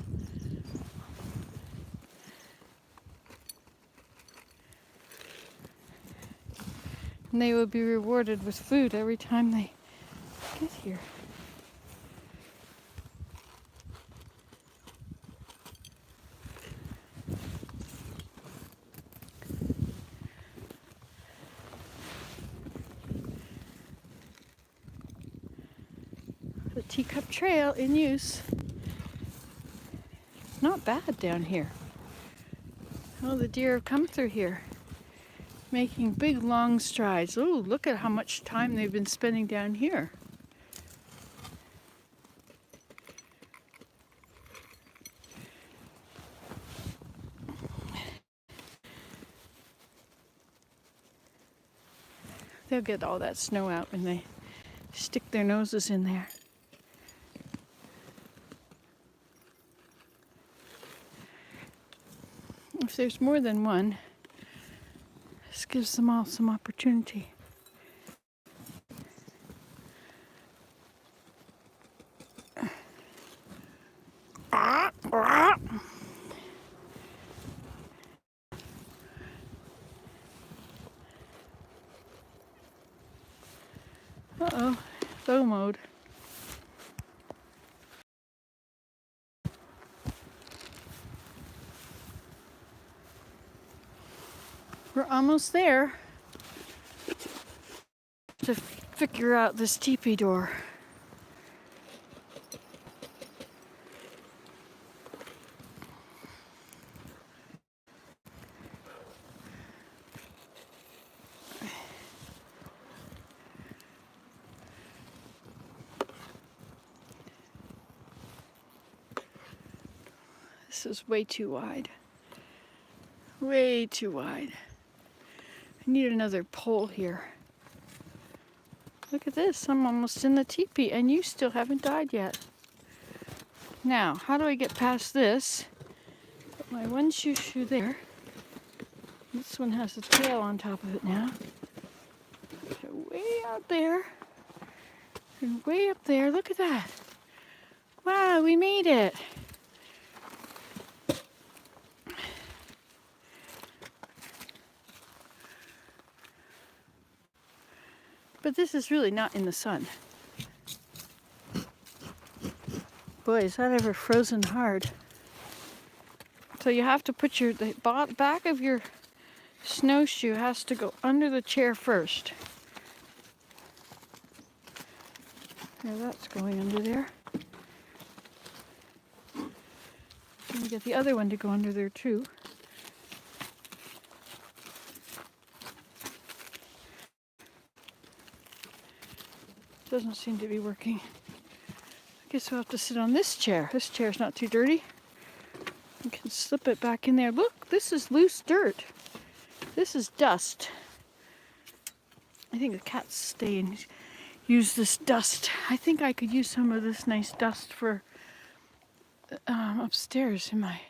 And they will be rewarded with food every time they get here. The teacup trail in use. Not bad down here. Oh, the deer have come through here, making big long strides. Oh, look at how much time they've been spending down here. they'll get all that snow out when they stick their noses in there. If there's more than one, this gives them all some opportunity. Uh-oh, slow mode. We're almost there to figure out this teepee door. This is way too wide. Way too wide. I need another pole here. Look at this, I'm almost in the teepee and you still haven't died yet. Now, how do I get past this? Put my one shoe there. This one has a tail on top of it now. So way out there and way up there, look at that. Wow, we made it. But this is really not in the sun. Boy, is that ever frozen hard. So you have to put the back of your snowshoe has to go under the chair first. Now that's going under there. And get the other one to go under there too. Doesn't seem to be working. I guess we'll have to sit on this chair. This chair's not too dirty. You can slip it back in there. Look, this is loose dirt. This is dust. I think the cats stay and use this dust. I think I could use some of this nice dust for upstairs in my...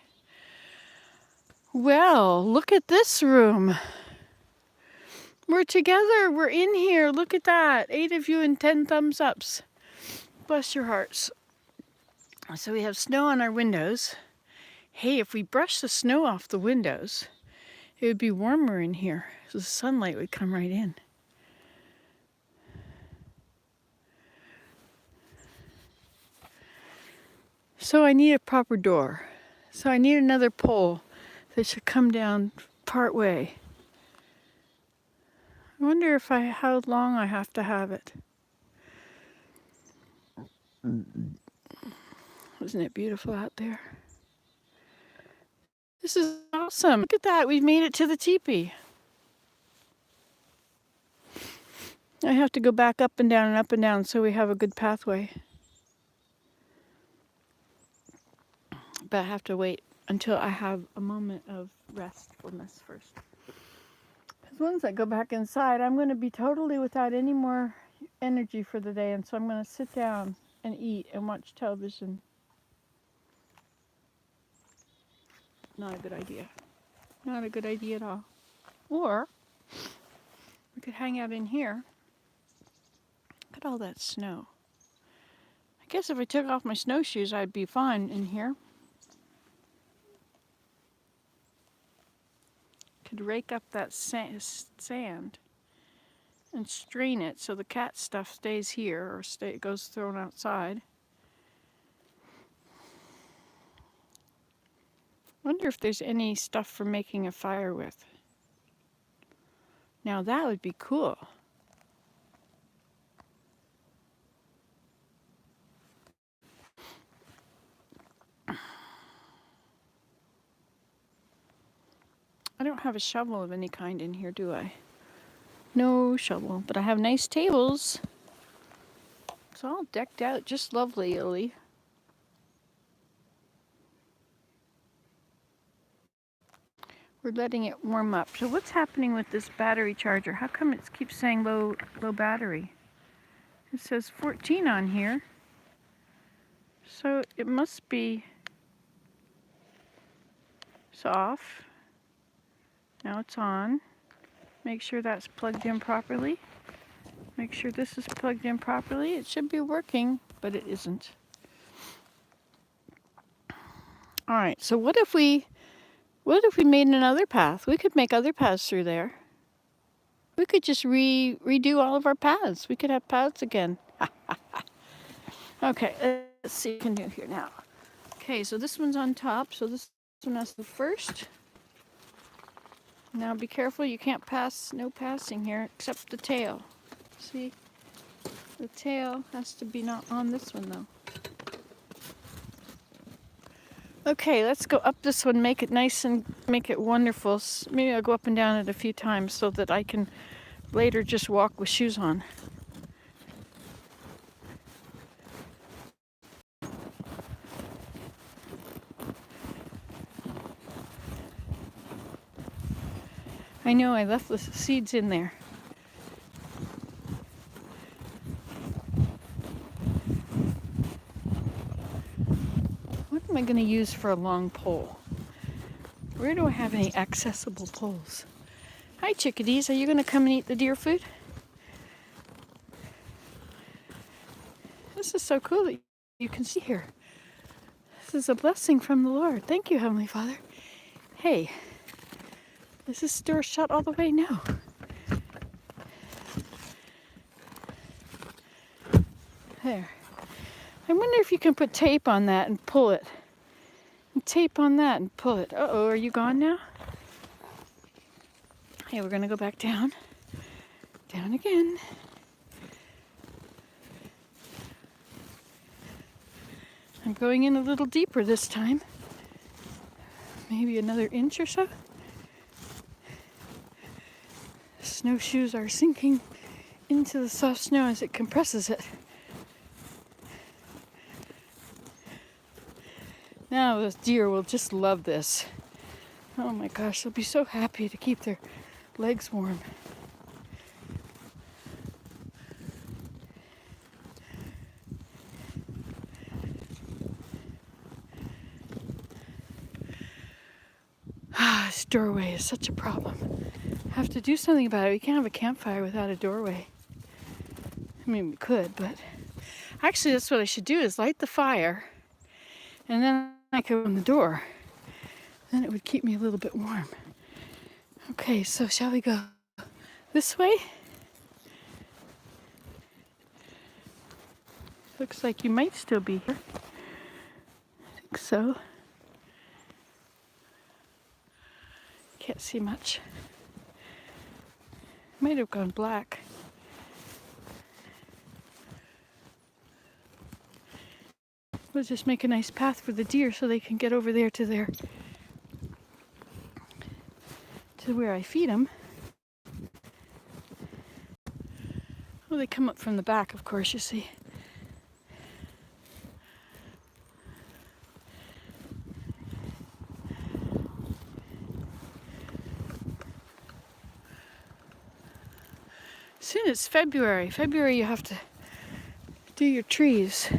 Well, look at this room. We're together. We're in here. Look at that. 8 of you and 10 thumbs ups. Bless your hearts. So we have snow on our windows. Hey, if we brush the snow off the windows, it would be warmer in here. So the sunlight would come right in. So I need a proper door. So I need another pole that should come down part way. I wonder if how long I have to have it. Isn't it beautiful out there? This is awesome. Look at that. We've made it to the teepee. I have to go back up and down so we have a good pathway. But I have to wait until I have a moment of restfulness first. Once I go back inside, I'm going to be totally without any more energy for the day, and so I'm going to sit down and eat and watch television. Not a good idea. Not a good idea at all. Or we could hang out in here. Look at all that snow. I guess if I took off my snowshoes, I'd be fine in here. Could rake up that sand and strain it so the cat stuff stays here or goes thrown outside. Wonder if there's any stuff for making a fire with. Now that would be cool. I don't have a shovel of any kind in here, do I? No shovel, but I have nice tables. It's all decked out just lovely. We're letting it warm up. So what's happening with this battery charger? How come it keeps saying low battery? It says 14 on here. So it must be it's off. Now it's on. Make sure that's plugged in properly. Make sure this is plugged in properly. It should be working, but it isn't. All right, so what if we made another path? We could make other paths through there. We could just redo all of our paths. We could have paths again. Okay, let's see what we can do here now. Okay, so this one's on top, so this one has the first. Now be careful, you can't pass, no passing here, except the tail. See? The tail has to be not on this one though. Okay, let's go up this one, make it nice and make it wonderful. Maybe I'll go up and down it a few times so that I can later just walk with shoes on. I know, I left the seeds in there. What am I going to use for a long pole? Where do I have any accessible poles? Hi chickadees, are you going to come and eat the deer food? This is so cool that you can see here. This is a blessing from the Lord. Thank you, Heavenly Father. Hey, is this door shut all the way? No. There. I wonder if you can put tape on that and pull it. And tape on that and pull it. Uh-oh, are you gone now? Okay, we're going to go back down. Down again. I'm going in a little deeper this time. Maybe another inch or so. Snowshoes are sinking into the soft snow as it compresses it. Now the deer will just love this. Oh my gosh, they'll be so happy to keep their legs warm. This doorway is such a problem. I have to do something about it. We can't have a campfire without a doorway. I mean, we could, but actually that's what I should do is light the fire and then I could open the door. Then it would keep me a little bit warm. Okay, so shall we go this way? Looks like you might still be here. I think so. Can't see much. Might have gone black. We'll just make a nice path for the deer so they can get over there to where I feed them. Well, they come up from the back, of course, you see. Soon it's February. February you have to do your trees.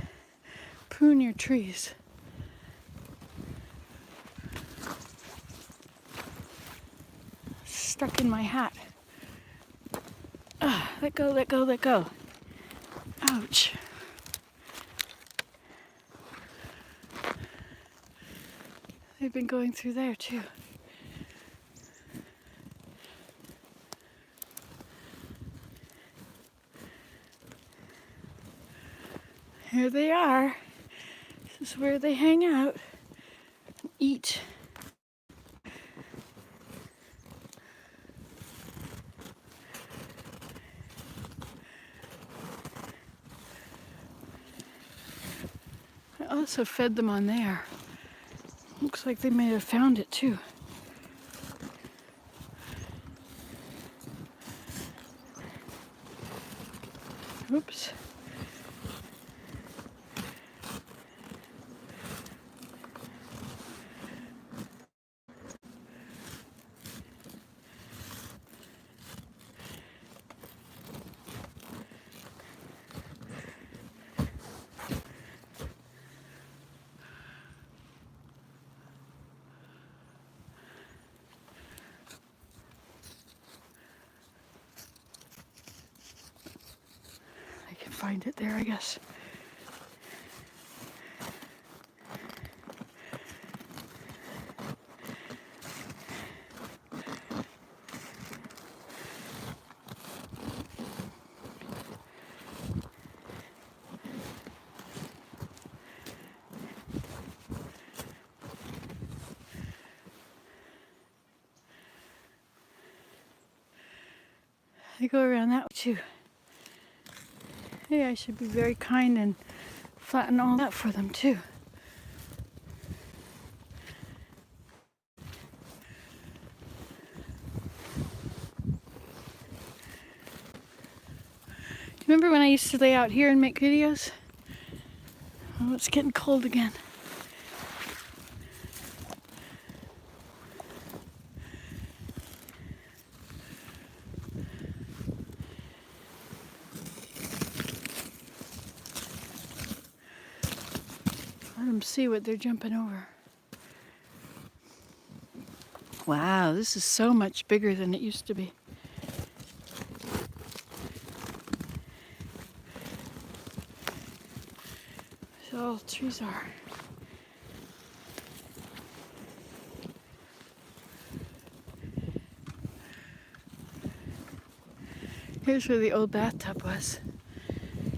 Prune your trees. Stuck in my hat. Let go, let go, let go. Ouch. They've been going through there too. Here they are. This is where they hang out and eat. I also fed them on there. Looks like they may have found it too. Oops. find it there, I guess. They go around that way too. Hey, I should be very kind and flatten all that for them too. Remember when I used to lay out here and make videos? Oh, it's getting cold again. Let them see what they're jumping over. Wow, this is so much bigger than it used to be. So all the trees are. Here's where the old bathtub was.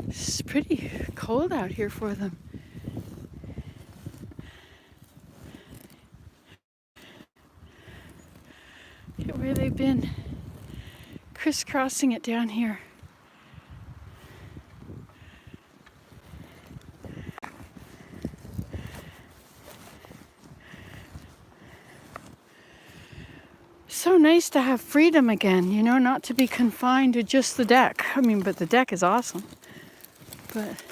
It's pretty cold out here for them. Look at where they've been crisscrossing it down here. So nice to have freedom again, you know, not to be confined to just the deck. I mean, but the deck is awesome. But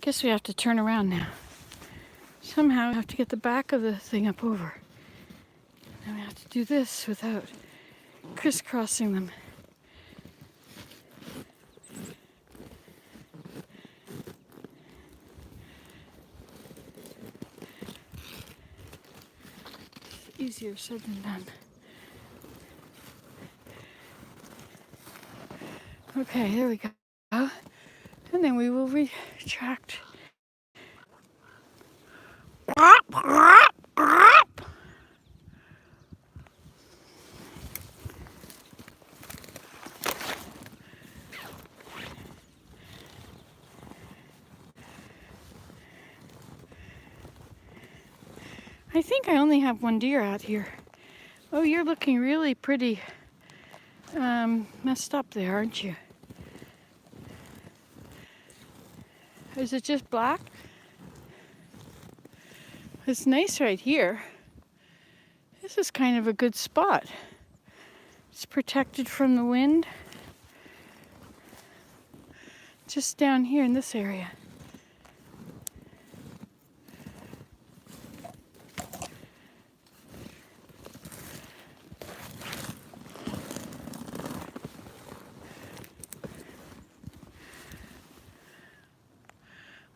guess we have to turn around now. Somehow we have to get the back of the thing up over. And we have to do this without crisscrossing them. It's easier said than done. Okay, there we go. And then we will retract. I think I only have one deer out here. Oh, you're looking really pretty messed up there, aren't you? Is it just black? It's nice right here. This is kind of a good spot. It's protected from the wind. Just down here in this area.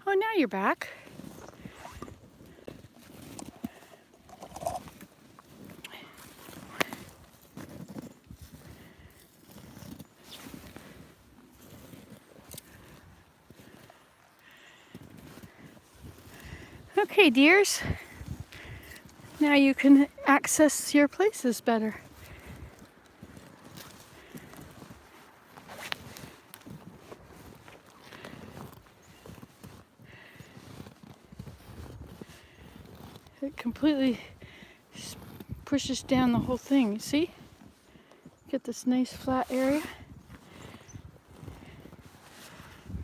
Oh, now you're back. Okay, dears. Now you can access your places better. It completely pushes down the whole thing, you see? Get this nice flat area.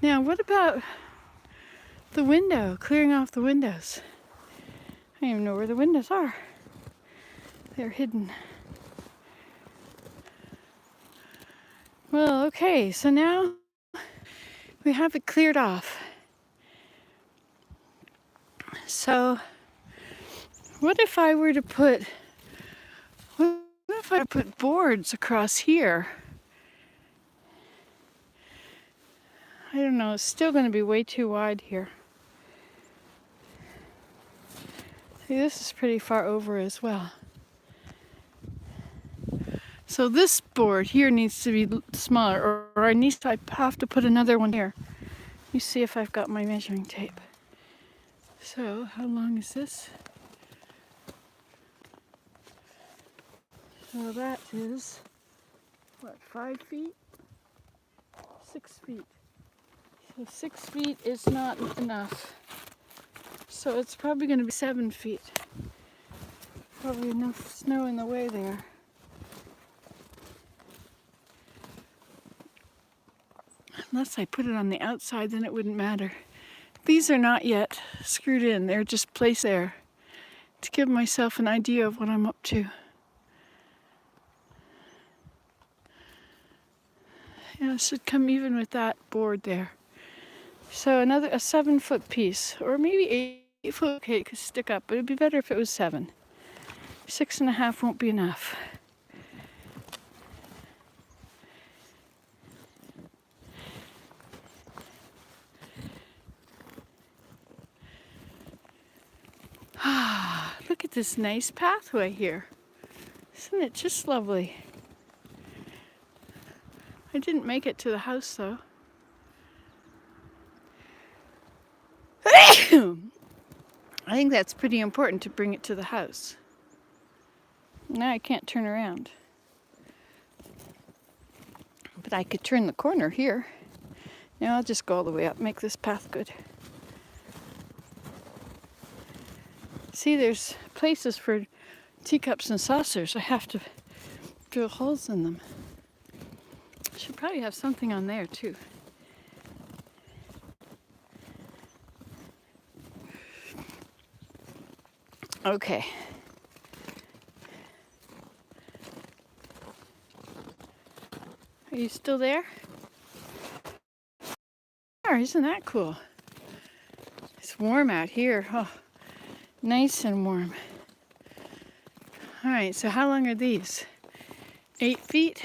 Now, what about the window, clearing off the windows? I don't even know where the windows are. They're hidden. Well, okay, so now we have it cleared off. So, what if I were to put boards across here? don't know, it's still going to be way too wide here. See, this is pretty far over as well. So this board here needs to be smaller, or I have to put another one here. Let me see if I've got my measuring tape. So, how long is this? So that is, what, 5 feet? 6 feet. So 6 feet is not enough. So it's probably going to be 7 feet. Probably enough snow in the way there. Unless I put it on the outside, then it wouldn't matter. These are not yet screwed in. They're just placed there to give myself an idea of what I'm up to. Yeah, it should come even with that board there. So a 7-foot piece, or maybe 8 foot. Okay, it could stick up, but it'd be better if it was 7. 6.5 won't be enough. Look at this nice pathway here. Isn't it just lovely? I didn't make it to the house though. I think that's pretty important to bring it to the house. Now I can't turn around. But I could turn the corner here. Now I'll just go all the way up, make this path good. See, there's places for teacups and saucers. I have to drill holes in them. Should probably have something on there too. Okay. Are you still there? Oh, isn't that cool? It's warm out here. Oh, nice and warm. All right, so how long are these? 8 feet?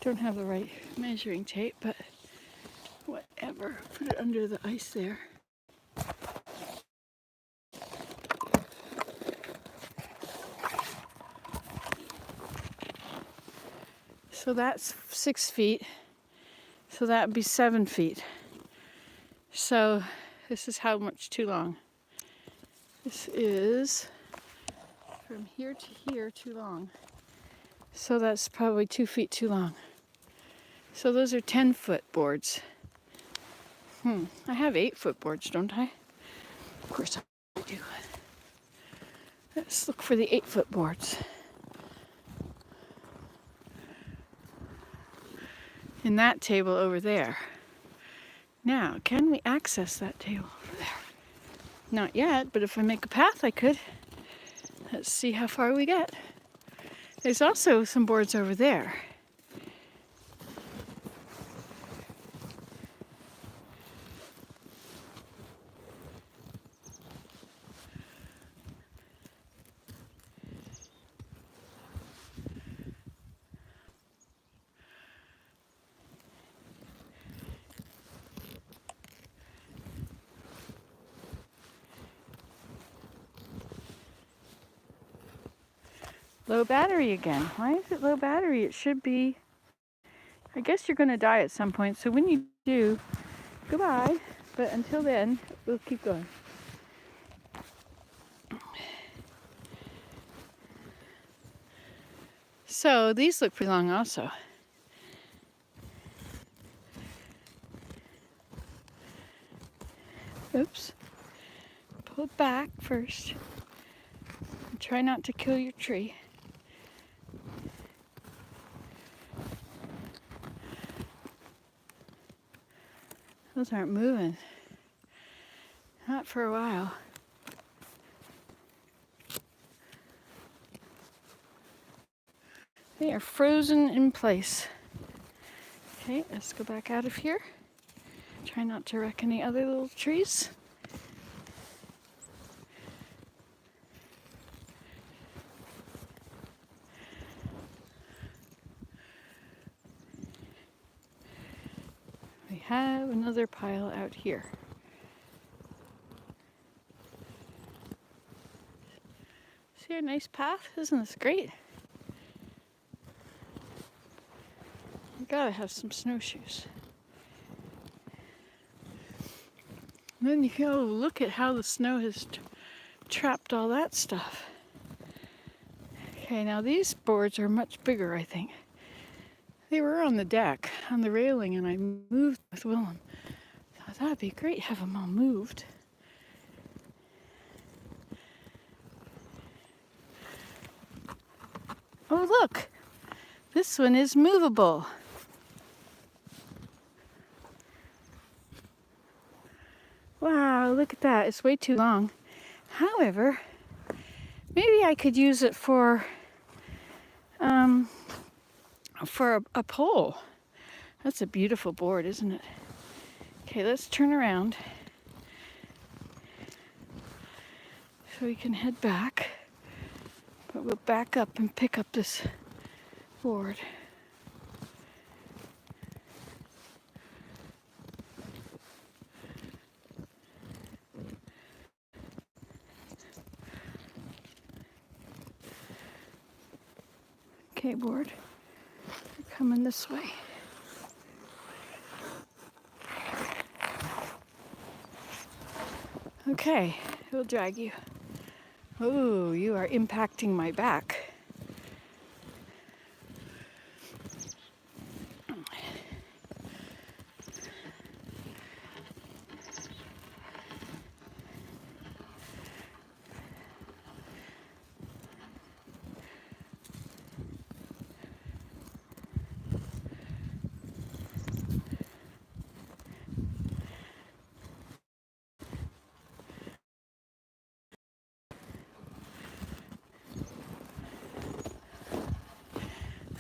Don't have the right measuring tape, but whatever. Put it under the ice there. So that's 6 feet. So that would be 7 feet. So this is how much too long? This is from here to here too long. So that's probably 2 feet too long. So those are 10-foot boards. I have 8-foot boards, don't I? Of course I do. Let's look for the 8-foot boards. In that table over there. Now, can we access that table over there? Not yet, but if I make a path, I could. Let's see how far we get. There's also some boards over there. Low battery again. Why is it low battery? It should be... I guess you're going to die at some point, so when you do, goodbye. But until then, we'll keep going. So these look pretty long also. Oops. Pull it back first. And try not to kill your tree. Those aren't moving. Not for a while. They are frozen in place. Okay, let's go back out of here. Try not to wreck any other little trees. have another pile out here. See our nice path? Isn't this great? We gotta have some snowshoes. And then you can look at how the snow has trapped all that stuff. Okay, now these boards are much bigger, I think. They were on the deck, on the railing, and I moved with Willem. Thought that'd be great, have them all moved. Oh, look! This one is movable. Wow, look at that. It's way too long. However, maybe I could use it for a pole. That's a beautiful board, isn't it? Okay, let's turn around so we can head back. But we'll back up and pick up this board. Okay, board, you're coming this way. Okay, we'll drag you. Oh, you are impacting my back.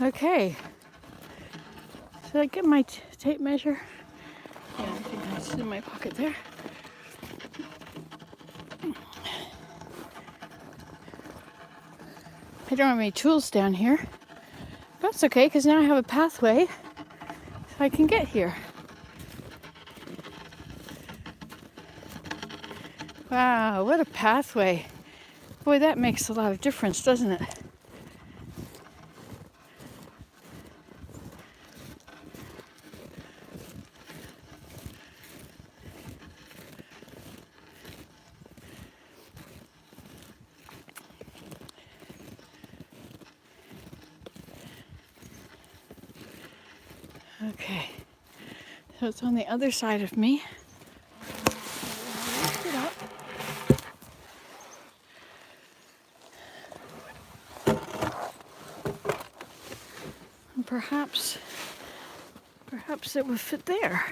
Okay, should I get my tape measure? Yeah, I think it's in my pocket there. I don't have any tools down here. That's okay, because now I have a pathway so I can get here. Wow, what a pathway. Boy, that makes a lot of difference, doesn't it? Okay, so it's on the other side of me. Lift it up. And perhaps it would fit there.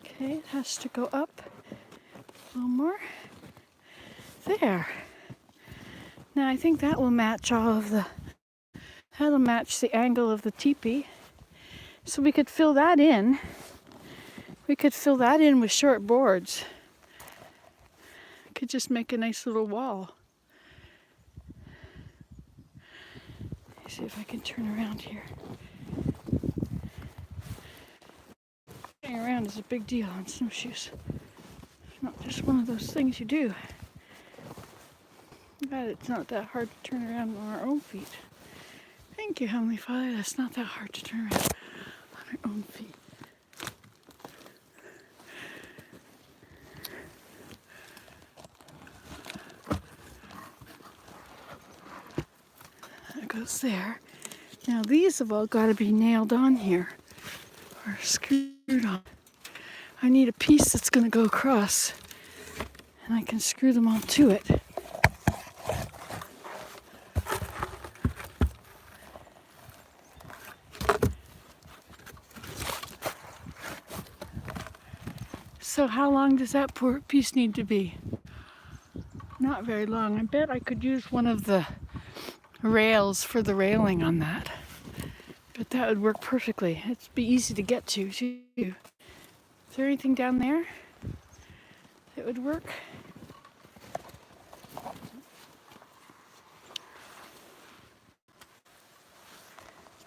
Okay, it has to go up a little more. There. Now I think that will match that'll match the angle of the teepee. So we could fill that in. We could fill that in with short boards. Could just make a nice little wall. Let's see if I can turn around here. Turning around is a big deal on snowshoes. It's not just one of those things you do. But it's not that hard to turn around on our own feet. Thank you, Heavenly Father. That's not that hard to turn around on our own feet. That goes there. Now these have all got to be nailed on here or screwed on. I need a piece that's going to go across and I can screw them all to it. So how long does that piece need to be? Not very long. I bet I could use one of the rails for the railing on that. But that would work perfectly. It'd be easy to get to too. Is there anything down there that would work?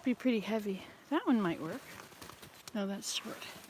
be pretty heavy. That one might work. No, that's short.